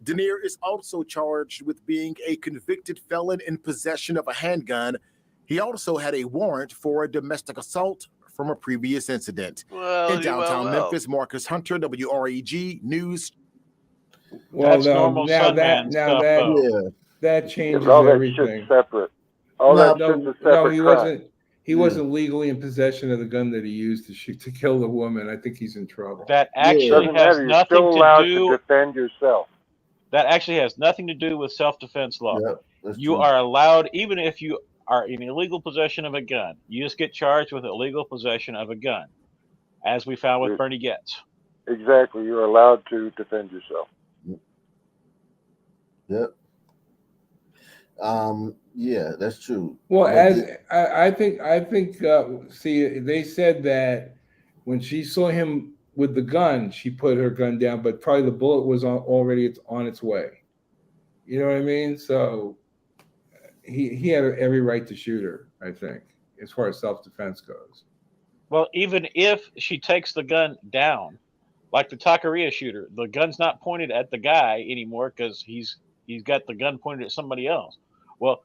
[SPEAKER 5] Denier is also charged with being a convicted felon in possession of a handgun. He also had a warrant for a domestic assault from a previous incident. In downtown Memphis, Marcus Hunter, WREG News.
[SPEAKER 13] Well,
[SPEAKER 25] That's normal Sunman stuff, though.
[SPEAKER 13] That changes
[SPEAKER 6] All that
[SPEAKER 13] everything.
[SPEAKER 6] shit's separate. All that shit's a separate crime.
[SPEAKER 13] He wasn't legally in possession of the gun that he used to kill the woman. I think he's in trouble.
[SPEAKER 25] That actually has
[SPEAKER 6] You're
[SPEAKER 25] nothing
[SPEAKER 6] still
[SPEAKER 25] to
[SPEAKER 6] allowed
[SPEAKER 25] do.
[SPEAKER 6] to defend yourself.
[SPEAKER 25] That actually has nothing to do with self-defense law.
[SPEAKER 1] That's
[SPEAKER 25] You
[SPEAKER 1] true.
[SPEAKER 25] are allowed, even if you are in illegal possession of a gun, you just get charged with illegal possession of a gun, as we found with Bernie Getz.
[SPEAKER 6] Exactly. You're allowed to defend yourself.
[SPEAKER 1] Yep. Yeah, that's true.
[SPEAKER 13] Well,
[SPEAKER 1] But
[SPEAKER 13] as I think, see, they said that when she saw him with the gun, she put her gun down, but probably the bullet was already on its way. You know what I mean? So he had every right to shoot her, I think, as far as self-defense goes.
[SPEAKER 25] Well, even if she takes the gun down, like the Taqueria shooter, the gun's not pointed at the guy anymore because he's got the gun pointed at somebody else. Well,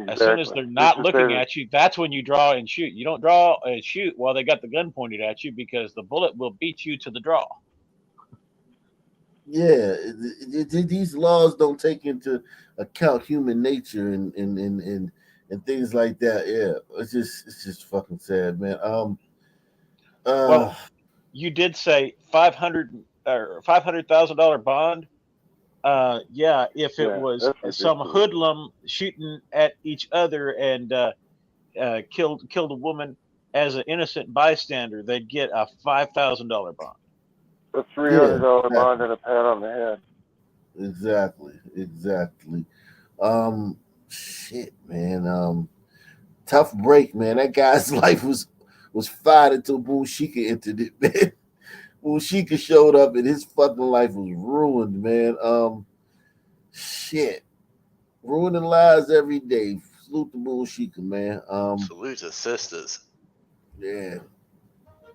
[SPEAKER 25] as soon as they're not looking at you, that's when you draw and shoot. You don't draw and shoot while they got the gun pointed at you because the bullet will beat you to the draw.
[SPEAKER 1] yeah, these laws don't take into account human nature and things like that. Yeah, it's just fucking sad, man.
[SPEAKER 25] Well, you did say $500,000 bond. Yeah, if it was some hoodlum shooting at each other and killed a woman as an innocent bystander, they'd get a $5,000 bond.
[SPEAKER 6] A $300 bond and a pat on the head.
[SPEAKER 1] Exactly. Shit, man. Tough break, man. That guy's life was fine until Bullshika entered it, man. Bullshika showed up and his fucking life was ruined, man. Shit. Ruining lives every day. Salute to Bullshika, man.
[SPEAKER 11] Salute to sisters.
[SPEAKER 1] Yeah.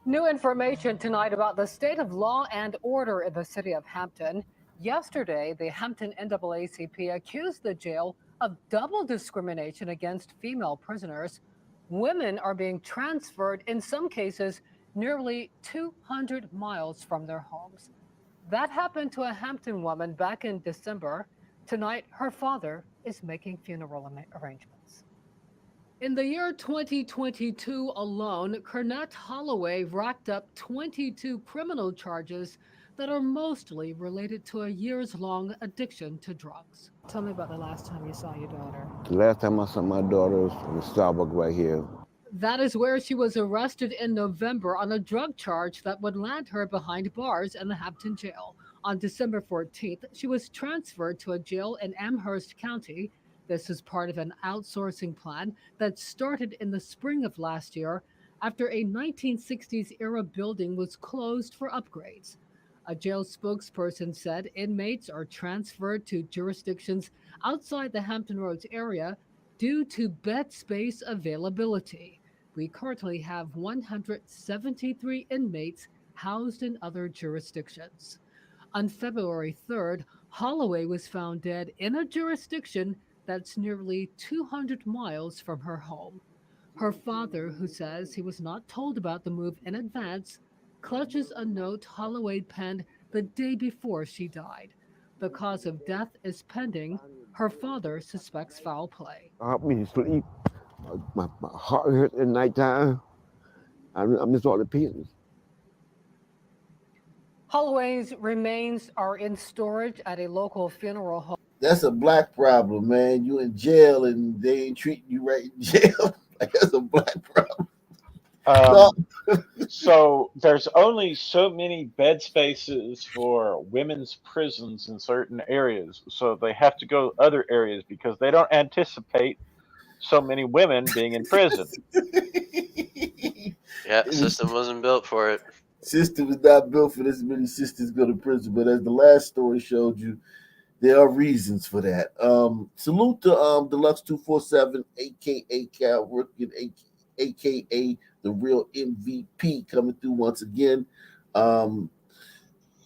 [SPEAKER 7] New information tonight about the state of law and order in the city of Hampton. Yesterday, the Hampton NAACP accused the jail of double discrimination against female prisoners. Women are being transferred, in some cases, nearly 200 miles from their homes. That happened to a Hampton woman back in December. Tonight, her father is making funeral arrangements. In the year 2022 alone, Kernette Holloway racked up 22 criminal charges that are mostly related to a years-long addiction to drugs. Tell me about the last time you saw your daughter.
[SPEAKER 8] The last time I saw my daughter was in the Starbucks right here.
[SPEAKER 7] That is where she was arrested in November on a drug charge that would land her behind bars in the Hampton jail. On December 14th, she was transferred to a jail in Amherst County. This is part of an outsourcing plan that started in the spring of last year after a 1960s-era building was closed for upgrades. A jail spokesperson said inmates are transferred to jurisdictions outside the Hampton Roads area due to bed space availability. We currently have 173 inmates housed in other jurisdictions. On February 3rd, Holloway was found dead in a jurisdiction that's nearly 200 miles from her home. Her father, who says he was not told about the move in advance, clutches a note Holloway penned the day before she died. The cause of death is pending. Her father suspects foul play.
[SPEAKER 8] I help me sleep. My heart hurts at nighttime. I miss all the pieces.
[SPEAKER 7] Holloway's remains are in storage at a local funeral home.
[SPEAKER 1] That's a black problem, man. You in jail and they ain't treating you right in jail. Like, that's a black problem.
[SPEAKER 25] So there's only so many bed spaces for women's prisons in certain areas. So they have to go other areas because they don't anticipate so many women being in prison.
[SPEAKER 11] Yeah, system wasn't built for it.
[SPEAKER 1] System is not built for this many sisters go to prison. But as the last story showed you, there are reasons for that. Salute to Deluxe 247, aka Cal Rookin, aka the real MVP, coming through once again.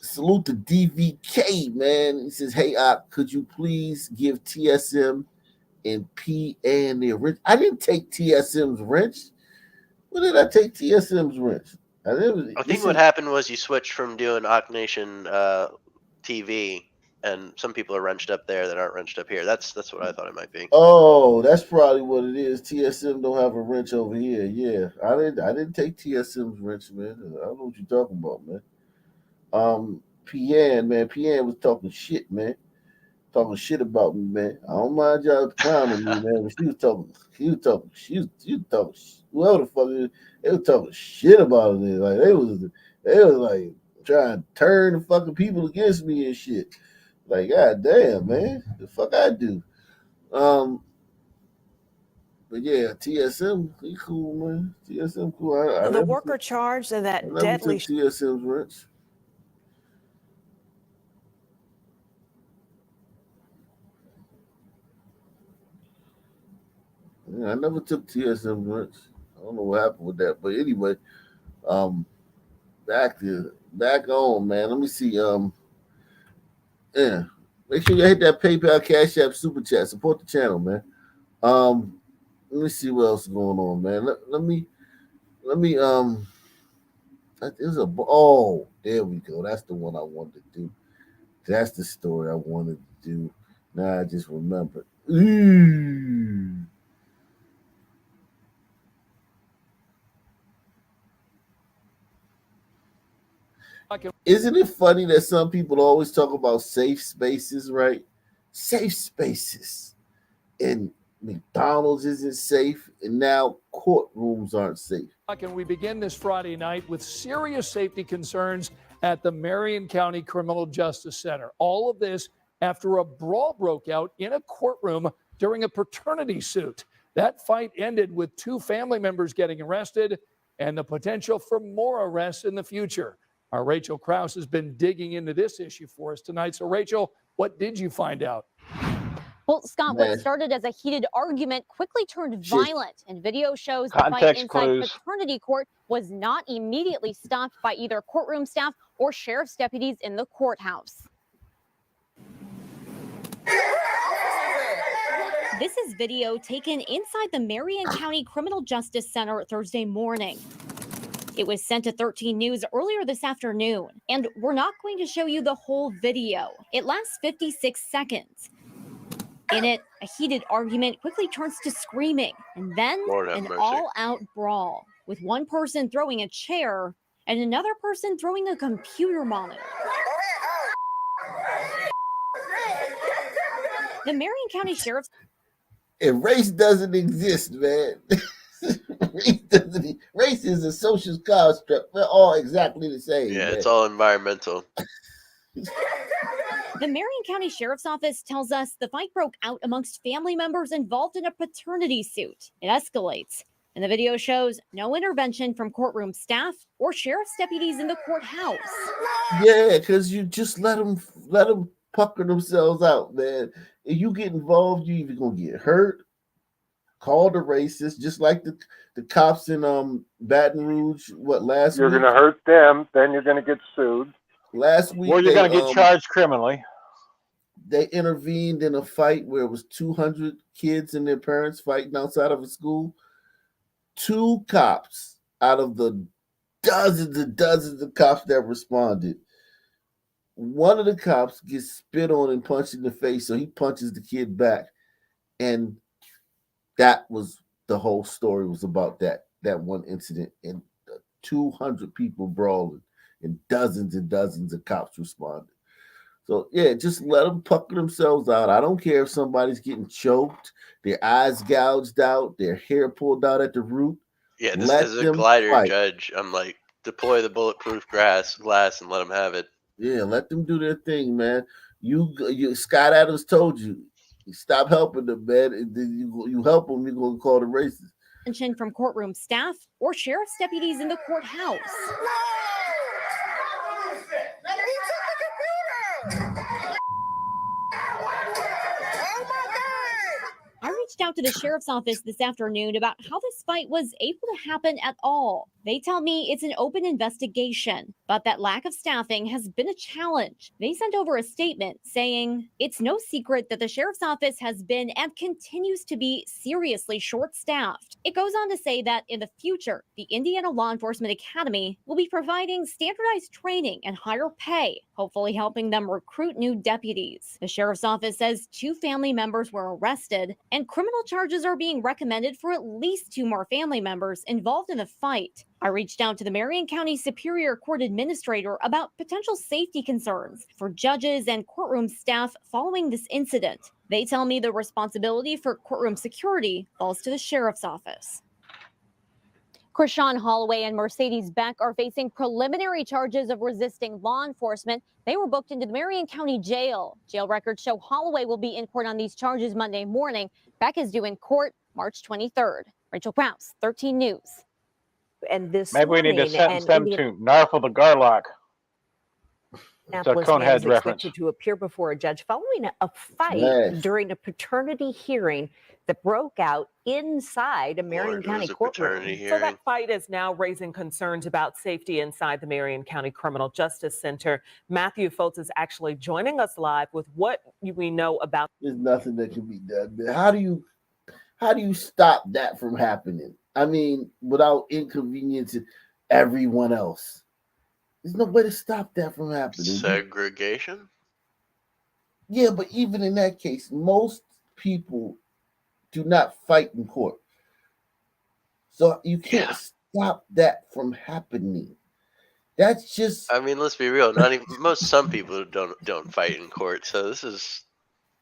[SPEAKER 1] Salute to DVK, man. He says, "Hey, could you please give TSM and PN their wrench?" I didn't take TSM's wrench. When did I take TSM's wrench?
[SPEAKER 11] I think what happened was you switched from doing Ock Nation TV, and some people are wrenched up there that aren't wrenched up here. That's what I thought it might be.
[SPEAKER 1] Oh, that's probably what it is. TSM don't have a wrench over here. Yeah, I didn't take TSM's wrench, man. I don't know what you're talking about, man. PN was talking shit, man. Talking shit about me, man. I don't mind y'all clowning me, man. But she was talking, whoever the fuck it is, they was talking shit about it. Like they was like trying to turn the fucking people against me and shit. Like, god damn, man. The fuck I do. But yeah, TSM, he cool, man. TSM cool.
[SPEAKER 2] The worker charged in that deadly
[SPEAKER 1] TSM's wrench. Yeah, I never took TSM wrench. I don't know what happened with that, but anyway, back on, man. Let me see. Yeah, make sure you hit that PayPal, Cash App, Super Chat. Support the channel, man. Let me see what else is going on, man. Let me. There we go. That's the one I wanted to do. That's the story I wanted to do. Now I just remembered. Isn't it funny that some people always talk about safe spaces, right? Safe spaces. And McDonald's isn't safe, and now courtrooms aren't safe.
[SPEAKER 9] And we begin this Friday night with serious safety concerns at the Marion County Criminal Justice Center. All of this after a brawl broke out in a courtroom during a paternity suit. That fight ended with 2 family members getting arrested and the potential for more arrests in the future. Our Rachel Krause has been digging into this issue for us tonight. So, Rachel, what did you find out?
[SPEAKER 15] Well, Scott, what started as a heated argument quickly turned violent, and video shows the fight inside paternity court was not immediately stopped by either courtroom staff or sheriff's deputies in the courthouse. This is video taken inside the Marion County Criminal Justice Center Thursday morning. It was sent to 13 News earlier this afternoon, and we're not going to show you the whole video. It lasts 56 seconds. In it, a heated argument quickly turns to screaming, and then an all-out brawl, with one person throwing a chair and another person throwing a computer monitor. The Marion County Sheriff's...
[SPEAKER 1] And race doesn't exist, man. Race is a social construct. We're all exactly the same.
[SPEAKER 11] Yeah,
[SPEAKER 1] man.
[SPEAKER 11] It's all environmental.
[SPEAKER 15] The Marion County Sheriff's Office tells us the fight broke out amongst family members involved in a paternity suit. It escalates, and the video shows no intervention from courtroom staff or sheriff's deputies in the courthouse.
[SPEAKER 1] Yeah, because you just let them pucker themselves out, man. If you get involved, you either gonna get hurt called a racist, just like the cops in Baton Rouge. What last
[SPEAKER 6] You're
[SPEAKER 1] week?
[SPEAKER 6] going to hurt them, then you're going to get sued.
[SPEAKER 1] Last week,
[SPEAKER 25] Or you're going to get charged criminally.
[SPEAKER 1] They intervened in a fight where it was 200 kids and their parents fighting outside of a school. 2 cops out of the dozens and dozens of cops that responded. One of the cops gets spit on and punched in the face, so he punches the kid back. And that was the whole story, was about that one incident. And 200 people brawling and dozens of cops responded. So, yeah, just let them pucker themselves out. I don't care if somebody's getting choked, their eyes gouged out, their hair pulled out at the root.
[SPEAKER 11] Yeah, this
[SPEAKER 1] Let
[SPEAKER 11] is a
[SPEAKER 1] them
[SPEAKER 11] glider
[SPEAKER 1] fight.
[SPEAKER 11] judge. I'm like, deploy the bulletproof glass and let them have it.
[SPEAKER 1] Yeah, let them do their thing, man. You Scott Adams told you, stop helping them, man. And then you help them, you're going to call the racist.
[SPEAKER 15] Attention from courtroom staff or sheriff's deputies in the courthouse. I reached out to the sheriff's office this afternoon about how this fight was able to happen at all. They tell me it's an open investigation, but that lack of staffing has been a challenge. They sent over a statement saying, it's no secret that the sheriff's office has been and continues to be seriously short-staffed. It goes on to say that in the future, the Indiana Law Enforcement Academy will be providing standardized training and higher pay, hopefully helping them recruit new deputies. The sheriff's office says 2 family members were arrested, and criminal charges are being recommended for at least 2 more family members involved in the fight. I reached out to the Marion County Superior Court Administrator about potential safety concerns for judges and courtroom staff following this incident. They tell me the responsibility for courtroom security falls to the sheriff's office. Krishawn Holloway and Mercedes Beck are facing preliminary charges of resisting law enforcement. They were booked into the Marion County Jail. Jail records show Holloway will be in court on these charges Monday morning. Beck is due in court March 23rd. Rachel Krause, 13 News.
[SPEAKER 2] And this
[SPEAKER 25] Maybe we need to
[SPEAKER 2] morning,
[SPEAKER 25] sentence
[SPEAKER 2] an
[SPEAKER 25] them to Narfel the Garlock. It's a
[SPEAKER 2] Indianapolis man
[SPEAKER 25] Coneheads
[SPEAKER 2] is
[SPEAKER 25] reference.
[SPEAKER 2] expected to appear before a judge following a fight
[SPEAKER 1] Yes.
[SPEAKER 2] during a paternity hearing that broke out inside a Marion
[SPEAKER 11] Lord, it
[SPEAKER 2] County
[SPEAKER 11] was a
[SPEAKER 2] courtroom.
[SPEAKER 11] paternity
[SPEAKER 10] So
[SPEAKER 11] hearing.
[SPEAKER 10] that fight is now raising concerns about safety inside the Marion County Criminal Justice Center. Matthew Foltz is actually joining us live with what we know about.
[SPEAKER 1] There's nothing that can be done. But how do you stop that from happening? I mean, without inconveniencing everyone else. There's no way to stop that from happening.
[SPEAKER 11] Segregation?
[SPEAKER 1] Yeah, but even in that case, most people do not fight in court. So you can't stop that from happening. That's just,
[SPEAKER 11] I mean, let's be real. Some people don't fight in court. So this is.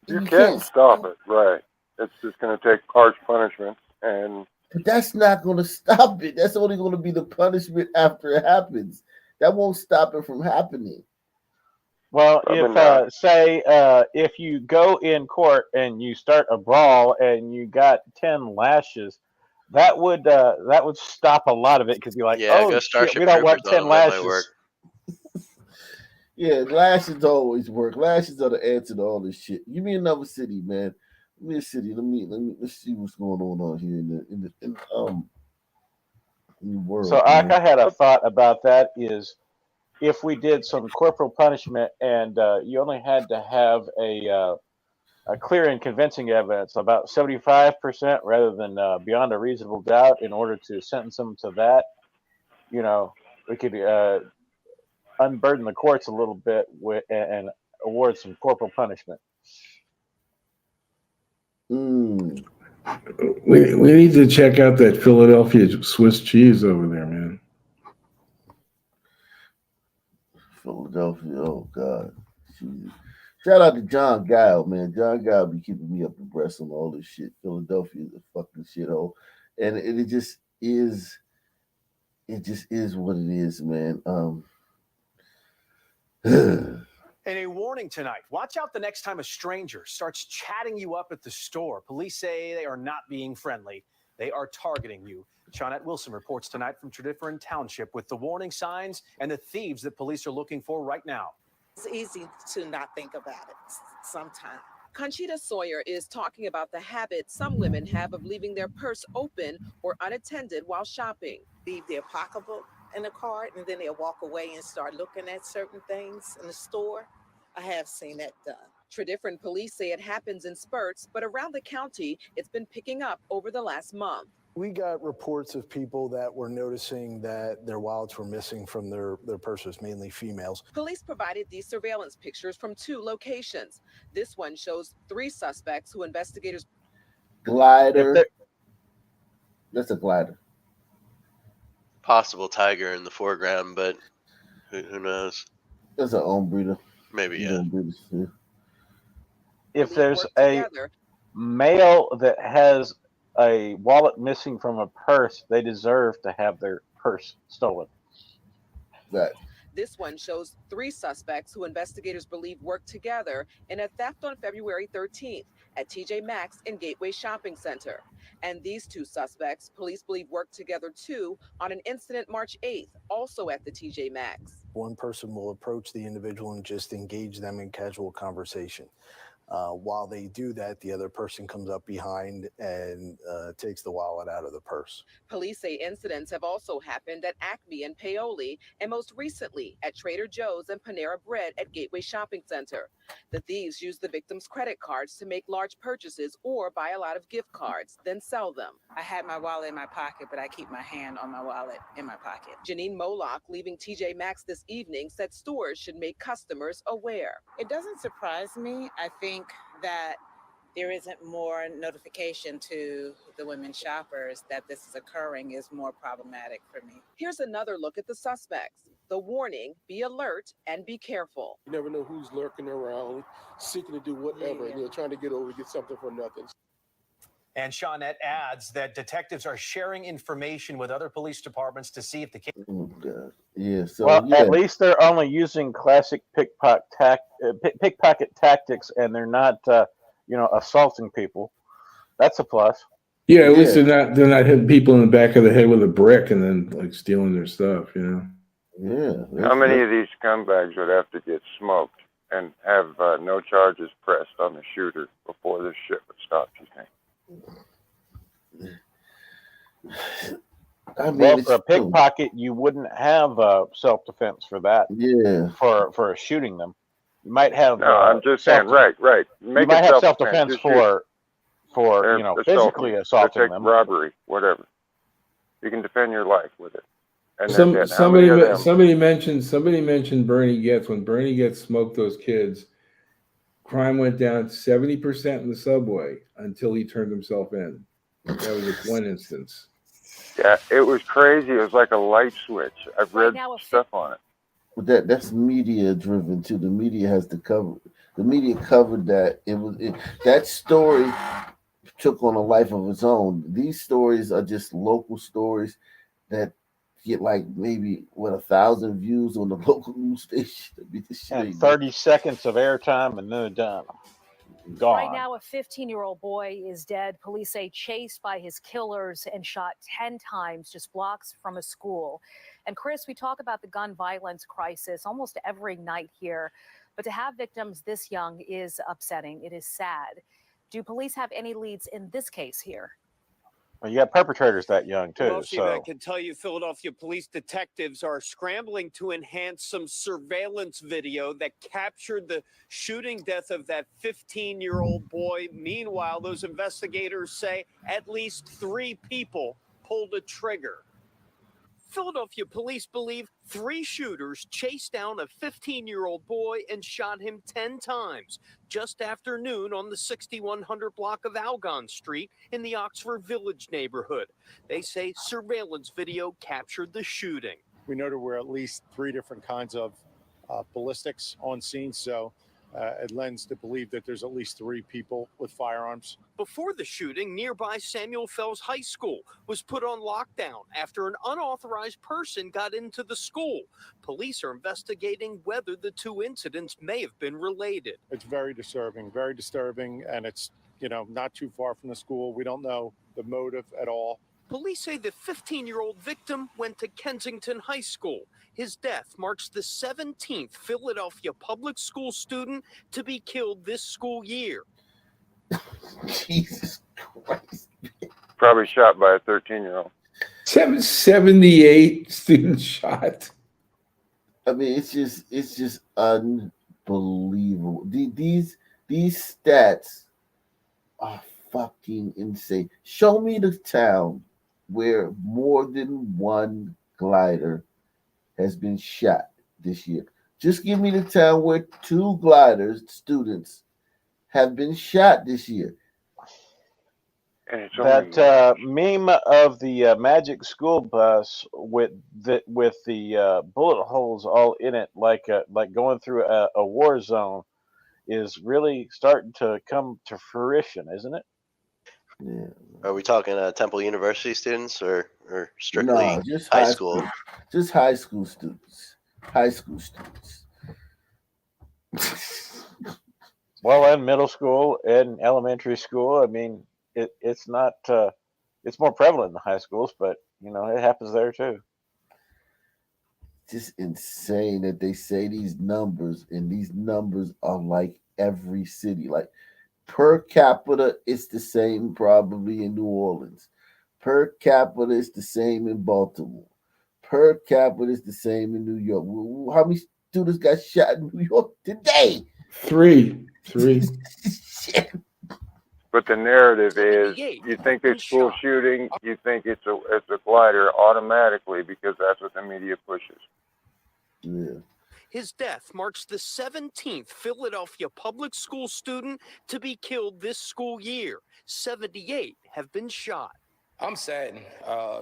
[SPEAKER 6] You can stop it, right? It's just going to take harsh punishment, and
[SPEAKER 1] but that's not going to stop it. That's only going to be the punishment after it happens. That won't stop it from happening.
[SPEAKER 25] Well, if you go in court and you start a brawl and you got 10 lashes, that would stop a lot of it, because you're like,
[SPEAKER 11] Yeah,
[SPEAKER 25] oh
[SPEAKER 11] go
[SPEAKER 25] shit,
[SPEAKER 11] Starship
[SPEAKER 25] we don't want
[SPEAKER 11] Troopers
[SPEAKER 25] 10
[SPEAKER 11] on 'em, that might
[SPEAKER 25] lashes.
[SPEAKER 11] work.
[SPEAKER 1] Yeah, lashes always work. Lashes are the answer to all this shit. Give me another city, man. Give me a city. Let's see what's going on here in the world.
[SPEAKER 25] So I had a thought about that, is if we did some corporal punishment and you only had to have a clear and convincing evidence, about 75% rather than beyond a reasonable doubt, in order to sentence them to that, we could unburden the courts a little bit and award some corporal punishment.
[SPEAKER 13] We need to check out that Philadelphia Swiss cheese over there, man.
[SPEAKER 1] Philadelphia, oh God. Jesus. Shout out to John Guile, man. John Guile be keeping me up abreast on all this shit. Philadelphia is a fucking shithole. And it just is what it is, man.
[SPEAKER 16] And a warning tonight. Watch out the next time a stranger starts chatting you up at the store. Police say they are not being friendly. They are targeting you. Shawnette Wilson reports tonight from Tredyffrin Township with the warning signs and the thieves that police are looking for right now.
[SPEAKER 17] It's easy to not think about it sometimes. Conchita Sawyer is talking about the habit some women have of leaving their purse open or unattended while shopping.
[SPEAKER 19] Leave their pocketbook in the cart and then they'll walk away and start looking at certain things in the store. I have seen that done.
[SPEAKER 17] Different police say it happens in spurts, but around the county, it's been picking up over the last month.
[SPEAKER 20] We got reports of people that were noticing that their wallets were missing from their purses, mainly females.
[SPEAKER 17] Police provided these surveillance pictures from 2 locations. This one shows 3 suspects who investigators...
[SPEAKER 1] Glider. That's a glider.
[SPEAKER 11] Possible tiger in the foreground, but who knows?
[SPEAKER 1] That's an own breeder.
[SPEAKER 11] Maybe, yeah.
[SPEAKER 25] If there's a male that has a wallet missing from a purse, they deserve to have their purse stolen.
[SPEAKER 1] Right.
[SPEAKER 17] This one shows 3 suspects who investigators believe worked together in a theft on February 13th at TJ Maxx in Gateway Shopping Center. And these 2 suspects, police believe worked together too on an incident March 8th, also at the TJ Maxx.
[SPEAKER 20] One person will approach the individual and just engage them in casual conversation. While they do that, the other person comes up behind and takes the wallet out of the purse.
[SPEAKER 17] Police say incidents have also happened at Acme and Paoli, and most recently at Trader Joe's and Panera Bread at Gateway Shopping Center. The thieves use the victims' credit cards to make large purchases or buy a lot of gift cards, then sell them.
[SPEAKER 19] I had my wallet in my pocket, but I keep my hand on my wallet in my pocket.
[SPEAKER 17] Janine Moloch, leaving TJ Maxx this evening, said stores should make customers aware.
[SPEAKER 19] It doesn't surprise me. I think that there isn't more notification to the women shoppers that this is occurring is more problematic for me.
[SPEAKER 17] Here's another look at the suspects. The warning, be alert and be careful.
[SPEAKER 22] You never know who's lurking around, seeking to do whatever, trying to get over, get something for nothing.
[SPEAKER 16] And Shawnette adds that detectives are sharing information with other police departments to see if the case.
[SPEAKER 1] Oh, God. Yeah. So
[SPEAKER 25] At least they're only using classic pickpocket tactics, and they're not, assaulting people. That's a plus.
[SPEAKER 13] Yeah, at least they're not hitting people in the back of the head with a brick and then like stealing their stuff.
[SPEAKER 1] Yeah.
[SPEAKER 6] How many of these scumbags would have to get smoked and have no charges pressed on the shooter before this shit would stop, you think?
[SPEAKER 1] I mean,
[SPEAKER 25] well, for a pickpocket, you wouldn't have self-defense for that.
[SPEAKER 1] Yeah.
[SPEAKER 25] For shooting them, you might have.
[SPEAKER 6] No, I'm just saying, right.
[SPEAKER 25] You might have self-defense for physically assaulting them.
[SPEAKER 6] Robbery, whatever. You can defend your life with it. And
[SPEAKER 13] somebody mentioned Bernie Getz. When Bernie Getz smoked those kids, crime went down 70% in the subway until he turned himself in. That was just one instance.
[SPEAKER 6] Yeah, it was crazy. It was like a light switch. I've read stuff on it.
[SPEAKER 1] But that's media driven too. The media has to cover. The media covered that. That story took on a life of its own. These stories are just local stories that get like maybe 1,000 views on the local news station.
[SPEAKER 25] 30 seconds of airtime and then they're done. Gone.
[SPEAKER 23] Right now, a 15-year-old boy is dead. Police say chased by his killers and shot 10 times just blocks from a school. And Chris, we talk about the gun violence crisis almost every night here, but to have victims this young is upsetting. It is sad. Do police have any leads in this case here?
[SPEAKER 25] Well, you got perpetrators that young too.
[SPEAKER 24] Well, Steve, I can tell you Philadelphia police detectives are scrambling to enhance some surveillance video that captured the shooting death of that 15-year-old boy. Meanwhile, those investigators say at least 3 people pulled a trigger. Philadelphia police believe 3 shooters chased down a 15-year-old boy and shot him 10 times just after noon on the 6100 block of Algon Street in the Oxford Village neighborhood. They say surveillance video captured the shooting.
[SPEAKER 27] We know there were at least 3 different kinds of ballistics on scene, so it lends to believe that there's at least 3 people with firearms.
[SPEAKER 24] Before the shooting, nearby Samuel Fells High School was put on lockdown after an unauthorized person got into the school. Police are investigating whether the 2 incidents may have been related.
[SPEAKER 27] It's very disturbing, and it's, not too far from the school. We don't know the motive at all.
[SPEAKER 24] Police say the 15-year-old victim went to Kensington High School. His death marks the 17th Philadelphia public school student to be killed this school year.
[SPEAKER 1] Jesus Christ.
[SPEAKER 6] Probably shot by a 13-year-old.
[SPEAKER 13] 78 students shot.
[SPEAKER 1] I mean, it's just unbelievable. These stats are fucking insane. Show me the town where more than one glider has been shot this year. Just give me the town where 2 gliders, students, have been shot this year.
[SPEAKER 25] That meme of the magic school bus with the bullet holes all in it, like going through a war zone, is really starting to come to fruition, isn't it?
[SPEAKER 1] Yeah.
[SPEAKER 11] Are we talking Temple University students or strictly
[SPEAKER 1] No, just
[SPEAKER 11] high school?
[SPEAKER 1] Just high school students. High school students.
[SPEAKER 25] Well, in middle school and elementary school, I mean, it's not. It's more prevalent in the high schools, but it happens there too.
[SPEAKER 1] Just insane that they say these numbers, and these numbers are like every city. Like per capita, it's the same probably in New Orleans. Per capita, it's the same in Baltimore. Per capita, it's the same in New York. How many students got shot in New York today?
[SPEAKER 13] 3.
[SPEAKER 6] But the narrative is, you think it's school shooting, you think it's a glider automatically because that's what the media pushes.
[SPEAKER 1] Yeah.
[SPEAKER 24] His death marks the 17th Philadelphia public school student to be killed this school year. 78 have been shot.
[SPEAKER 3] I'm saddened,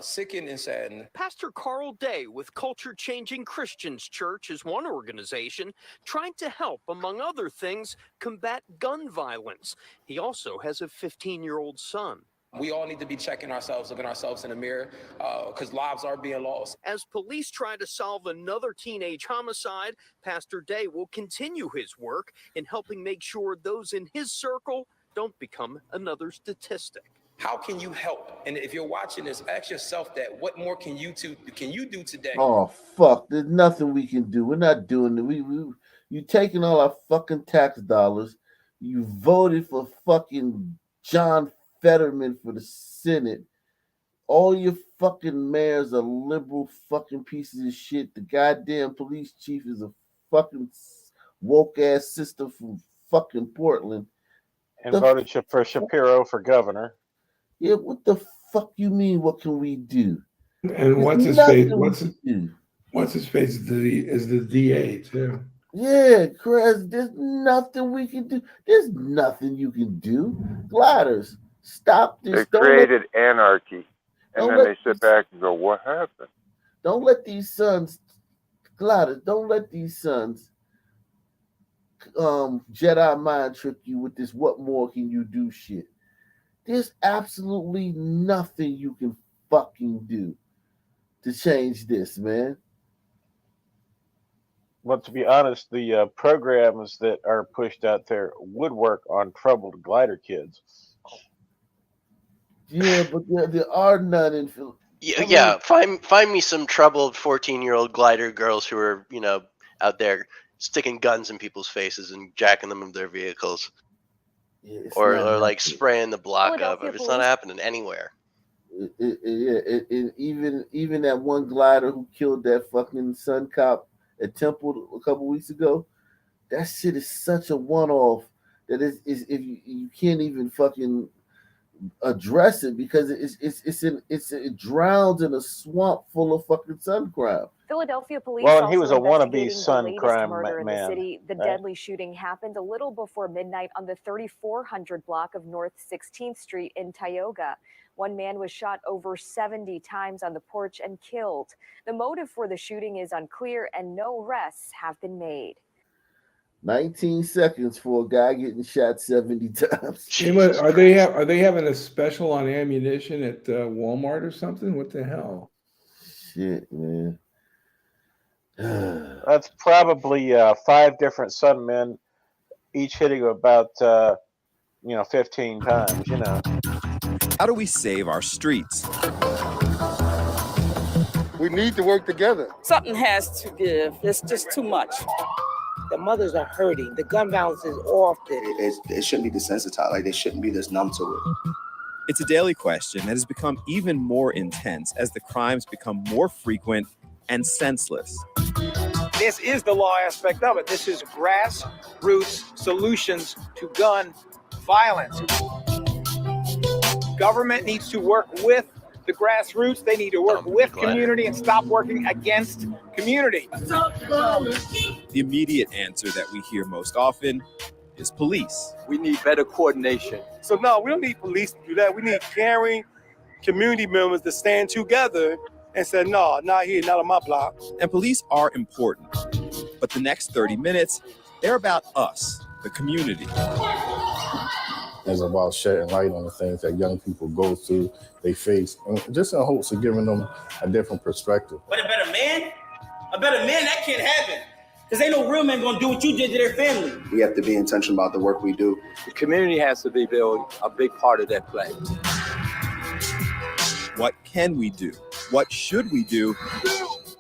[SPEAKER 3] sickened and saddened.
[SPEAKER 24] Pastor Carl Day with Culture Changing Christians Church is one organization trying to help, among other things, combat gun violence. He also has a 15-year-old son.
[SPEAKER 3] We all need to be checking ourselves, looking ourselves in the mirror, because lives are being lost.
[SPEAKER 24] As police try to solve another teenage homicide, Pastor Day will continue his work in helping make sure those in his circle don't become another statistic.
[SPEAKER 3] How can you help? And if you're watching this, ask yourself that. What more can you do today?
[SPEAKER 1] Oh fuck! There's nothing we can do. We're not doing it. You taking all our fucking tax dollars. You voted for fucking John Fetterman for the Senate. All your fucking mayors are liberal fucking pieces of shit. The goddamn police chief is a fucking woke ass sister from fucking Portland.
[SPEAKER 25] And voted for Shapiro for governor.
[SPEAKER 1] Yeah, what the fuck you mean? What can we do?
[SPEAKER 13] And what's his face? What's his face is the DA too.
[SPEAKER 1] Yeah, Chris, there's nothing we can do. There's nothing you can do. Gliders, stop this.
[SPEAKER 6] They created anarchy, and then they sit back and go, what happened?
[SPEAKER 1] Don't let these sons, gliders, don't let these sons Jedi mind trick you with this what more can you do shit. There's absolutely nothing you can fucking do to change this, man.
[SPEAKER 25] Well, to be honest, the programs that are pushed out there would work on troubled glider kids.
[SPEAKER 1] Yeah, but there are none in Philadelphia.
[SPEAKER 11] Yeah, find me some troubled 14-year-old glider girls who are, out there sticking guns in people's faces and jacking them in their vehicles.
[SPEAKER 1] Yeah,
[SPEAKER 11] or like spraying the block up. If it's not happening anywhere.
[SPEAKER 1] Even that one glider who killed that fucking Sun cop at Temple a couple weeks ago, that shit is such a one-off that you can't even fucking address it because it drowns in a swamp full of fucking sun crime.
[SPEAKER 23] Philadelphia police
[SPEAKER 25] well, he was a
[SPEAKER 23] also
[SPEAKER 25] wannabe
[SPEAKER 23] investigating
[SPEAKER 25] sun
[SPEAKER 23] the latest
[SPEAKER 25] crime
[SPEAKER 23] murder in the
[SPEAKER 25] man.
[SPEAKER 23] city. The deadly shooting happened a little before midnight on the 3400 block of North 16th Street in Tioga. One man was shot over 70 times on the porch and killed. The motive for the shooting is unclear and no arrests have been made.
[SPEAKER 1] 19 seconds for a guy getting shot 70 times.
[SPEAKER 13] Are they having a special on ammunition at Walmart or something? What the hell?
[SPEAKER 1] Shit, man.
[SPEAKER 25] That's probably 5 different Sun men, each hitting about 15 times.
[SPEAKER 4] How do we save our streets?
[SPEAKER 22] We need to work together.
[SPEAKER 12] Something has to give. It's just too much.
[SPEAKER 5] The mothers are hurting. The gun violence is often.
[SPEAKER 8] It shouldn't be desensitized. Like, they shouldn't be this numb to it.
[SPEAKER 4] It's a daily question that has become even more intense as the crimes become more frequent and senseless.
[SPEAKER 12] This is the law aspect of it. This is grassroots solutions to gun violence. Government needs to work with the grassroots. They need to work with community and stop working against community.
[SPEAKER 4] The immediate answer that we hear most often is police.
[SPEAKER 14] We need better coordination. So no, we don't need police to do that. We need caring community members to stand together and say, no, not here, not on my block.
[SPEAKER 4] And police are important. But the next 30 minutes, they're about us, the community.
[SPEAKER 18] It's about shedding light on the things that young people go through, they face, and just in hopes of giving them a different perspective.
[SPEAKER 21] But a better man, that can't happen. Because ain't no real man gonna do what you did to their family.
[SPEAKER 8] We have to be intentional about the work we do.
[SPEAKER 14] The community has to be a big part of that play.
[SPEAKER 4] What can we do? What should we do?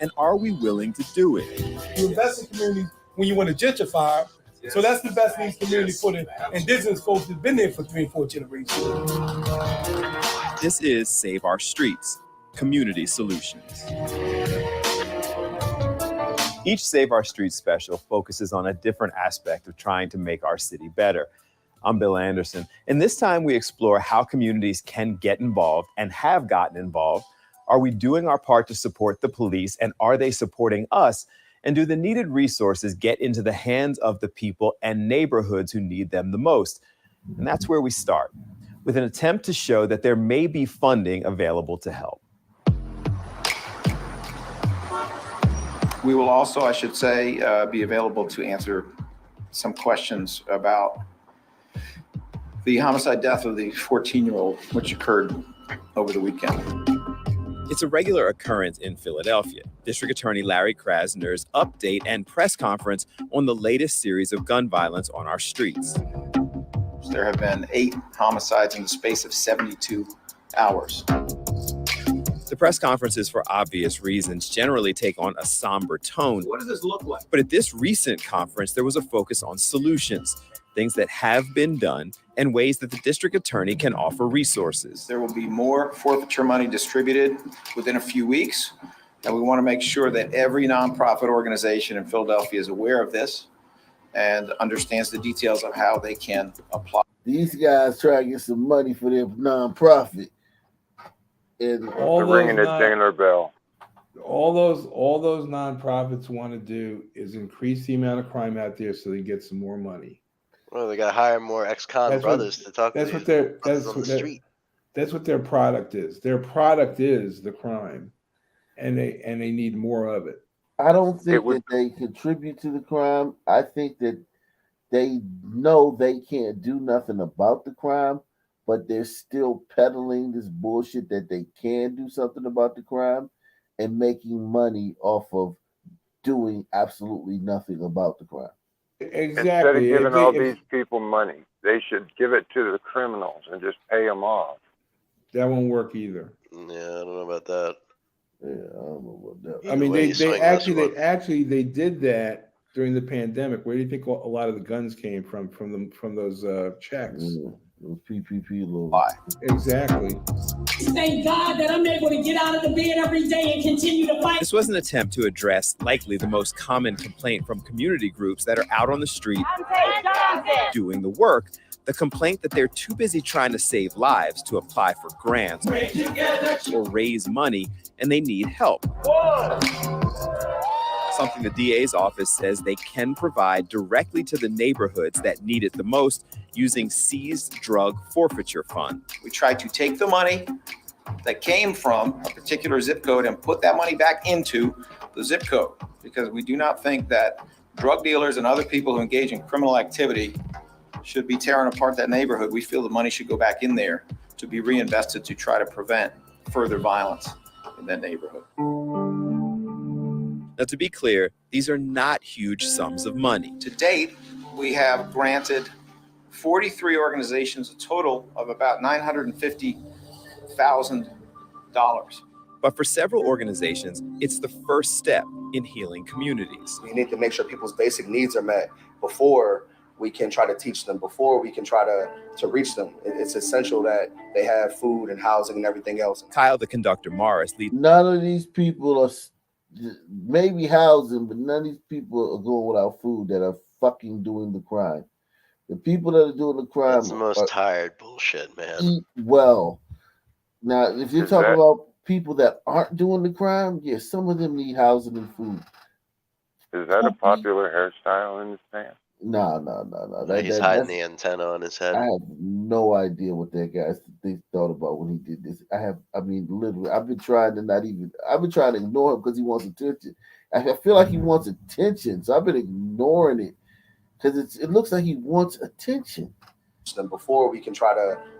[SPEAKER 4] And are we willing to do it?
[SPEAKER 14] You invest in community when you want to gentrify. So that's the best needs community for the indigenous folks that's been there for 3 and 4 generations.
[SPEAKER 4] This is Save Our Streets, Community Solutions. Each Save Our Streets special focuses on a different aspect of trying to make our city better. I'm Bill Anderson, and this time we explore how communities can get involved and have gotten involved. Are we doing our part to support the police, and are they supporting us? And do the needed resources get into the hands of the people and neighborhoods who need them the most? And that's where we start, with an attempt to show that there may be funding available to help.
[SPEAKER 26] We will also, I should say, be available to answer some questions about the homicide death of the 14-year-old, which occurred over the weekend.
[SPEAKER 4] It's a regular occurrence in Philadelphia. District Attorney Larry Krasner's update and press conference on the latest series of gun violence on our streets.
[SPEAKER 26] There have been 8 homicides in the space of 72 hours.
[SPEAKER 4] The press conferences, for obvious reasons, generally take on a somber tone.
[SPEAKER 21] What does this look like?
[SPEAKER 4] But at this recent conference, there was a focus on solutions, things that have been done, and ways that the district attorney can offer resources.
[SPEAKER 26] There will be more forfeiture money distributed within a few weeks, and we want to make sure that every nonprofit organization in Philadelphia is aware of this and understands the details of how they can apply.
[SPEAKER 1] These guys try to get some money for their nonprofit. And
[SPEAKER 6] They're ringing the dinner bell.
[SPEAKER 13] All those nonprofits want to do is increase the amount of crime out there so they get some more money.
[SPEAKER 11] Well, they got to hire more ex-con brothers to talk to
[SPEAKER 13] That's
[SPEAKER 11] these
[SPEAKER 13] what their
[SPEAKER 11] brothers on the street.
[SPEAKER 13] That's what their product is. Their product is the crime, and they need more of it.
[SPEAKER 1] I don't think that they contribute to the crime. I think that they know they can't do nothing about the crime, but they're still peddling this bullshit that they can do something about the crime and making money off of doing absolutely nothing about the crime.
[SPEAKER 13] Exactly.
[SPEAKER 6] Instead of giving all these people money, they should give it to the criminals and just pay them off.
[SPEAKER 13] That won't work either.
[SPEAKER 11] Yeah, I don't know about that.
[SPEAKER 1] Yeah, I don't know about that.
[SPEAKER 13] I mean, they did that during the pandemic. Where do you think a lot of the guns came from those checks?
[SPEAKER 1] Those PPP loans.
[SPEAKER 13] Exactly.
[SPEAKER 21] Thank God that I'm able to get out of the bed every day and continue to fight.
[SPEAKER 4] This was an attempt to address likely the most common complaint from community groups that are out on the street doing the work. The complaint that they're too busy trying to save lives to apply for grants or raise money, and they need help. Something the DA's office says they can provide directly to the neighborhoods that need it the most using seized drug forfeiture fund.
[SPEAKER 26] We try to take the money that came from a particular zip code and put that money back into the zip code, because we do not think that drug dealers and other people who engage in criminal activity should be tearing apart that neighborhood. We feel the money should go back in there to be reinvested to try to prevent further violence in that neighborhood.
[SPEAKER 4] Now, to be clear, these are not huge sums of money.
[SPEAKER 26] To date, we have granted 43 organizations a total of about $950,000.
[SPEAKER 4] But for several organizations, it's the first step in healing communities.
[SPEAKER 8] We need to make sure people's basic needs are met before we can try to teach them, before we can try to reach them. It's essential that they have food and housing and everything else.
[SPEAKER 4] Kyle, the conductor, Morris, leads.
[SPEAKER 1] None of these people are maybe housing, but none of these people are going without food that are fucking doing the crime. The people that are doing the crime
[SPEAKER 11] That's the most tired bullshit, man.
[SPEAKER 1] eat well. Now, if you're talking about people that aren't doing the crime, yes, some of them need housing and food.
[SPEAKER 6] Is that a popular hairstyle in this town?
[SPEAKER 1] No.
[SPEAKER 11] He's hiding the antenna on his head.
[SPEAKER 1] I have no idea what that guy thought about when he did this. Literally, I've been trying to ignore him because he wants attention. I feel like he wants attention, so I've been ignoring it because it looks like he wants attention.
[SPEAKER 8] Them before we can try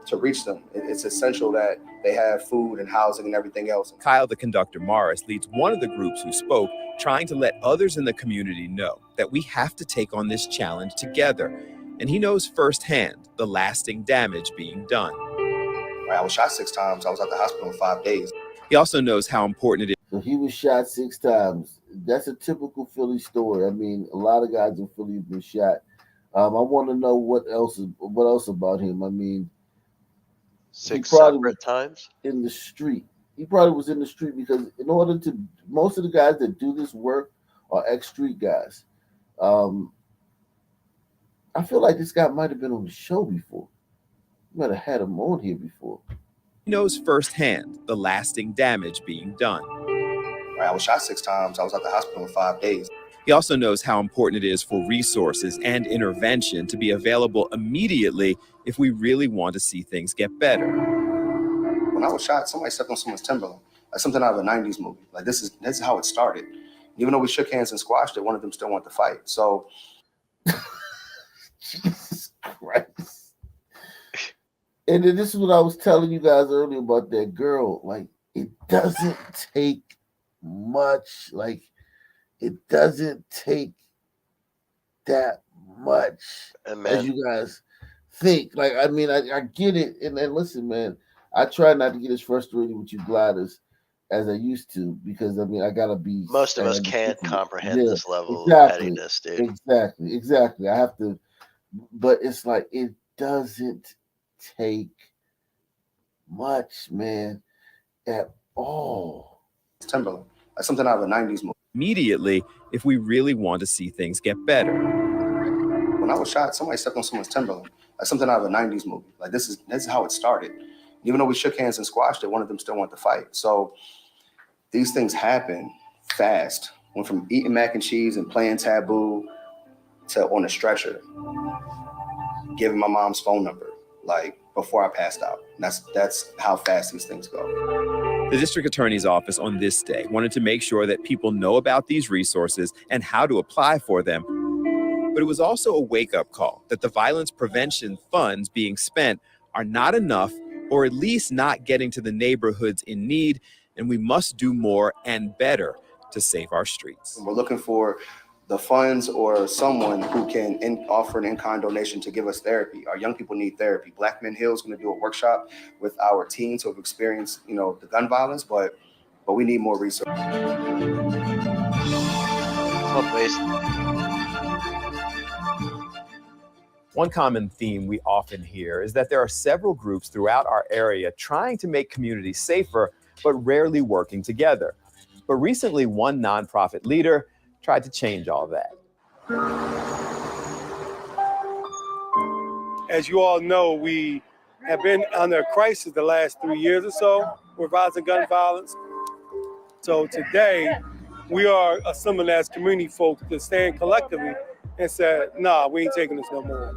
[SPEAKER 8] to reach them. It's essential that they have food and housing and everything else.
[SPEAKER 4] Kyle, the conductor, Morris, leads one of the groups who spoke, trying to let others in the community know that we have to take on this challenge together. And he knows firsthand the lasting damage being done.
[SPEAKER 8] I was shot 6 times. I was at the hospital in 5 days.
[SPEAKER 4] He also knows how important it is.
[SPEAKER 1] So he was shot 6 times. That's a typical Philly story. I mean, a lot of guys in Philly have been shot. I want to know what else about him. I mean,
[SPEAKER 11] 6 separate times
[SPEAKER 1] in the street. He probably was in the street because most of the guys that do this work are ex-street guys. I feel like this guy might have been on the show before. You might have had him on here before.
[SPEAKER 4] He knows firsthand the lasting damage being done.
[SPEAKER 8] I was shot 6 times. I was at the hospital in 5 days.
[SPEAKER 4] He also knows how important it is for resources and intervention to be available immediately if we really want to see things get better.
[SPEAKER 8] When I was shot, somebody stepped on someone's Timberland, like something out of a 90s movie. Like this is how it started. Even though we shook hands and squashed it, one of them still wanted to fight. So,
[SPEAKER 1] Jesus Christ. And then this is what I was telling you guys earlier about that girl. Like, it doesn't take much. Like, it doesn't take that much as you guys think. Like, I mean, I get it. And listen, man, I try not to get as frustrated with you gliders as I used to because, I mean, I got to be.
[SPEAKER 11] Most of us can't comprehend this level of pettiness, dude.
[SPEAKER 1] Exactly. I have to. But it's like, it doesn't take much, man, at all.
[SPEAKER 8] Timberland, like something out of a 90s movie.
[SPEAKER 4] Immediately if we really want to see things get better.
[SPEAKER 8] When I was shot, somebody stepped on someone's Timberland, like something out of a 90s movie. Like this is how it started. Even though we shook hands and squashed it, one of them still wanted to fight. So these things happen fast. Went from eating mac and cheese and playing Taboo to on a stretcher, giving my mom's phone number, like before I passed out. That's how fast these things go.
[SPEAKER 4] The district attorney's office on this day wanted to make sure that people know about these resources and how to apply for them. But it was also a wake-up call that the violence prevention funds being spent are not enough, or at least not getting to the neighborhoods in need, and we must do more and better to save our streets.
[SPEAKER 8] We're looking for the funds or someone who can offer an in-kind donation to give us therapy. Our young people need therapy. Black Men Hill is going to do a workshop with our teens who have experienced, the gun violence, but we need more resources.
[SPEAKER 4] One common theme we often hear is that there are several groups throughout our area trying to make communities safer, but rarely working together. But recently, one nonprofit leader tried to change all that.
[SPEAKER 14] As you all know, we have been under a crisis the last 3 years or so with rising gun violence. So today, we are assembling as community folks to stand collectively and say, nah, we ain't taking this no more.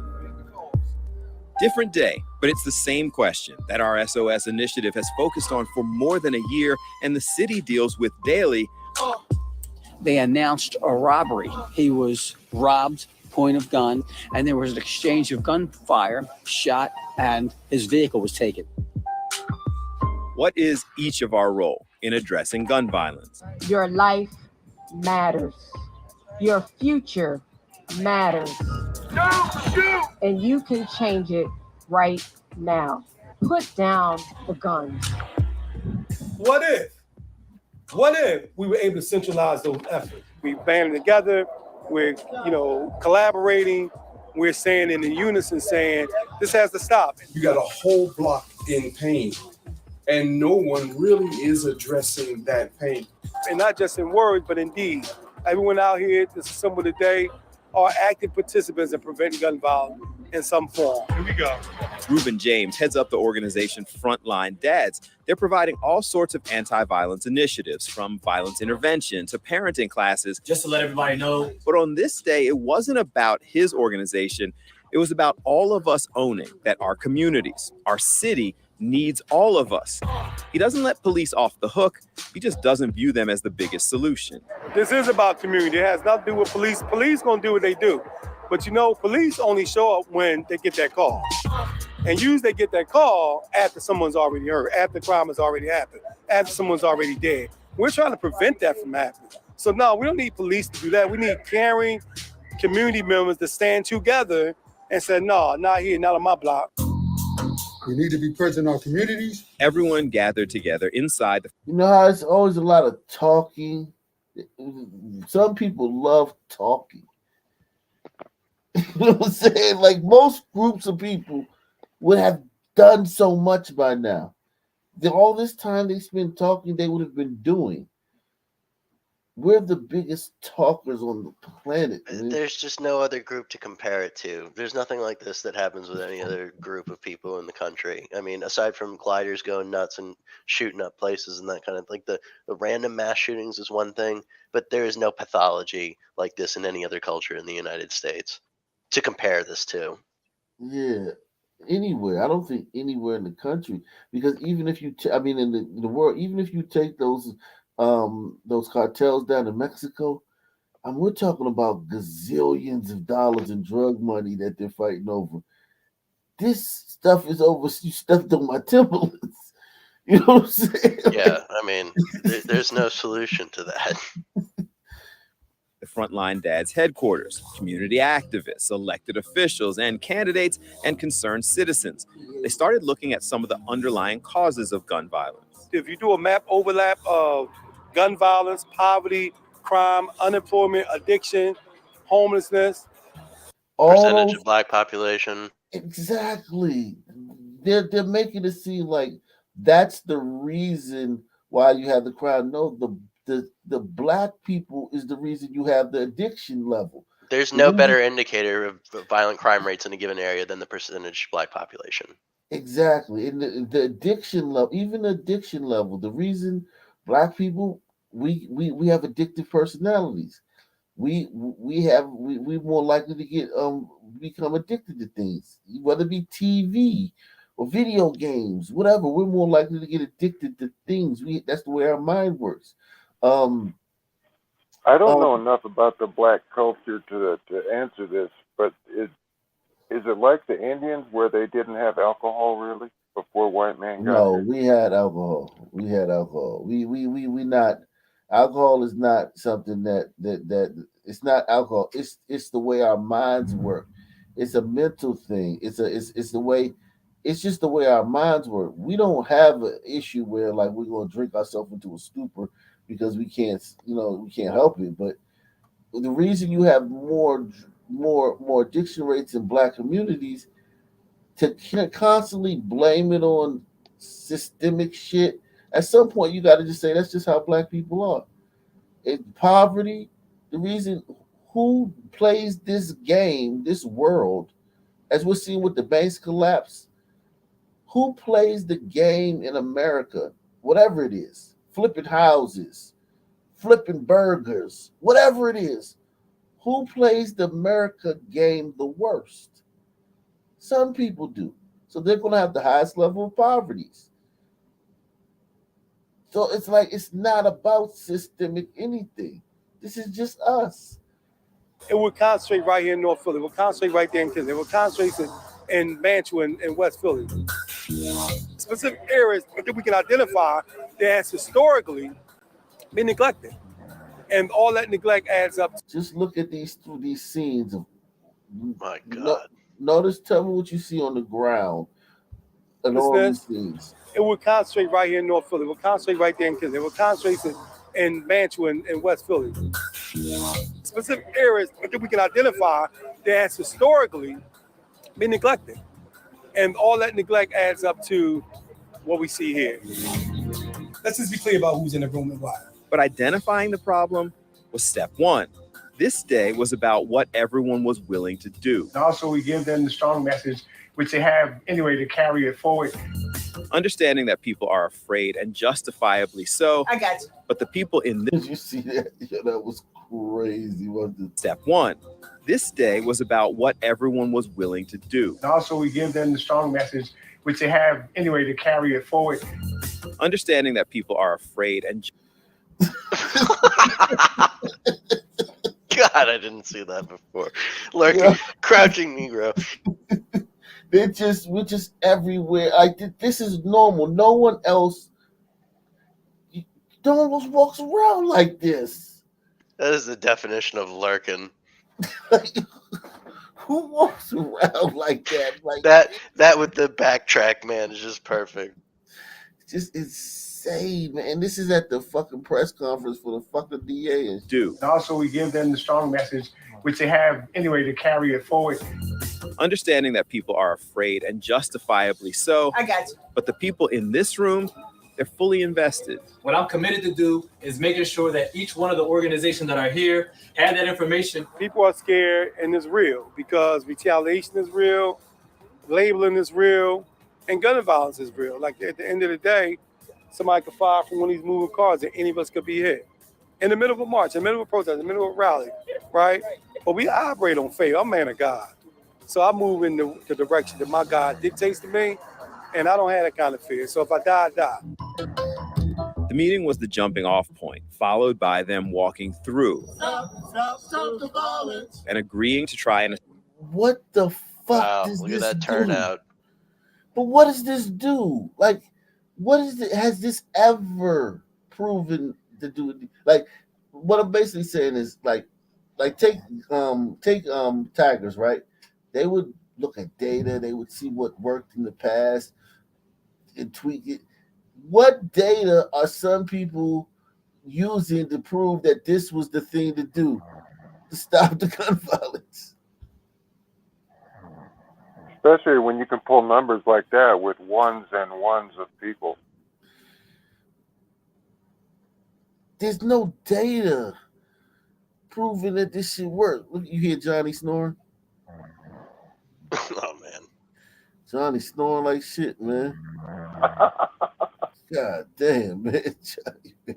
[SPEAKER 4] Different day, but it's the same question that our SOS initiative has focused on for more than a year and the city deals with daily.
[SPEAKER 2] They announced a robbery. He was robbed, point of gun, and there was an exchange of gunfire, shot, and his vehicle was taken.
[SPEAKER 4] What is each of our role in addressing gun violence?
[SPEAKER 7] Your life matters. Your future matters. Don't shoot! And you can change it right now. Put down the guns.
[SPEAKER 14] What if What if we were able to centralize those efforts? We banding together, we're collaborating, we're saying in unison, saying this has to stop.
[SPEAKER 9] You got a whole block in pain, and no one really is addressing that pain.
[SPEAKER 14] And not just in words, but in deed. Everyone out here that's assembled today are active participants in preventing gun violence in some form. Here we go.
[SPEAKER 4] Reuben James heads up the organization Frontline Dads. They're providing all sorts of anti-violence initiatives, from violence intervention to parenting classes.
[SPEAKER 21] Just to let everybody know.
[SPEAKER 4] But on this day, it wasn't about his organization. It was about all of us owning that our communities, our city, needs all of us. He doesn't let police off the hook. He just doesn't view them as the biggest solution.
[SPEAKER 14] This is about community. It has nothing to do with police. Police gonna do what they do. But police only show up when they get that call. And usually they get that call after someone's already hurt, after the crime has already happened, after someone's already dead. We're trying to prevent that from happening. So no, we don't need police to do that. We need caring community members to stand together and say, no, not here, not on my block.
[SPEAKER 9] We need to be present in our communities.
[SPEAKER 4] Everyone gathered together inside.
[SPEAKER 1] You know how it's always a lot of talking? Some people love talking. You know what I'm saying? Like, most groups of people would have done so much by now. All this time they spent talking, they would have been doing. We're the biggest talkers on the planet, man.
[SPEAKER 11] There's just no other group to compare it to. There's nothing like this that happens with any other group of people in the country. I mean, aside from gliders going nuts and shooting up places and that kind of like the random mass shootings is one thing, but there is no pathology like this in any other culture in the United States to compare this to.
[SPEAKER 1] Yeah, anywhere. I don't think anywhere in the country, because even if you, in the world, even if you take those cartels down in Mexico, we're talking about gazillions of dollars in drug money that they're fighting over. This stuff is over. You stepped on my Timberlands. You know what I'm saying?
[SPEAKER 11] Yeah, I mean, there's no solution to that.
[SPEAKER 4] The Frontline Dads headquarters, community activists, elected officials, and candidates and concerned citizens. They started looking at some of the underlying causes of gun violence.
[SPEAKER 14] If you do a map overlap of gun violence, poverty, crime, unemployment, addiction, homelessness,
[SPEAKER 11] percentage of black population.
[SPEAKER 1] Exactly. They're making it seem like that's the reason why you have the crowd. No, the black people is the reason you have the addiction level.
[SPEAKER 11] There's no better indicator of violent crime rates in a given area than the percentage black population.
[SPEAKER 1] Exactly. And the addiction level, even the addiction level, the reason black people, we have addictive personalities. We're more likely to get become addicted to things, whether it be TV or video games, whatever. We're more likely to get addicted to things. That's the way our mind works.
[SPEAKER 6] I don't know enough about the black culture to answer this, but is it like the Indians where they didn't have alcohol really before white man got
[SPEAKER 1] No,
[SPEAKER 6] here?
[SPEAKER 1] we had alcohol. We had alcohol. We not. Alcohol is not something that it's not alcohol. It's the way our minds work. It's a mental thing. It's the way. It's just the way our minds work. We don't have an issue where like we're gonna drink ourselves into a stupor because we can't help it. But the reason you have more addiction rates in black communities, to constantly blame it on systemic shit, at some point you got to just say that's just how black people are. Poverty, the reason who plays this game, this world, as we're seeing with the banks collapse, who plays the game in America, whatever it is, flipping houses, flipping burgers, whatever it is, who plays the America game the worst? Some people do. So they're going to have the highest level of poverty. So it's like, it's not about systemic anything. This is just us.
[SPEAKER 14] It would concentrate right here in North Philly. It would concentrate right there in Kingston. It would concentrate in Mantua and West Philly. Specific areas that we can identify that has historically been neglected. And all that neglect adds up.
[SPEAKER 1] Just look at these scenes of,
[SPEAKER 11] my God.
[SPEAKER 1] Tell me what you see on the ground and all these things.
[SPEAKER 14] It would concentrate right here in North Philly. It would concentrate right there in Kingston. It would concentrate in Mantua and West Philly. Specific areas that we can identify that has historically been neglected. And all that neglect adds up to what we see here.
[SPEAKER 10] Let's just be clear about who's in the room and why.
[SPEAKER 4] But identifying the problem was step one. This day was about what everyone was willing to do.
[SPEAKER 10] And also, we give them the strong message, which they have anyway to carry it forward.
[SPEAKER 4] Understanding that people are afraid, and justifiably so.
[SPEAKER 10] I got you.
[SPEAKER 4] But the people in this...
[SPEAKER 1] Did you see that? Yeah, that was crazy, wasn't it?
[SPEAKER 4] Step one. This day was about what everyone was willing to do.
[SPEAKER 10] And also, we give them the strong message, which they have anyway to carry it forward.
[SPEAKER 4] Understanding that people are afraid and...
[SPEAKER 11] God, I didn't see that before. Lurking, crouching Negro.
[SPEAKER 1] We're just everywhere. This is normal. No one else walks around like this.
[SPEAKER 11] That is the definition of lurking.
[SPEAKER 1] Who walks around like that? Like
[SPEAKER 11] that with the backtrack, man, is just perfect.
[SPEAKER 1] Just insane, man. This is at the fucking press conference for the fucking DA.
[SPEAKER 4] And
[SPEAKER 10] also, we give them the strong message, which they have anyway to carry it forward.
[SPEAKER 4] Understanding that people are afraid, and justifiably so.
[SPEAKER 10] I got you.
[SPEAKER 4] But the people in this room, they're fully invested.
[SPEAKER 15] What I'm committed to do is making sure that each one of the organizations that are here have that information.
[SPEAKER 14] People are scared, and it's real because retaliation is real, labeling is real, and gun violence is real. Like at the end of the day, somebody could fire from one of these moving cars and any of us could be hit. In the middle of a march, in the middle of a protest, in the middle of a rally, right? But we operate on faith. I'm a man of God. So I move in the direction that my God dictates to me, and I don't have that kind of fear. So if I die, I die.
[SPEAKER 4] The meeting was the jumping off point, followed by them walking through
[SPEAKER 1] Stop the violence.
[SPEAKER 4] and agreeing to try and...
[SPEAKER 1] What the fuck
[SPEAKER 11] Wow,
[SPEAKER 1] does
[SPEAKER 11] look
[SPEAKER 1] this
[SPEAKER 11] at that
[SPEAKER 1] do?
[SPEAKER 11] turnout.
[SPEAKER 1] But what does this do? Like, what is it? Has this ever proven to do it? Like, what I'm basically saying is like take Tigers, right? They would look at data, they would see what worked in the past and tweak it. What data are some people using to prove that this was the thing to do to stop the gun violence?
[SPEAKER 6] Especially when you can pull numbers like that with ones and ones of people.
[SPEAKER 1] There's no data proving that this shit worked. Look, you hear Johnny snoring?
[SPEAKER 11] Oh, man.
[SPEAKER 1] Johnny snoring like shit, man. God damn, man. Johnny, man.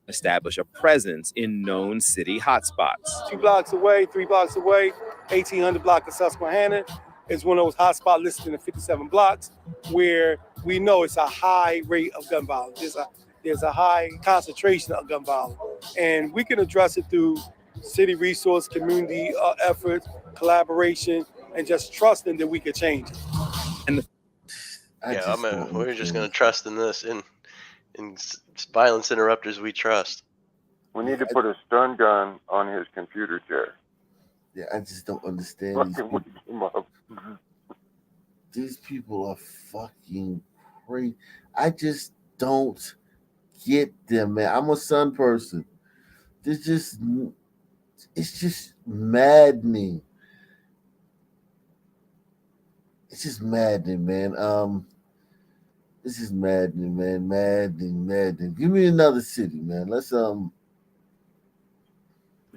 [SPEAKER 4] establish a presence in known city hotspots.
[SPEAKER 14] 2 blocks away, 3 blocks away, 1800 block of Susquehanna is one of those hotspots listed in the 57 blocks where we know it's a high rate of gun violence. There's a high concentration of gun violence. And we can address it through city resource, community efforts, collaboration, and just trusting that we could change it.
[SPEAKER 4] And
[SPEAKER 11] we're just going to trust in this, in violence interrupters we trust.
[SPEAKER 6] We need to put a stun gun on his computer chair.
[SPEAKER 1] Yeah, I just don't understand these people. These people are fucking crazy. I just don't get them, man. I'm a Sun person. It's just maddening. It's just maddening, man. This is maddening, man. Maddening. Give me another city, man. Let's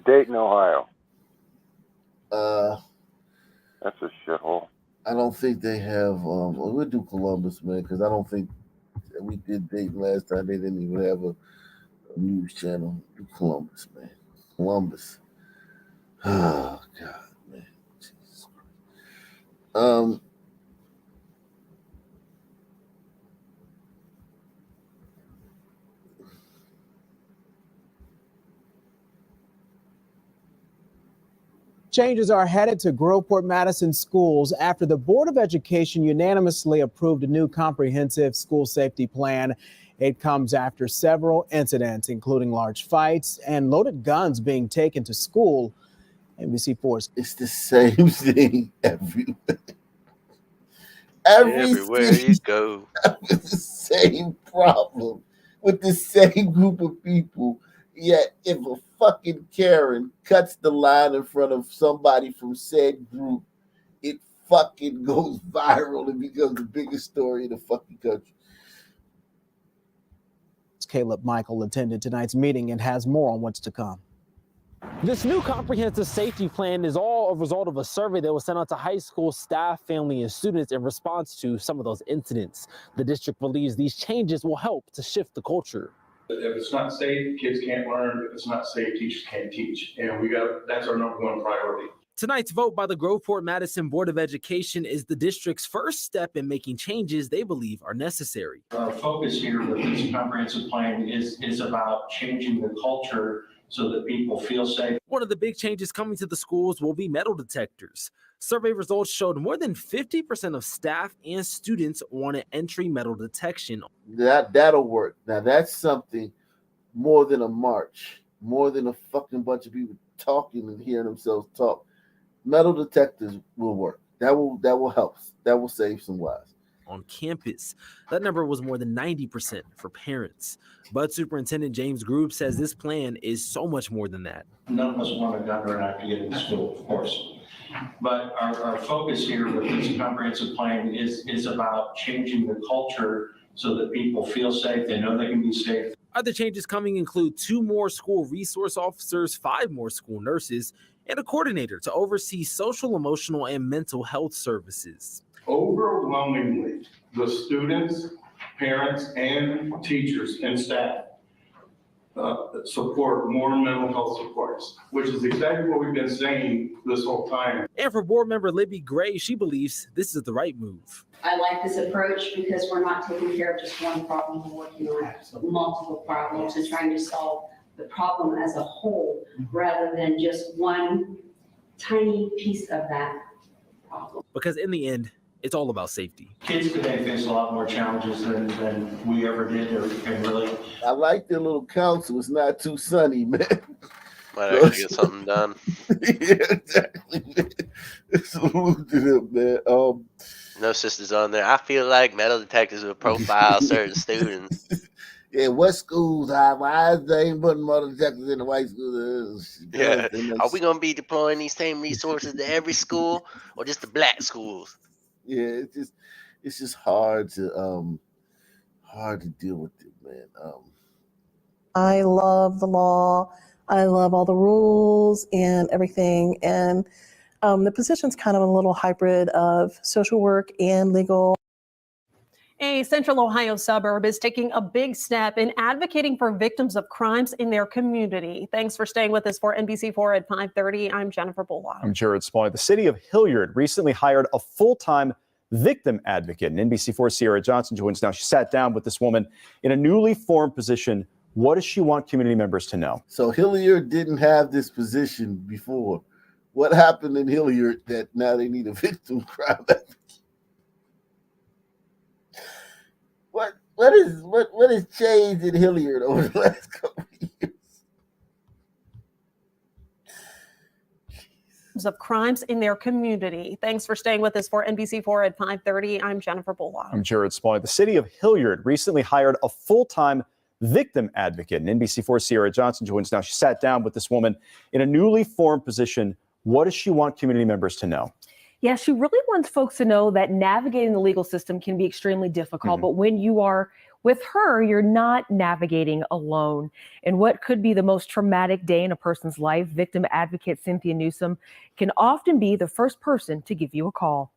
[SPEAKER 6] Dayton, Ohio.
[SPEAKER 1] That's
[SPEAKER 6] a shithole.
[SPEAKER 1] I don't think they have. We'll do Columbus, man, because I don't think we did Dayton last time. They didn't even have a news channel. Do Columbus, man. Columbus. Oh God, man. Jesus Christ.
[SPEAKER 16] Changes are headed to Groveport-Madison schools after the Board of Education unanimously approved a new comprehensive school safety plan. It comes after several incidents, including large fights and loaded guns being taken to school. NBC4's
[SPEAKER 1] it's the same thing everywhere.
[SPEAKER 11] Everywhere you go.
[SPEAKER 1] It's the same problem. with the same group of people. Yet, if a fucking Karen cuts the line in front of somebody from said group, it fucking goes viral and becomes the biggest story in the fucking country.
[SPEAKER 16] Caleb Michael attended tonight's meeting and has more on what's to come.
[SPEAKER 3] This new comprehensive safety plan is all a result of a survey that was sent out to high school staff, family, and students in response to some of those incidents. The district believes these changes will help to shift the culture.
[SPEAKER 17] If it's not safe, kids can't learn. If it's not safe, teachers can't teach. And that's our number one priority.
[SPEAKER 3] Tonight's vote by the Groveport-Madison Board of Education is the district's first step in making changes they believe are necessary.
[SPEAKER 17] Our focus here with this comprehensive plan is about changing the culture so that people feel safe.
[SPEAKER 3] One of the big changes coming to the schools will be metal detectors. Survey results showed more than 50% of staff and students wanted entry metal detection.
[SPEAKER 1] That'll work. Now that's something more than a march, more than a fucking bunch of people talking and hearing themselves talk. Metal detectors will work. That will help. That will save some lives.
[SPEAKER 3] On campus, that number was more than 90% for parents. But Superintendent James Grube says this plan is so much more than that.
[SPEAKER 17] None of us want a gun or not to get into school, of course. But our focus here with this comprehensive plan is about changing the culture so that people feel safe, they know they can be safe.
[SPEAKER 3] Other changes coming include 2 more school resource officers, 5 more school nurses, and a coordinator to oversee social, emotional, and mental health services.
[SPEAKER 17] Overwhelmingly, the students, parents, and teachers and staff support more mental health supports, which is exactly what we've been saying this whole time.
[SPEAKER 3] And for board member Libby Gray, she believes this is the right move.
[SPEAKER 19] I like this approach because we're not taking care of just one problem, we're working on multiple problems and trying to solve the problem as a whole rather than just one tiny piece of that problem.
[SPEAKER 3] Because in the end, it's all about safety.
[SPEAKER 17] Kids today face a lot more challenges than we ever did or can relate.
[SPEAKER 1] I like their little council. It's not too sunny, man.
[SPEAKER 11] Might actually get something done.
[SPEAKER 1] Yeah, exactly. Salute to them, man.
[SPEAKER 11] No sisters on there. I feel like metal detectors will profile certain students.
[SPEAKER 1] Yeah, what schools? Why is they ain't putting metal detectors in the white schools?
[SPEAKER 11] Yeah. Are we going to be deploying these same resources to every school or just the black schools?
[SPEAKER 1] Yeah, it's just hard to deal with it, man.
[SPEAKER 20] I love the law. I love all the rules and everything. And the position's kind of a little hybrid of social work and legal.
[SPEAKER 23] A Central Ohio suburb is taking a big step in advocating for victims of crimes in their community. Thanks for staying with us for NBC4 at 5:30. I'm Jennifer Bullock.
[SPEAKER 4] I'm Jared Smalley. The city of Hilliard recently hired a full-time victim advocate. And NBC4 Sierra Johnson joins now. She sat down with this woman in a newly formed position. What does she want community members to know?
[SPEAKER 1] So Hilliard didn't have this position before. What happened in Hilliard that now they need a victim crime advocate? What has changed in Hilliard over the last couple of years?
[SPEAKER 23] Of crimes in their community. Thanks for staying with us for NBC4 at 5:30. I'm Jennifer Bullock.
[SPEAKER 4] I'm Jared Smalley. The city of Hilliard recently hired a full-time victim advocate. And NBC4 Sierra Johnson joins now. She sat down with this woman in a newly formed position. What does she want community members to know?
[SPEAKER 24] Yeah, she really wants folks to know that navigating the legal system can be extremely difficult, but when you are with her, you're not navigating alone. And what could be the most traumatic day in a person's life, victim advocate Cynthia Newsom can often be the first person to give you a call.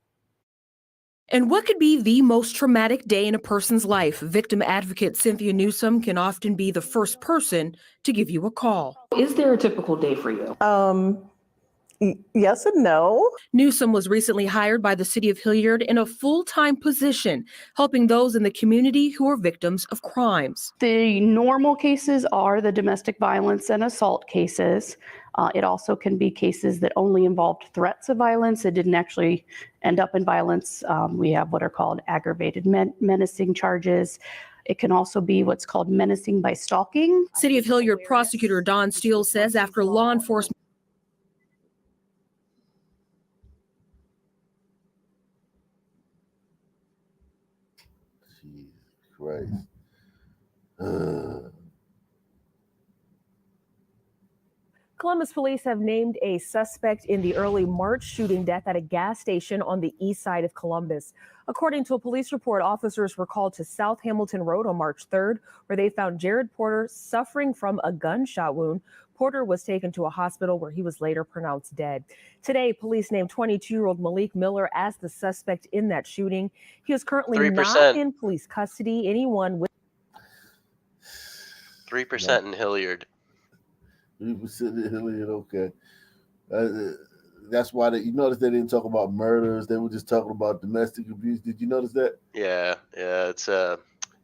[SPEAKER 27] And what could be the most traumatic day in a person's life? Victim advocate Cynthia Newsom can often be the first person to give you a call.
[SPEAKER 24] Is there a typical day for you?
[SPEAKER 20] Yes and no.
[SPEAKER 27] Newsom was recently hired by the city of Hilliard in a full-time position, helping those in the community who are victims of crimes.
[SPEAKER 28] The normal cases are the domestic violence and assault cases. It also can be cases that only involved threats of violence. It didn't actually end up in violence. We have what are called aggravated menacing charges. It can also be what's called menacing by stalking.
[SPEAKER 27] City of Hilliard prosecutor Don Steele says after law enforcement
[SPEAKER 1] Christ.
[SPEAKER 24] Columbus police have named a suspect in the early March shooting death at a gas station on the east side of Columbus. According to a police report, officers were called to South Hamilton Road on March 3rd, where they found Jared Porter suffering from a gunshot wound. Porter was taken to a hospital where he was later pronounced dead. Today, police named 22-year-old Malik Miller as the suspect in that shooting. He is currently
[SPEAKER 11] 3%.
[SPEAKER 24] not in police custody. Anyone with
[SPEAKER 11] 3% in Hilliard.
[SPEAKER 1] 3% in Hilliard, okay. That's why you notice they didn't talk about murders. They were just talking about domestic abuse. Did you notice that?
[SPEAKER 11] Yeah, it's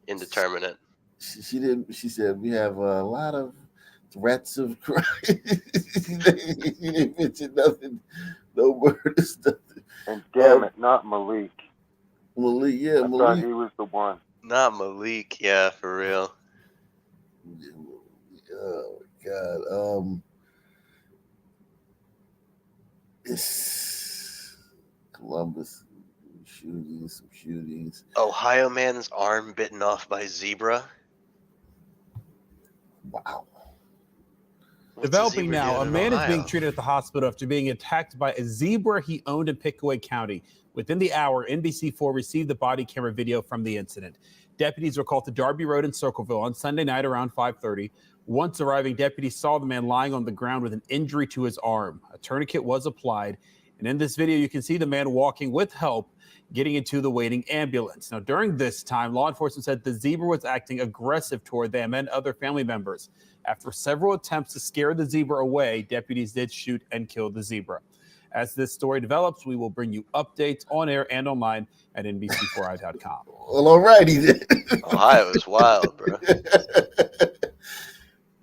[SPEAKER 11] indeterminate.
[SPEAKER 1] She didn't. She said we have a lot of threats of crime. She didn't mention nothing, no murders, nothing.
[SPEAKER 6] And damn it, not Malik.
[SPEAKER 1] Malik, yeah,
[SPEAKER 6] I
[SPEAKER 1] Malik.
[SPEAKER 6] thought he was the one.
[SPEAKER 11] Not Malik, yeah, for real.
[SPEAKER 1] Oh my God. It's Columbus shootings, some shootings.
[SPEAKER 11] Ohio man's arm bitten off by zebra.
[SPEAKER 1] Wow.
[SPEAKER 5] Developing now, a man is being
[SPEAKER 11] Ohio?
[SPEAKER 5] treated at the hospital after being attacked by a zebra he owned in Pickaway County. Within the hour, NBC4 received the body camera video from the incident. Deputies were called to Darby Road in Circleville on Sunday night around 5:30. Once arriving, deputies saw the man lying on the ground with an injury to his arm. A tourniquet was applied. And in this video, you can see the man walking with help, getting into the waiting ambulance. Now, during this time, law enforcement said the zebra was acting aggressive toward them and other family members. After several attempts to scare the zebra away, deputies did shoot and kill the zebra. As this story develops, we will bring you updates on air and online at NBC4i.com.
[SPEAKER 1] Well, all righty then.
[SPEAKER 11] Ohio is wild, bro.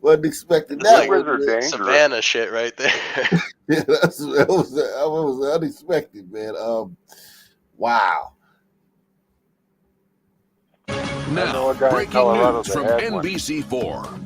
[SPEAKER 1] Wasn't expecting
[SPEAKER 11] It's
[SPEAKER 1] that.
[SPEAKER 11] like Savannah shit right there.
[SPEAKER 1] Yeah, that was unexpected, man. Wow.
[SPEAKER 8] Now, breaking news from NBC4.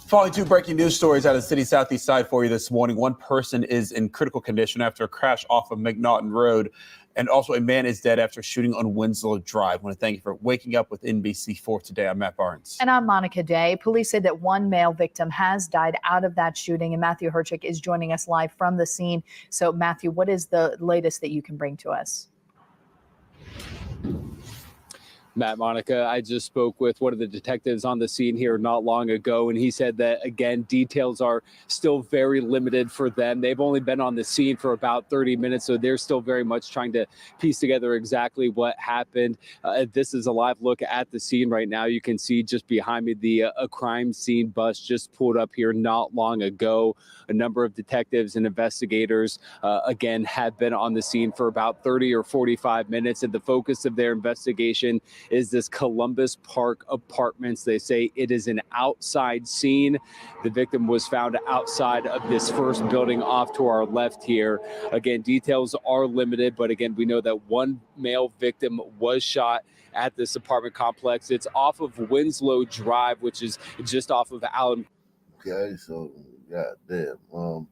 [SPEAKER 5] Following two breaking news stories out of the city's southeast side for you this morning. One person is in critical condition after a crash off of McNaughton Road, and also a man is dead after shooting on Winslow Drive. I want to thank you for waking up with NBC4 today. I'm Matt Barnes.
[SPEAKER 12] And I'm Monica Day. Police say that one male victim has died out of that shooting, and Matthew Herchick is joining us live from the scene. So, Matthew, what is the latest that you can bring to us?
[SPEAKER 13] Matt, Monica, I just spoke with one of the detectives on the scene here not long ago, and he said that, again, details are still very limited for them. They've only been on the scene for about 30 minutes, so they're still very much trying to piece together exactly what happened. This is a live look at the scene right now. You can see just behind me a crime scene bus just pulled up here not long ago. A number of detectives and investigators, again, had been on the scene for about 30 or 45 minutes, and the focus of their investigation is this Columbus Park Apartments. They say it is an outside scene. The victim was found outside of this first building off to our left here. Again, details are limited, but again, we know that one male victim was shot at this apartment complex. It's off of Winslow Drive, which is just off of Allen.
[SPEAKER 1] Okay, so goddamn.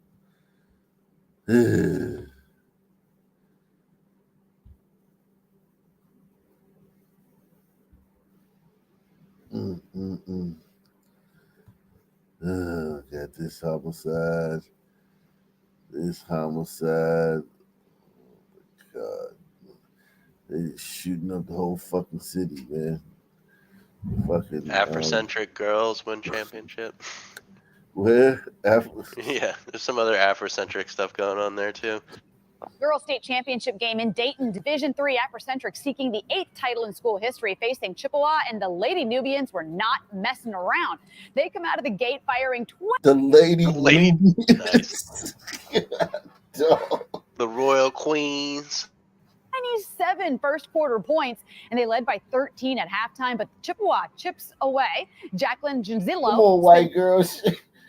[SPEAKER 1] Got this homicide. Oh my God. They shooting up the whole fucking city, man. Fucking
[SPEAKER 11] Afrocentric girls win championship.
[SPEAKER 1] Where?
[SPEAKER 11] Yeah, there's some other Afrocentric stuff going on there too.
[SPEAKER 18] Girls State Championship game in Dayton. Division III Afrocentric seeking the 8th title in school history, facing Chippewa, and the Lady Nubians were not messing around. They come out of the gate firing 20.
[SPEAKER 1] The lady.
[SPEAKER 11] Nice. The Royal Queens.
[SPEAKER 18] 27 first quarter points, and they led by 13 at halftime, but Chippewa chips away. Jacqueline Janzillo.
[SPEAKER 1] Come on, white girls.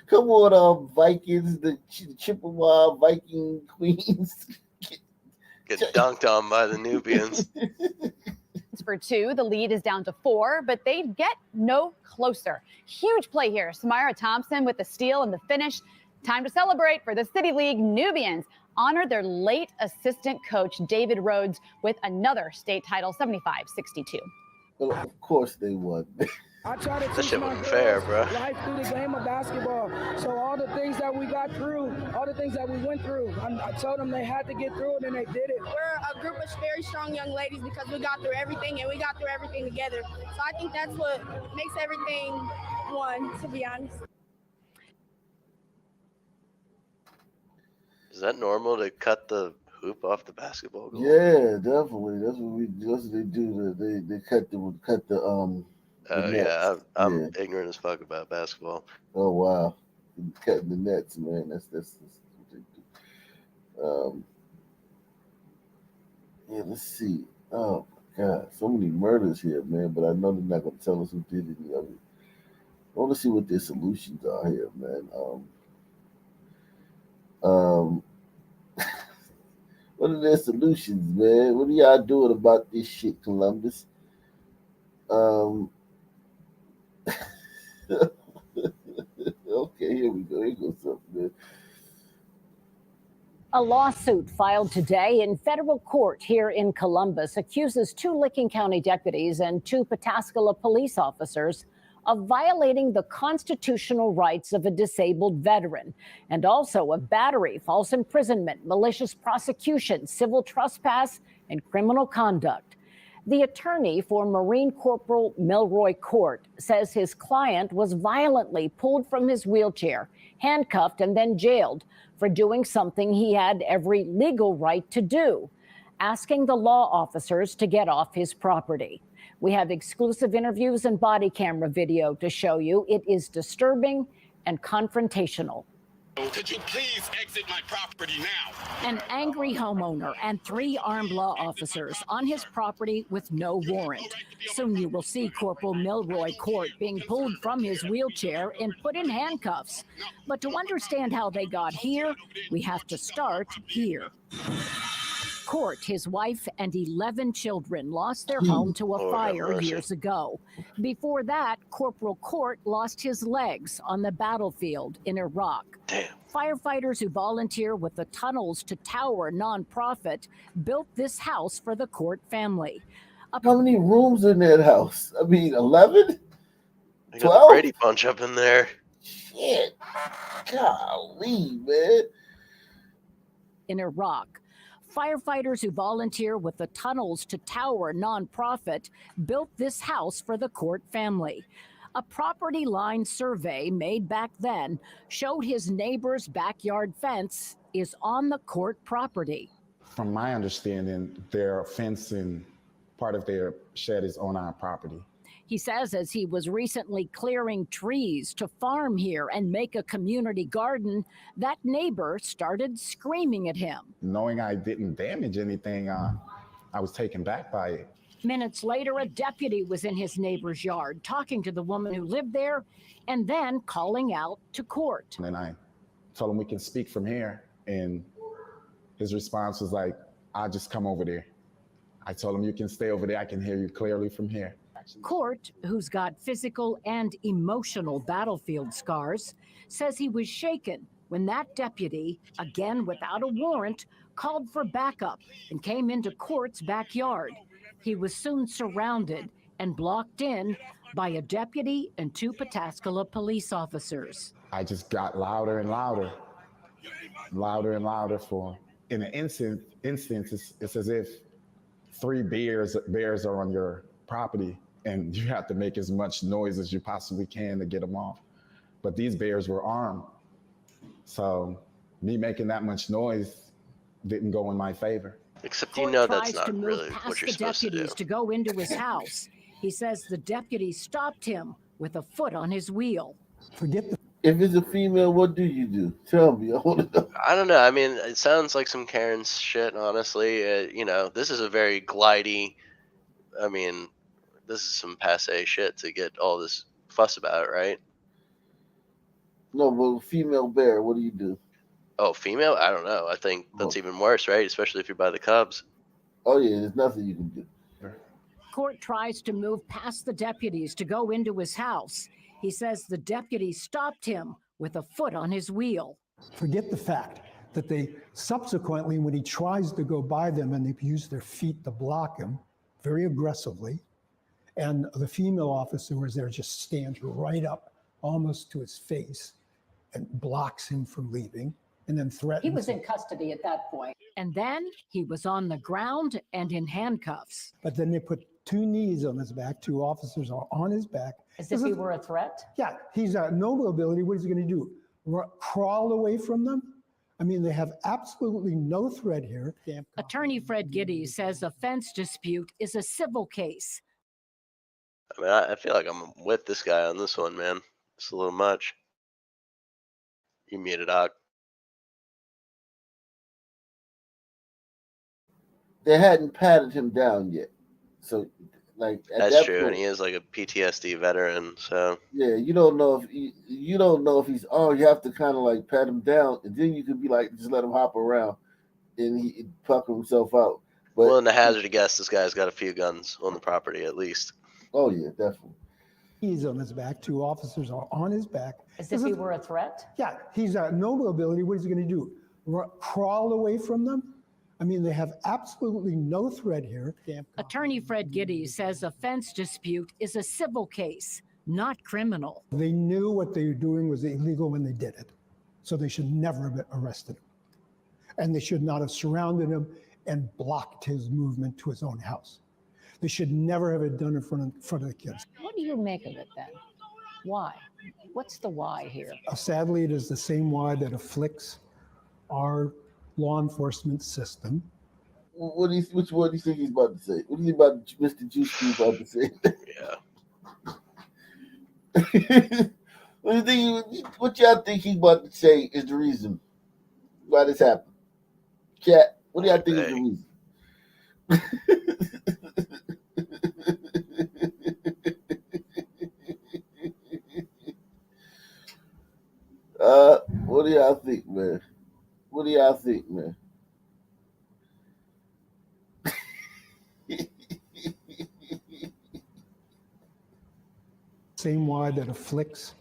[SPEAKER 1] Come on, Vikings, the Chippewa Viking Queens.
[SPEAKER 11] Get dunked on by the Nubians.
[SPEAKER 18] For 2, the lead is down to 4, but they get no closer. Huge play here. Samira Thompson with the steal and the finish. Time to celebrate for the City League. Nubians honor their late assistant coach, David Rhodes, with another state title, 75-62.
[SPEAKER 1] Well, of course they won.
[SPEAKER 2] I try to
[SPEAKER 11] That
[SPEAKER 2] teach
[SPEAKER 11] shit
[SPEAKER 2] my
[SPEAKER 11] wasn't
[SPEAKER 2] girls
[SPEAKER 11] fair, bro.
[SPEAKER 2] life through the game of basketball. So all the things that we got through, all the things that we went through, I told them they had to get through it, and they did it.
[SPEAKER 7] We're a group of very strong young ladies because we got through everything, and we got through everything together. So I think that's what makes everything one, to be honest.
[SPEAKER 11] Is that normal to cut the hoop off the basketball goal?
[SPEAKER 1] Yeah, definitely. That's what they do. They cut the nets.
[SPEAKER 11] Yeah, I'm ignorant as fuck about basketball.
[SPEAKER 1] Oh wow, cutting the nets, man. That's what they do. Yeah, let's see. Oh my God, so many murders here, man. But I know they're not gonna tell us who did any of it. I want to see what their solutions are here, man. What are their solutions, man? What are y'all doing about this shit, Columbus? Okay, here we go. Here goes something, man.
[SPEAKER 9] A lawsuit filed today in federal court here in Columbus accuses 2 Licking County deputies and 2 Pataskala police officers of violating the constitutional rights of a disabled veteran, and also of battery, false imprisonment, malicious prosecution, civil trespass, and criminal conduct. The attorney for Marine Corporal Milroy Court says his client was violently pulled from his wheelchair, handcuffed, and then jailed for doing something he had every legal right to do, asking the law officers to get off his property. We have exclusive interviews and body camera video to show you. It is disturbing and confrontational.
[SPEAKER 8] Could you please exit my property now?
[SPEAKER 9] An angry homeowner and 3 armed law officers on his property with no warrant. Soon you will see Corporal Milroy Court being pulled from his wheelchair and put in handcuffs. But to understand how they got here, we have to start here. Court, his wife, and 11 children lost their home to a fire years ago. Before that, Corporal Court lost his legs on the battlefield in Iraq. Firefighters who volunteer with the Tunnels to Tower nonprofit built this house for the Court family.
[SPEAKER 1] How many rooms in that house? I mean, 11?
[SPEAKER 11] I got the Brady Bunch up in there.
[SPEAKER 1] Shit. Golly, man.
[SPEAKER 9] In Iraq. Firefighters who volunteer with the Tunnels to Tower nonprofit built this house for the Court family. A property line survey made back then showed his neighbor's backyard fence is on the Court property.
[SPEAKER 10] From my understanding, their fence and part of their shed is on our property.
[SPEAKER 9] He says as he was recently clearing trees to farm here and make a community garden, that neighbor started screaming at him.
[SPEAKER 10] Knowing I didn't damage anything, I was taken back by it.
[SPEAKER 9] Minutes later, a deputy was in his neighbor's yard talking to the woman who lived there and then calling out to court.
[SPEAKER 10] And I told him we can speak from here. And his response was like, I'll just come over there. I told him you can stay over there. I can hear you clearly from here.
[SPEAKER 9] Court, who's got physical and emotional battlefield scars, says he was shaken when that deputy, again without a warrant, called for backup and came into Court's backyard. He was soon surrounded and blocked in by a deputy and 2 Pataskala police officers.
[SPEAKER 10] I just got louder and louder for, in an instance, it's as if 3 bears are on your property and you have to make as much noise as you possibly can to get them off. But these bears were armed. So me making that much noise didn't go in my favor.
[SPEAKER 11] Except you know that's not really what you're supposed to do.
[SPEAKER 9] To go into his house. He says the deputy stopped him with a foot on his wheel.
[SPEAKER 1] If it's a female, what do you do? Tell me. I want to know.
[SPEAKER 11] I don't know. I mean, it sounds like some Karen shit, honestly. You know, this is a very glidey, I mean, this is some passe shit to get all this fuss about, right?
[SPEAKER 1] No, but female bear, what do you do?
[SPEAKER 11] Oh, female? I don't know. I think that's even worse, right? Especially if you're by the Cubs.
[SPEAKER 1] Oh, yeah, there's nothing you can do.
[SPEAKER 9] Court tries to move past the deputies to go into his house. He says the deputy stopped him with a foot on his wheel.
[SPEAKER 21] Forget the fact that they subsequently, when he tries to go by them and they've used their feet to block him very aggressively, And the female officer was there, just stands right up almost to his face and blocks him from leaving and then threatens
[SPEAKER 9] He was
[SPEAKER 21] him.
[SPEAKER 9] in custody at that point. And then he was on the ground and in handcuffs.
[SPEAKER 21] But then they put 2 knees on his back, 2 officers are on his back.
[SPEAKER 9] As if he were a threat?
[SPEAKER 21] Yeah, he's got no mobility. What is he going to do? Crawl away from them? I mean, they have absolutely no threat here.
[SPEAKER 9] Attorney Fred Giddy says a fence dispute is a civil case.
[SPEAKER 11] I mean, I feel like I'm with this guy on this one, man. It's a little much. You muted, Doc.
[SPEAKER 1] They hadn't patted him down yet, so like
[SPEAKER 11] That's
[SPEAKER 1] that
[SPEAKER 11] true,
[SPEAKER 1] point,
[SPEAKER 11] and he is like a PTSD veteran, so
[SPEAKER 1] yeah, you don't know if you don't know if he's armed. You have to kind of like pat him down, and then you could be like, just let him hop around, and he puck himself out. But
[SPEAKER 11] willing to hazard a guess this guy's got a few guns on the property at least.
[SPEAKER 1] oh yeah, definitely.
[SPEAKER 21] He's on his back. 2 officers are on his back.
[SPEAKER 9] As if he were a threat?
[SPEAKER 21] Yeah, he's got no mobility. What is he going to do? Crawl away from them? I mean, they have absolutely no threat here.
[SPEAKER 9] Attorney Fred Giddy says a fence dispute is a civil case, not criminal.
[SPEAKER 21] They knew what they were doing was illegal when they did it, so they should never have arrested him. And they should not have surrounded him and blocked his movement to his own house. They should never have it done in front of the kids.
[SPEAKER 9] What do you make of it then? Why? What's the why here?
[SPEAKER 21] Sadly, it is the same why that afflicts our law enforcement system.
[SPEAKER 1] Which one do you think he's about to say? What do you about Mr. Juice Crew about to say?
[SPEAKER 11] Yeah.
[SPEAKER 1] What y'all think he's about to say is the reason why this happened? Chat, what do y'all think is the reason? What do y'all think, man? What do y'all think, man?
[SPEAKER 21] Same why that afflicts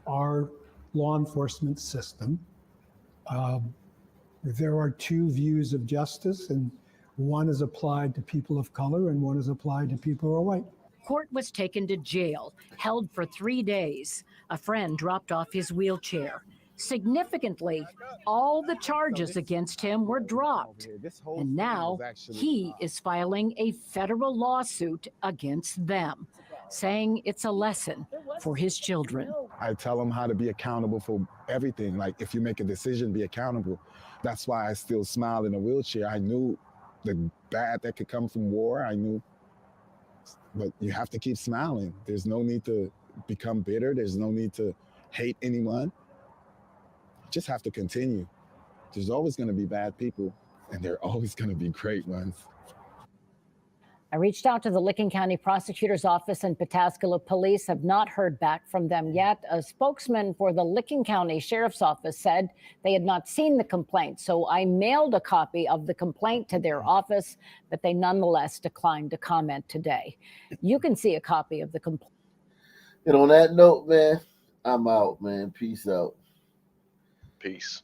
[SPEAKER 21] our law enforcement system. There are 2 views of justice, and one is applied to people of color and one is applied to people who are white.
[SPEAKER 9] Court was taken to jail, held for 3 days. A friend dropped off his wheelchair. Significantly, all the charges against him were dropped. And now he is filing a federal lawsuit against them, saying it's a lesson for his children.
[SPEAKER 10] I tell them how to be accountable for everything. Like, if you make a decision, be accountable. That's why I still smile in a wheelchair. I knew the bad that could come from war. I knew, but you have to keep smiling. There's no need to become bitter. There's no need to hate anyone. Just have to continue. There's always going to be bad people, and there are always going to be great ones.
[SPEAKER 9] I reached out to the Licking County Prosecutor's Office and Pataskala Police, have not heard back from them yet. A spokesman for the Licking County Sheriff's Office said they had not seen the complaint. So I mailed a copy of the complaint to their office, but they nonetheless declined to comment today. You can see a copy of the complaint.
[SPEAKER 1] And on that note, man, I'm out, man. Peace out.
[SPEAKER 11] Peace.